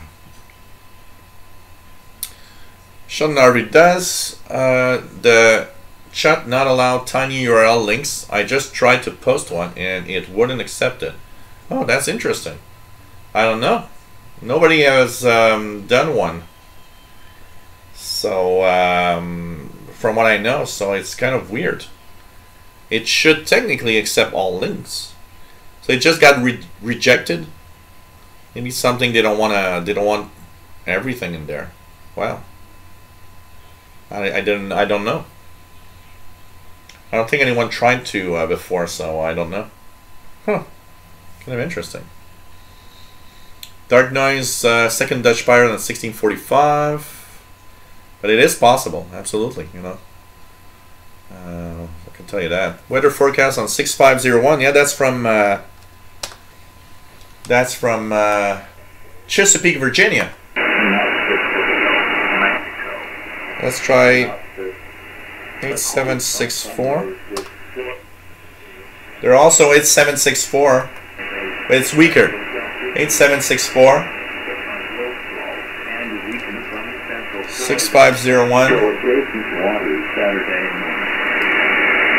Sean Narvi does the chat not allow tiny URL links. I just tried to post one and it wouldn't accept it. Oh, that's interesting. I don't know. Nobody has done one. So from what I know, so it's kind of weird. It should technically accept all links. So it just got rejected. Maybe something they don't want everything in there. Wow. I don't know. I don't think anyone tried to before, so I don't know. Huh. Kind of interesting. Dark Noise, second Dutch pirate on 1645. But it is possible, absolutely, you know. I can tell you that. Weather forecast on 6501. Yeah, that's from Chesapeake, Virginia. Let's try 8764. They're also 8764, but it's weaker. 8764. 6501.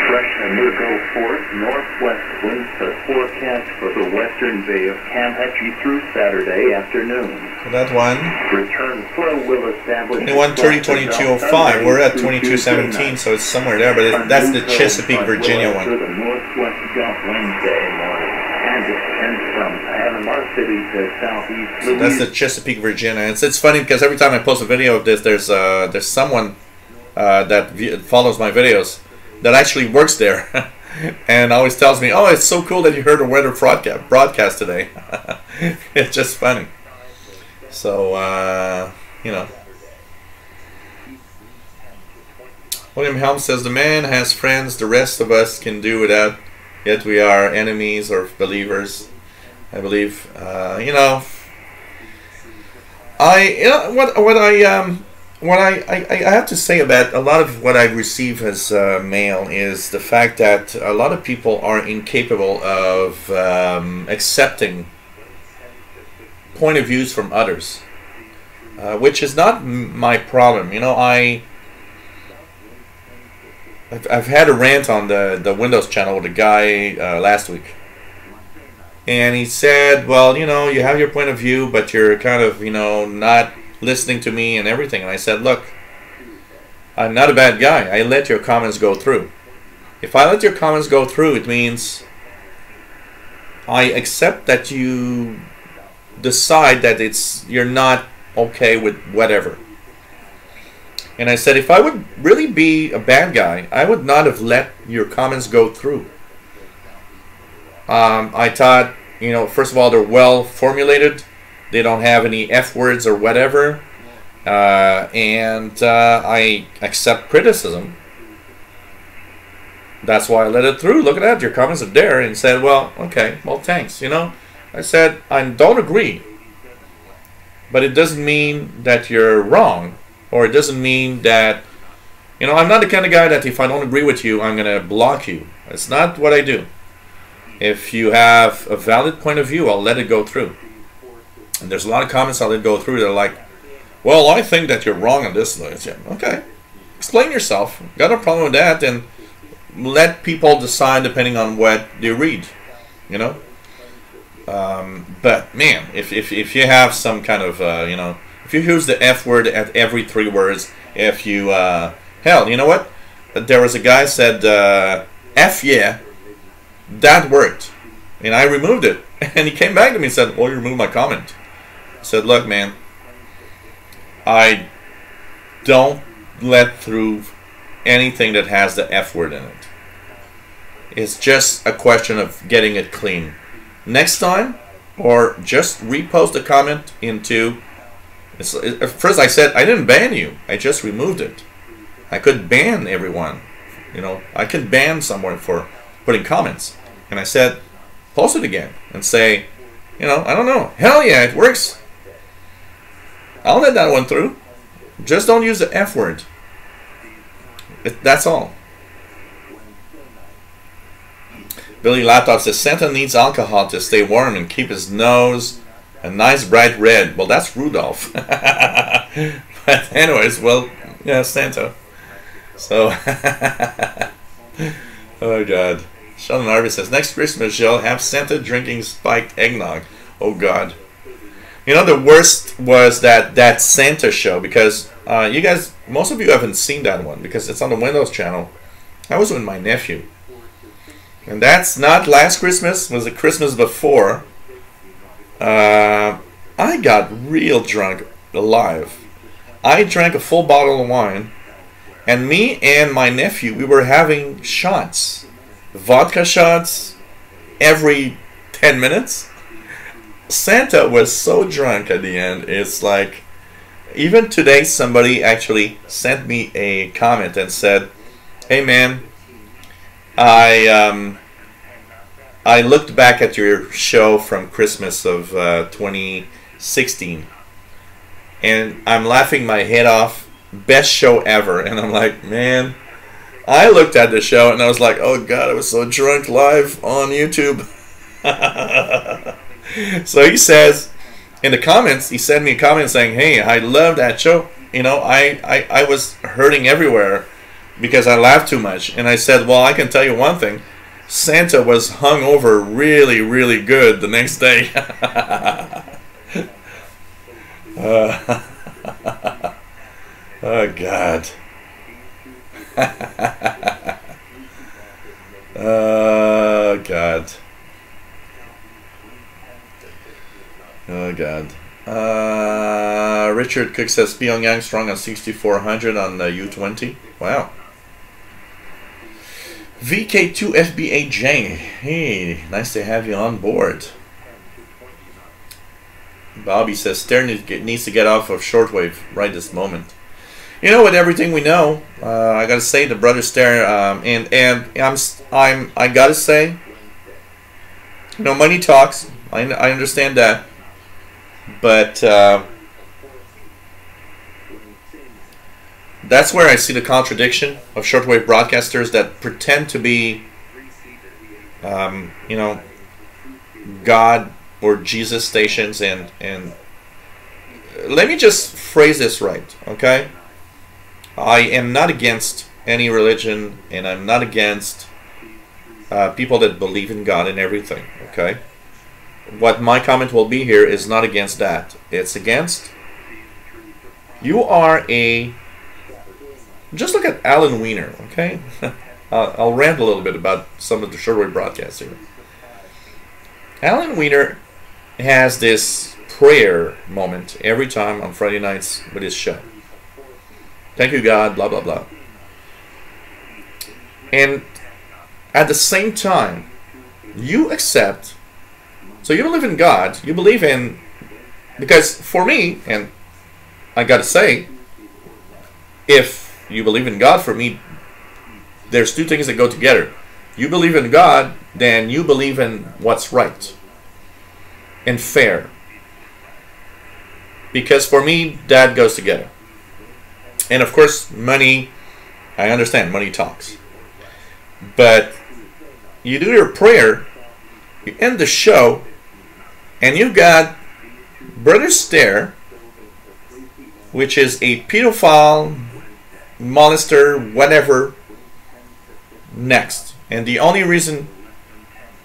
Fresh Amerigo Force northwest winds are forecast for the western bay of Campeche through Saturday afternoon. So that one. Return flow will establish 2130, 2205. We're at 2217, so it's somewhere there, but that's the Chesapeake, Virginia one. The northwest gust Wednesday morning, and extends from Panama City to southeast. So that's the Chesapeake, Virginia. It's funny because every time I post a video of this, there's someone that follows my videos that actually works there and always tells me, oh, it's so cool that you heard a weather broadcast today. It's just funny. So you know, William Helm says the man has friends the rest of us can do without, yet we are enemies or believers, I believe. You know, what I have to say about a lot of what I receive as mail is the fact that a lot of people are incapable of accepting point of views from others, which is not my problem. You know, I've had a rant on the Windows channel with a guy last week, and he said, well, you know, you have your point of view, but you're kind of, you know, not listening to me and everything. And I said, look, I'm not a bad guy. I let your comments go through. If I let your comments go through, it means I accept that you decide that you're not okay with whatever. And I said, if I would really be a bad guy, I would not have let your comments go through. I thought, you know, first of all, they're well formulated. They don't have any F words or whatever. And I accept criticism. That's why I let it through. Look at that, your comments are there. And said, well, okay, well, thanks. You know, I said, I don't agree. But it doesn't mean that you're wrong. Or it doesn't mean that, you know, I'm not the kind of guy that if I don't agree with you, I'm going to block you. It's not what I do. If you have a valid point of view, I'll let it go through. And there's a lot of comments I'll let go through that are like, well, I think that you're wrong on this. Okay, explain yourself. Got a problem with that, and let people decide depending on what they read, you know. But man, if you have some kind of you know, if you use the F word at every 3 words, if you hell, you know what? There was a guy said F yeah, that worked, and I removed it, and he came back to me and said, well, you removed my comment. I said, look, man, I don't let through anything that has the F word in it. It's just a question of getting it clean. Next time, or just repost the comment into... First I said, I didn't ban you. I just removed it. I could ban everyone. You know, I could ban someone for putting comments. And I said, post it again. And say, you know, I don't know. Hell yeah, it works. I'll let that one through. Just don't use the F word. That's all. Billy Laptop says Santa needs alcohol to stay warm and keep his nose a nice bright red. Well, that's Rudolph. But anyways, well, yeah, Santa. So, oh God. Sheldon Harvey says next Christmas you'll have Santa drinking spiked eggnog. Oh God. You know, the worst was that Santa show, because you guys, most of you haven't seen that one because it's on the Windows channel. I was with my nephew. And that's not last Christmas, it was the Christmas before. I got real drunk alive. I drank a full bottle of wine, and me and my nephew, we were having shots. Vodka shots every 10 minutes. Santa was so drunk at the end, it's like, even today somebody actually sent me a comment and said, hey man, I looked back at your show from Christmas of 2016, and I'm laughing my head off. Best show ever. And I'm like, man, I looked at the show and I was like, oh God, I was so drunk live on YouTube. So he says in the comments, he sent me a comment saying, hey, I love that show. You know, I was hurting everywhere because I laughed too much. And I said, well, I can tell you one thing. Santa was hungover really, really good the next day. Oh, God. Oh, God. Oh, God. Richard Cook says Pyongyang strong on 6,400 on the U-20. Wow. VK2FBAJ. Hey, nice to have you on board. Bobby says Stern needs to get off of shortwave right this moment. You know, with everything we know, I gotta say the brother Stern, and I gotta say, you know, money talks. I understand that, but that's where I see the contradiction of shortwave broadcasters that pretend to be, you know, God or Jesus stations, and let me just phrase this right, okay? I am not against any religion, and I'm not against people that believe in God and everything, okay? What my comment will be here is not against that. It's against, you are a, just look at Alan Wiener, okay? I'll rant a little bit about some of the shortwave broadcasts here. Alan Wiener has this prayer moment every time on Friday nights with his show. Thank you, God, blah, blah, blah. And at the same time, you accept, so you believe in God, you believe in, because for me, and I gotta say, if you believe in God, for me, there's two things that go together. You believe in God, then you believe in what's right and fair. Because for me, that goes together. And of course, money, I understand, money talks. But you do your prayer, you end the show, and you've got Brother Stare, which is a pedophile, molester, whatever, next. And the only reason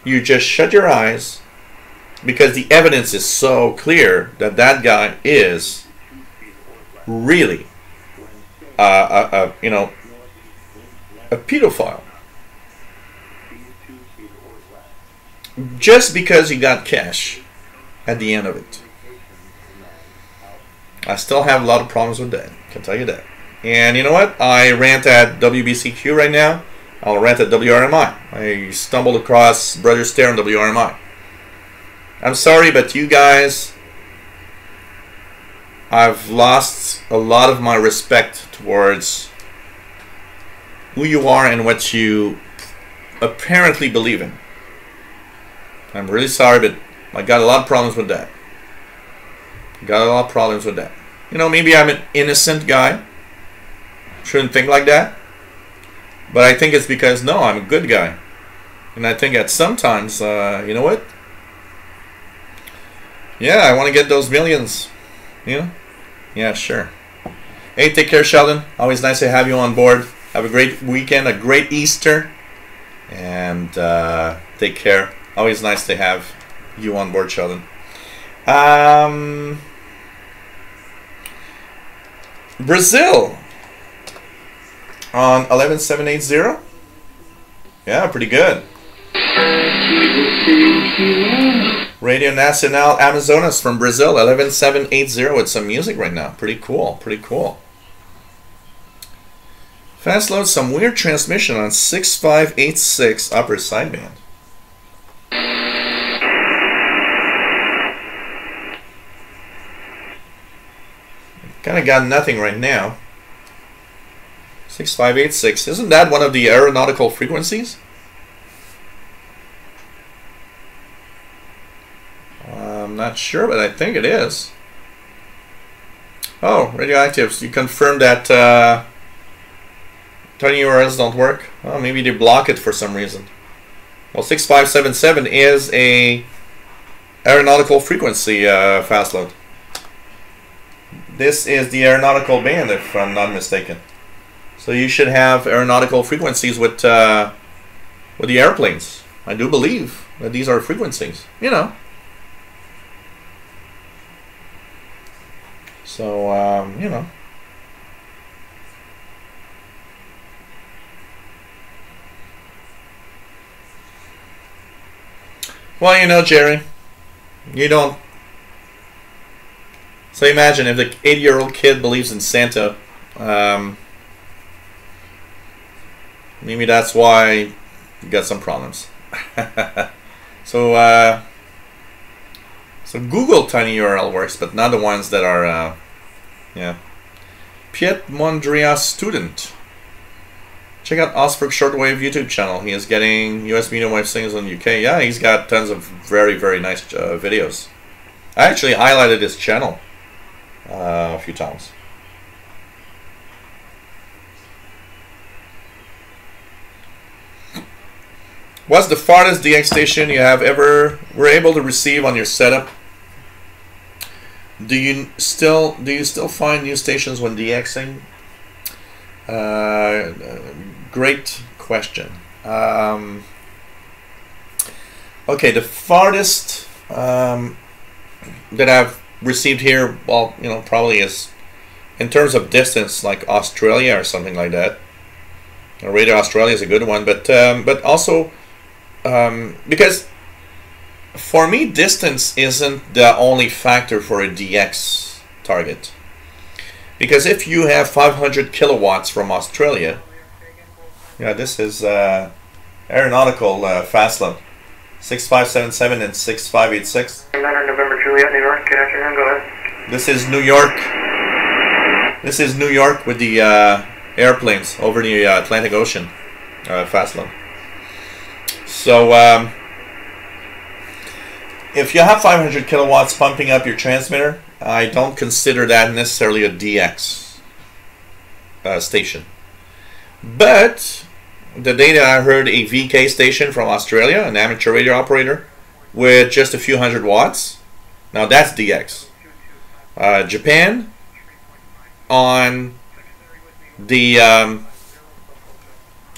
you just shut your eyes, because the evidence is so clear that that guy is really a pedophile. Just because he got cash at the end of it. I still have a lot of problems with that, I can tell you that. And you know what? I rant at WBCQ right now. I'll rant at WRMI. I stumbled across Brother Stare on WRMI. I'm sorry, but you guys, I've lost a lot of my respect towards who you are and what you apparently believe in. I'm really sorry, but I got a lot of problems with that. Got a lot of problems with that. You know, maybe I'm an innocent guy. Shouldn't think like that. But I think it's because, no, I'm a good guy. And I think at sometimes, you know what? Yeah, I want to get those millions. You know? Yeah, sure. Hey, take care, Sheldon. Always nice to have you on board. Have a great weekend, a great Easter. And take care. Always nice to have you on board, Sheldon. Brazil on 11780. Yeah, pretty good. Radio Nacional Amazonas from Brazil, 11780 with some music right now. Pretty cool, pretty cool. Fast load, some weird transmission on 6586 upper sideband. Kind of got nothing right now. 6586. Isn't that one of the aeronautical frequencies? I'm not sure, but I think it is. Oh, radioactive. You confirmed that tiny URLs don't work. Well, maybe they block it for some reason. Well, 6577 is a aeronautical frequency fast load. This is the aeronautical band, if I'm not mistaken. So you should have aeronautical frequencies with the airplanes. I do believe that these are frequencies, you know. So, you know. Well, you know, Jerry, you don't. So imagine if the 80-year-old kid believes in Santa. Maybe that's why you got some problems. So Google tiny URL works, but not the ones that are, yeah. Piet Mondria student. Check out Osberg Shortwave YouTube channel. He is getting US medium wave signals in the UK. Yeah, he's got tons of very, very nice videos. I actually highlighted his channel a few times. What's the farthest DX station you have ever were able to receive on your setup? Do you still find new stations when DXing? Great question. Okay, the farthest that I've received here, well, you know, probably is in terms of distance, like Australia or something like that. Radio Australia is a good one, but also because for me, distance isn't the only factor for a DX target. Because if you have 500 kilowatts from Australia, yeah, this is aeronautical fast load, 6577 and 6586. November Juliet, New York. Good afternoon. Go ahead. This is New York. This is New York with the airplanes over the Atlantic Ocean, fast load. So if you have 500 kilowatts pumping up your transmitter, I don't consider that necessarily a DX station. But the day that I heard a VK station from Australia, an amateur radio operator, with just a few hundred watts. Now that's DX. Japan on the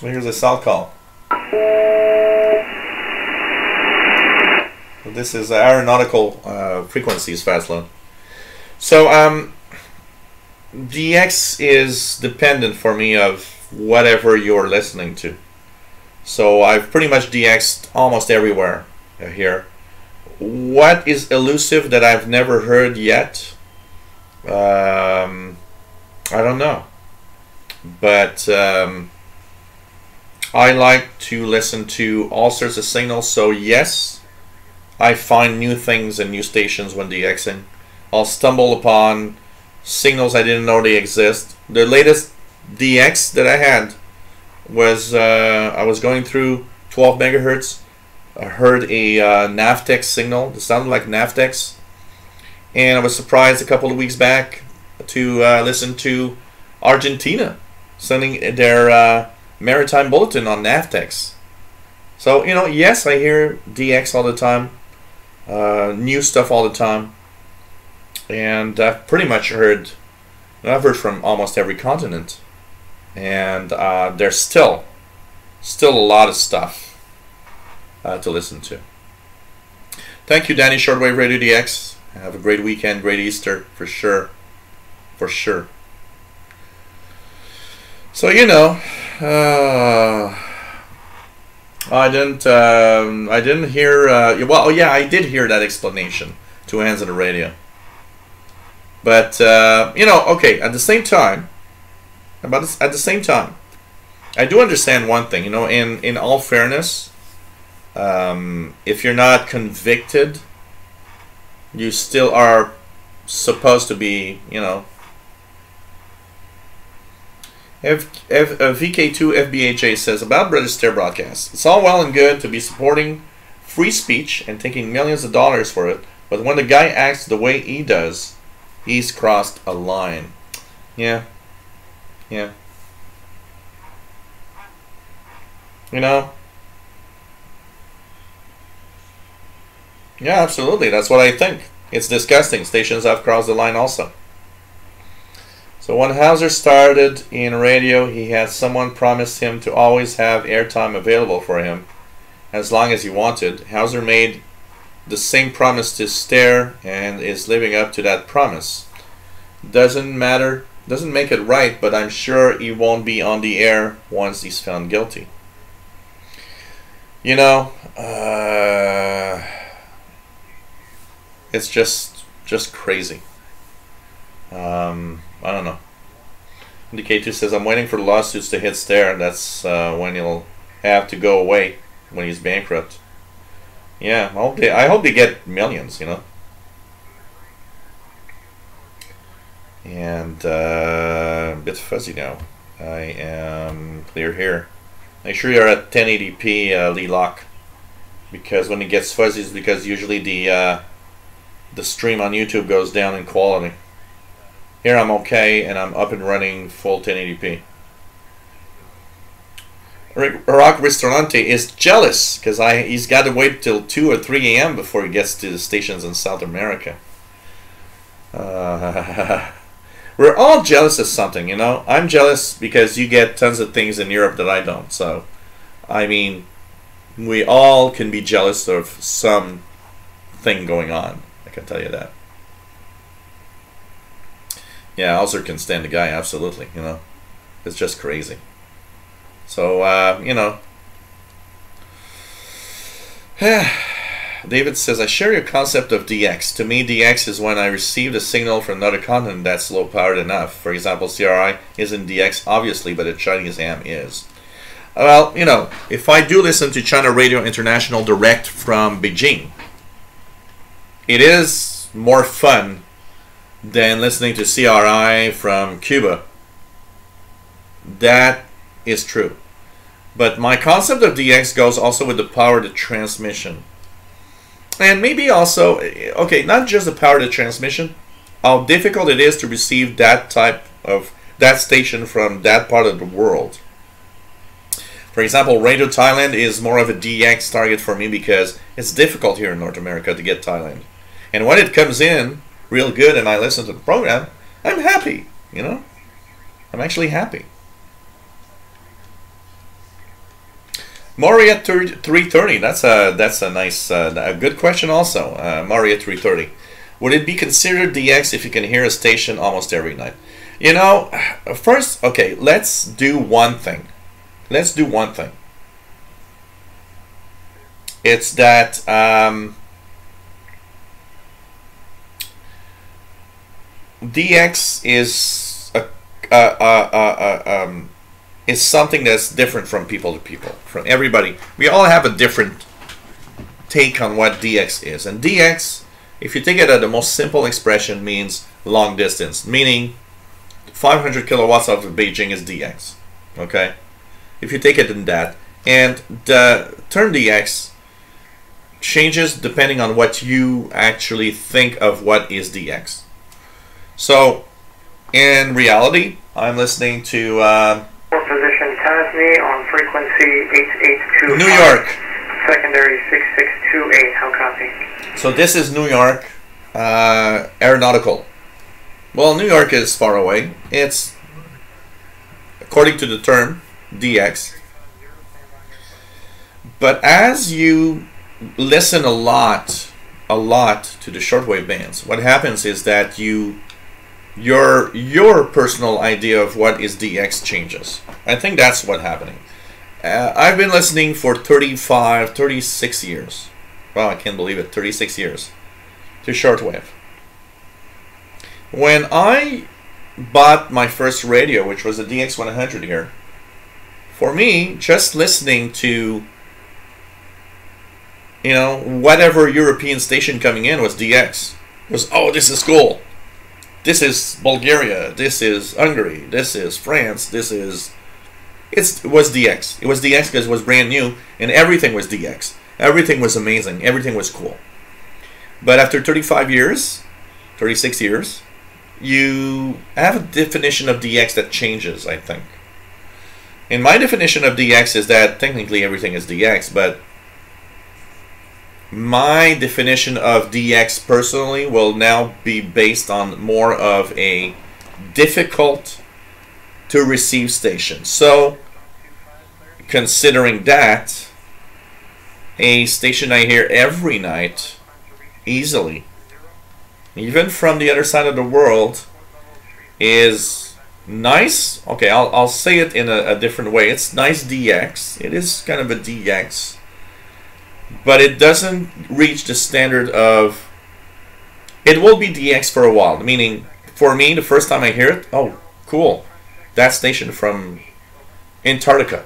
here's a cell call. This is aeronautical frequencies fast load. So DX is dependent for me of whatever you're listening to. So I've pretty much DX'd almost everywhere here. What is elusive that I've never heard yet? I don't know. But I like to listen to all sorts of signals. So yes, I find new things and new stations when DXing. I'll stumble upon signals I didn't know they exist. The latest DX that I had was I was going through 12 megahertz. I heard a Navtex signal. It sounded like Navtex, and I was surprised a couple of weeks back to listen to Argentina sending their maritime bulletin on Navtex. So yes, I hear DX all the time, new stuff all the time, and I've pretty much heard. I've heard from almost every continent, and there's still a lot of stuff to listen to. Thank you, Danny. Shortwave Radio DX. Have a great weekend, great Easter for sure, for sure. So I didn't hear. Well, yeah, I did hear that explanation. 2 hands on the radio. But okay. At the same time, I do understand one thing. In all fairness, if you're not convicted, you still are supposed to be. VK2 FBHA says about British Stare broadcasts, it's all well and good to be supporting free speech and taking millions of dollars for it, but when the guy acts the way he does, he's crossed a line. Yeah. Yeah, absolutely. That's what I think. It's disgusting. Stations have crossed the line also. So when Hauser started in radio, he had someone promise him to always have airtime available for him as long as he wanted. Hauser made the same promise to Stare and is living up to that promise. Doesn't make it right, but I'm sure he won't be on the air once he's found guilty. It's just crazy. I don't know. DK2 says, I'm waiting for the lawsuits to hit Stare. That's when he'll have to go away, when he's bankrupt. Yeah, I hope they get millions, And a bit fuzzy now. I am clear here. Make sure you're at 1080p, Lee Lock, because when it gets fuzzy, it's because usually the stream on YouTube goes down in quality. Here I'm okay, and I'm up and running full 1080p. Rock Ristorante is jealous because he's got to wait till 2 or 3 a.m. before he gets to the stations in South America. We're all jealous of something, I'm jealous because you get tons of things in Europe that I don't. So, I mean, we all can be jealous of some thing going on. I can tell you that. Yeah, Hauser can stand the guy, absolutely, It's just crazy. So, David says, I share your concept of DX. To me, DX is when I receive a signal from another continent that's low-powered enough. For example, CRI isn't DX, obviously, but a Chinese AM is. Well, if I do listen to China Radio International direct from Beijing, it is more fun than listening to CRI from Cuba. That is true. But my concept of DX goes also with the power of the transmission. And maybe also, okay, not just the power of the transmission, how difficult it is to receive that type of, that station from that part of the world. For example, Radio Thailand is more of a DX target for me because it's difficult here in North America to get Thailand. And when it comes in real good and I listen to the program, I'm happy, you know? I'm actually happy. Maury at 330, that's a nice, a good question also. Maury at 330. Would it be considered DX if you can hear a station almost every night? You know, first, okay, let's do one thing. Let's do one thing. It's that DX is something that's different from people to people, from everybody. We all have a different take on what DX is. And DX, if you take it at the most simple expression, means long distance, meaning 500 kilowatts out of Beijing is DX. Okay? If you take it in that. And the term DX changes depending on what you actually think of what is DX. So, in reality, I'm listening to position Tasney on frequency 8825. New York. Secondary 6628. How copy? So this is New York aeronautical. Well, New York is far away. It's, according to the term, DX. But as you listen a lot to the shortwave bands, what happens is that your personal idea of what is DX changes. I think that's what's happening. I've been listening for 36 years. Wow, I can't believe it, 36 years to shortwave. When I bought my first radio, which was a DX100 here, for me, just listening to, you know, whatever European station coming in was DX. It was, oh, this is cool. This is Bulgaria. This is Hungary. This is France. It was DX. It was DX because it was brand new, and everything was DX. Everything was amazing. Everything was cool. But after 35 years, 36 years, you have a definition of DX that changes, I think. And my definition of DX is that technically everything is DX, but my definition of DX personally will now be based on more of a difficult to receive station. So, considering that, a station I hear every night, easily, even from the other side of the world, is nice. Okay, I'll say it in a different way. It's nice DX. It is kind of a DX. But it doesn't reach the standard of... It will be DX for a while. Meaning, for me, the first time I hear it, oh, cool. That station from Antarctica.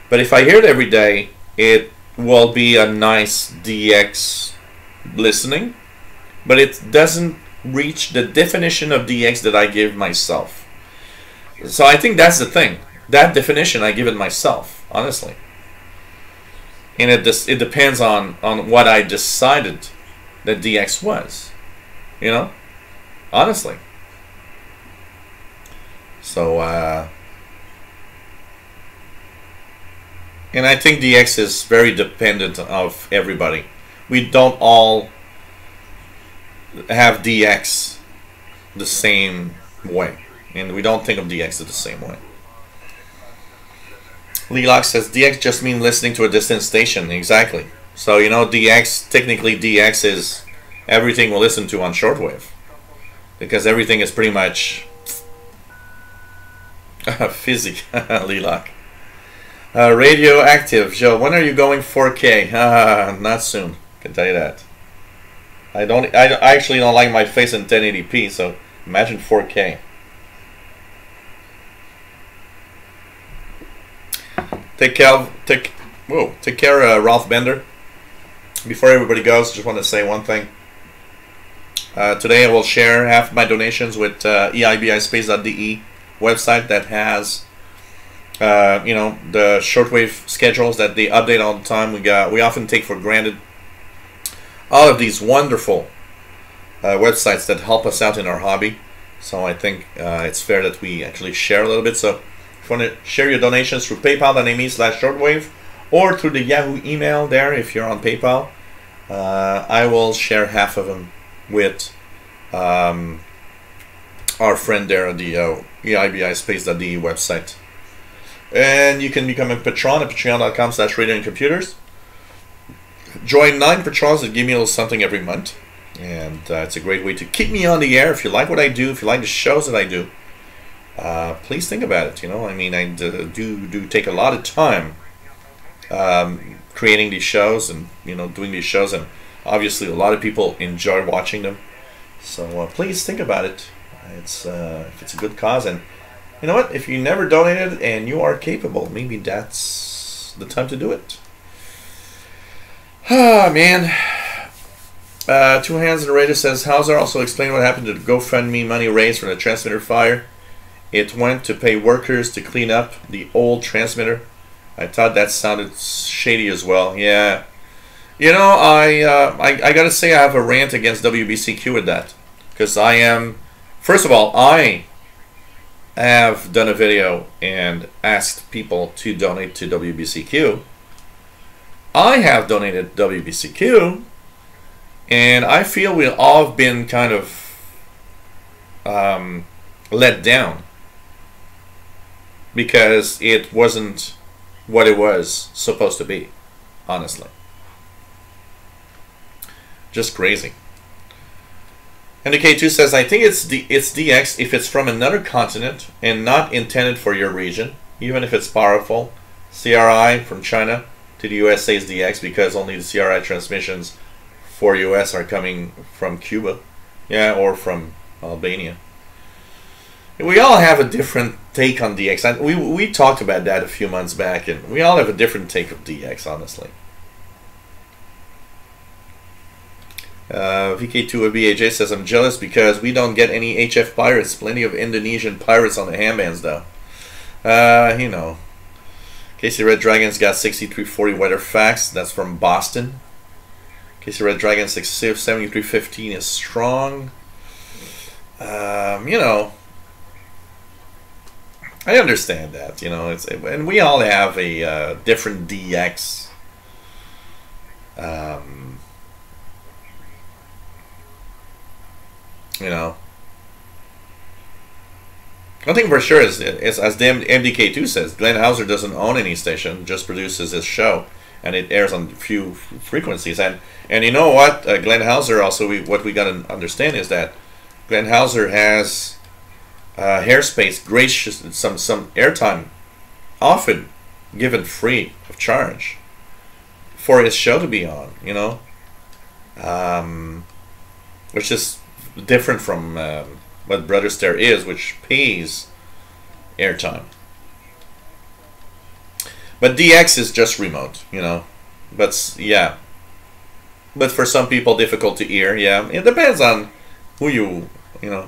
But if I hear it every day, it will be a nice DX listening. But it doesn't reach the definition of DX that I give myself. So I think that's the thing. That definition, I give it myself, honestly. And it depends on what I decided that DX was. You know? Honestly. So, and I think DX is very dependent of everybody. We don't all have DX the same way. And we don't think of DX the same way. Lelox says DX just means listening to a distant station. Exactly. So, you know, DX, technically DX is everything we'll listen to on shortwave. Because everything is pretty much fizzy. Lelox. Radioactive. Joe, when are you going 4K? Not soon. Can tell you that. I actually don't like my face in 1080p, so imagine 4K. Take care, Ralph Bender. Before everybody goes, just want to say one thing. Today I will share half my donations with eibispace.de website that has, you know, the shortwave schedules that they update all the time. We often take for granted all of these wonderful websites that help us out in our hobby. So I think it's fair that we actually share a little bit. So If you want to share your donations through paypal.me/shortwave or through the Yahoo email there if you're on PayPal, I will share half of them with our friend there on the EIBISpace.de website. And you can become a patron at patreon.com/radio and computers. Join 9 patrons that give me a little something every month. And it's a great way to keep me on the air. If you like what I do, if you like the shows that I do, please think about it. You know, I mean, I do take a lot of time creating these shows and, you know, doing these shows. And obviously a lot of people enjoy watching them. So please think about it. If it's a good cause. And you know what? If you never donated and you are capable, maybe that's the time to do it. Ah, man. Two Hands in the Radio says, Hauser also explained what happened to the GoFundMe money raised from the transmitter fire. It went to pay workers to clean up the old transmitter. I thought that sounded shady as well. Yeah. You know, I gotta say I have a rant against WBCQ with that. Because I am... First of all, I have done a video and asked people to donate to WBCQ. I have donated WBCQ, and I feel we've all been kind of let down because it wasn't what it was supposed to be, honestly. Just crazy. And the K2 says, I think it's DX if it's from another continent and not intended for your region, even if it's powerful. CRI from China to the USA is DX because only the CRI transmissions for US are coming from Cuba, yeah, or from Albania. We all have a different take on DX. And we talked about that a few months back, and we all have a different take of DX, honestly. VK2BAJ says, I'm jealous because we don't get any HF pirates. Plenty of Indonesian pirates on the handbands, though. You know. Casey Red Dragon's got 6340 weather facts. That's from Boston. Casey Red Dragon 7315 is strong. You know, I understand that. You know, and we all have a different DX. You know, one thing for sure is as the MDK2 says, Glenn Hauser doesn't own any station, just produces his show, and it airs on few frequencies. And you know what, Glenn Hauser also, what we got to understand is that Glenn Hauser has airspace, gracious, some airtime, often given free of charge for his show to be on. You know, which is different from what Brother Stare is, which pays airtime. But DX is just remote, you know. But yeah, but for some people, difficult to hear. Yeah, it depends on who you know.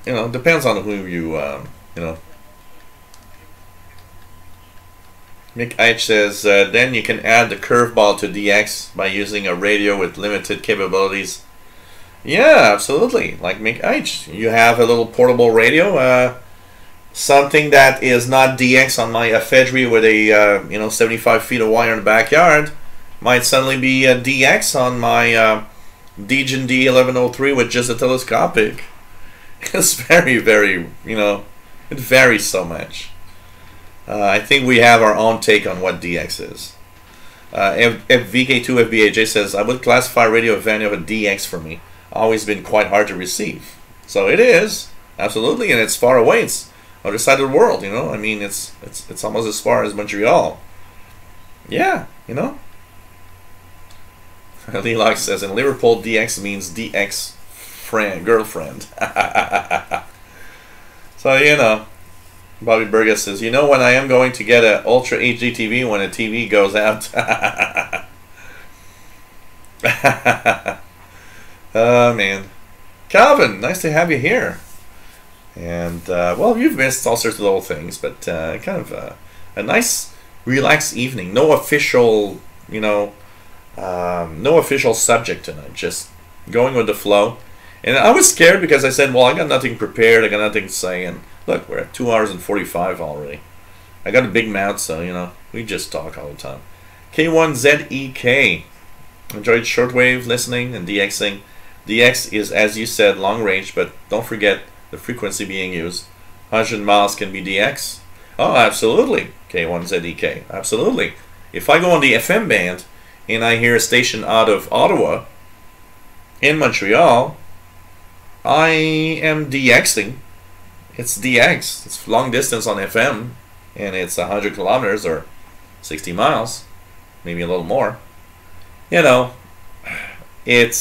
You know, depends on who you you know. Mick H says, then you can add the curveball to DX by using a radio with limited capabilities. Yeah, absolutely. Like Mick H, you have a little portable radio, something that is not DX on my Ephedry with a you know, 75 feet of wire in the backyard might suddenly be a DX on my Degen D1103 with just a telescopic. It's very, very, you know, it varies so much. I think we have our own take on what DX is. VK2FBAJ says, I would classify Radio Vania of a DX for me. Always been quite hard to receive. So it is, absolutely, and it's far away. It's other side of the world, you know. I mean, it's almost as far as Montreal. Yeah, you know. Lelox says, in Liverpool, DX means DX girlfriend. So, you know. Bobby Burgess says, you know when I am going to get an Ultra HD TV when a TV goes out? Oh, man. Calvin, nice to have you here. And, well, you've missed all sorts of little things, but kind of a nice, relaxed evening. No official, you know, no official subject tonight. Just going with the flow. And I was scared because I said, well, I got nothing prepared, I got nothing to say, and look, we're at 2 hours and 45 already. I got a big mouth, so, you know, we just talk all the time. K1ZEK. Enjoyed shortwave listening and DXing. DX is, as you said, long range, but don't forget the frequency being used. 100 miles can be DX. Oh, absolutely, K1ZEK. Absolutely. If I go on the FM band and I hear a station out of Ottawa in Montreal, I am DXing. It's DX. It's long distance on FM, and it's 100 kilometers or 60 miles, maybe a little more. You know, it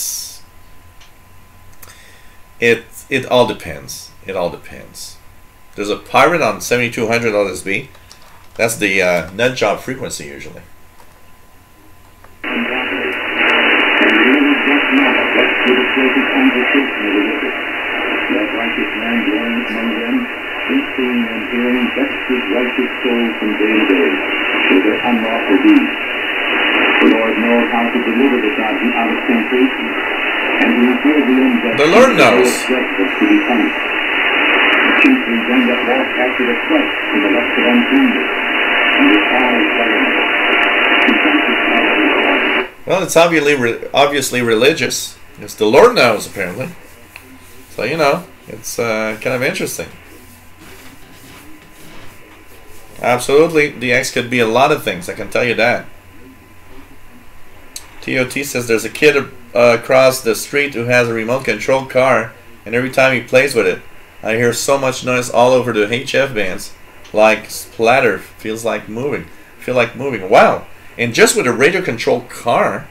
all depends. It all depends. There's a pirate on 7200 LSB. That's the net job frequency usually. The Lord knows. Well, it's obviously religious. It's the Lord knows, apparently. So, you know, it's kind of interesting. Absolutely, DX could be a lot of things, I can tell you that. TOT says there's a kid across the street who has a remote controlled car, and every time he plays with it, I hear so much noise all over the HF bands, like splatter, feel like moving. Wow, and just with a radio controlled car,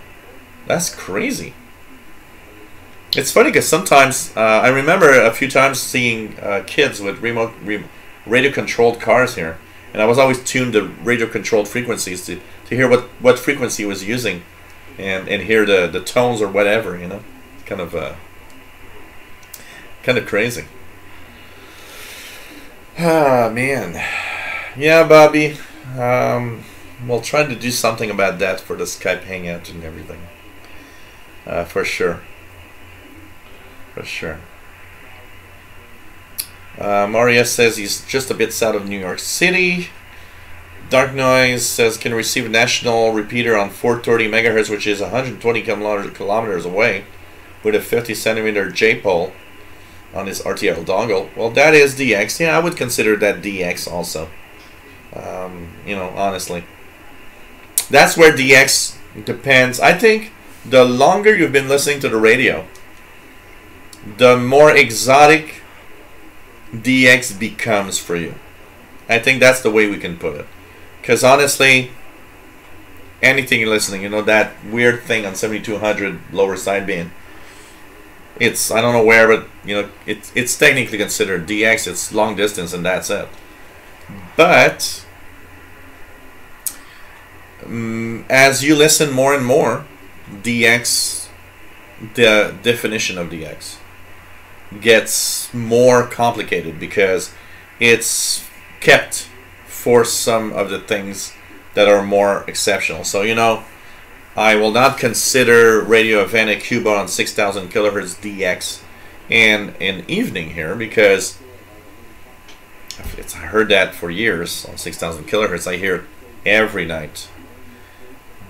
that's crazy. It's funny because sometimes, I remember a few times seeing kids with radio controlled cars here, and I was always tuned to radio controlled frequencies to hear what frequency he was using. And hear the tones or whatever, you know, kind of crazy. Ah, man, yeah, Bobby. We'll try to do something about that for the Skype hangout and everything. For sure. Maria says he's just a bit south of New York City. Dark Noise says can receive a national repeater on 430 megahertz, which is 120 kilometers away, with a 50 centimeter J-pole on his RTL dongle. Well, that is DX. Yeah, I would consider that DX also. You know, honestly, that's where DX depends. I think the longer you've been listening to the radio, the more exotic DX becomes for you. I think that's the way we can put it. Because honestly, anything you're listening, you know, that weird thing on 7200 lower sideband, it's, I don't know where, but, you know, it's technically considered DX. It's long distance and that's it. But as you listen more and more, DX, the definition of DX gets more complicated because it's kept for some of the things that are more exceptional. So, you know, I will not consider Radio Havana Cuba on 6,000 kilohertz DX in an evening here because I heard that for years on 6,000 kilohertz. I hear it every night.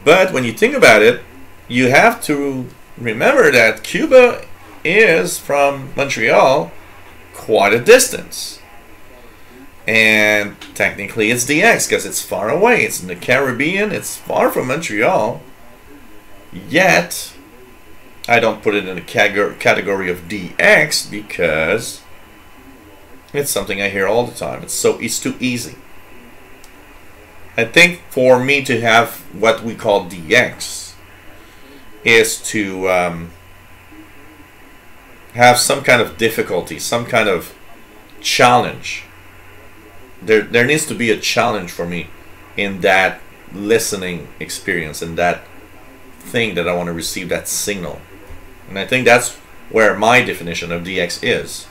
But when you think about it, you have to remember that Cuba is from Montreal quite a distance. And technically it's DX because it's far away. It's in the Caribbean. It's far from Montreal. Yet, I don't put it in the category of DX because it's something I hear all the time. It's too easy. I think for me to have what we call DX is to have some kind of difficulty, some kind of challenge. There needs to be a challenge for me in that listening experience, in that thing that I want to receive, that signal. And I think that's where my definition of DX is.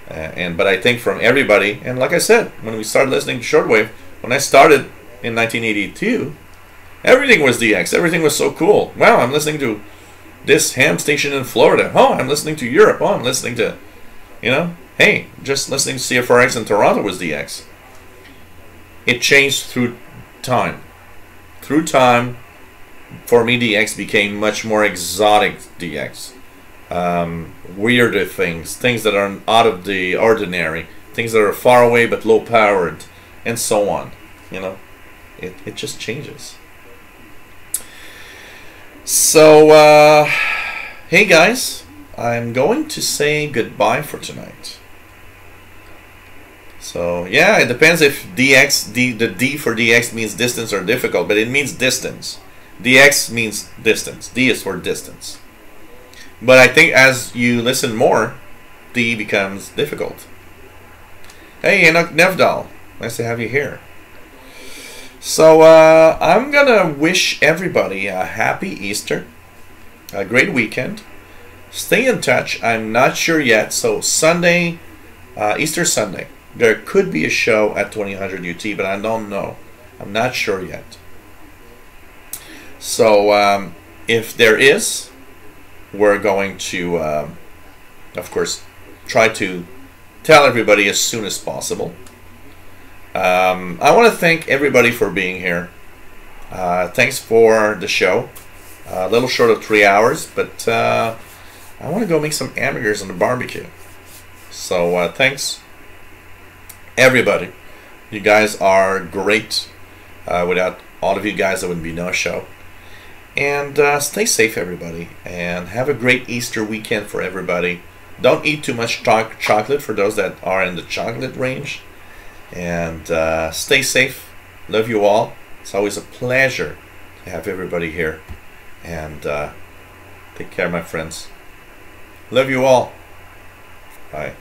But I think from everybody, and like I said, when we started listening to shortwave, when I started in 1982, everything was DX. Everything was so cool. Wow, I'm listening to this ham station in Florida. Oh, I'm listening to Europe. Oh, I'm listening to, you know, hey, just listening to CFRX in Toronto was DX. It changed through time. Through time, for me, DX became much more exotic DX. Weirder things that are out of the ordinary, things that are far away but low powered, and so on. You know, it just changes. So, hey guys, I'm going to say goodbye for tonight. So yeah, it depends if the D for DX means distance or difficult, but it means distance. DX means distance. D is for distance. But I think as you listen more, D becomes difficult. Hey, Enoch Nevdal, nice to have you here. So I'm gonna wish everybody a happy Easter, a great weekend. Stay in touch. I'm not sure yet. So Sunday, Easter Sunday, there could be a show at 2000 UT, but I don't know. I'm not sure yet. So if there is, we're going to, of course, try to tell everybody as soon as possible. I want to thank everybody for being here. Thanks for the show. A little short of 3 hours, but I want to go make some hamburgers on the barbecue. So thanks, everybody. You guys are great. Without all of you guys, there wouldn't be no show. And stay safe, everybody. And have a great Easter weekend for everybody. Don't eat too much chocolate for those that are in the chocolate range. And stay safe. Love you all. It's always a pleasure to have everybody here. And take care, my friends. Love you all. Bye.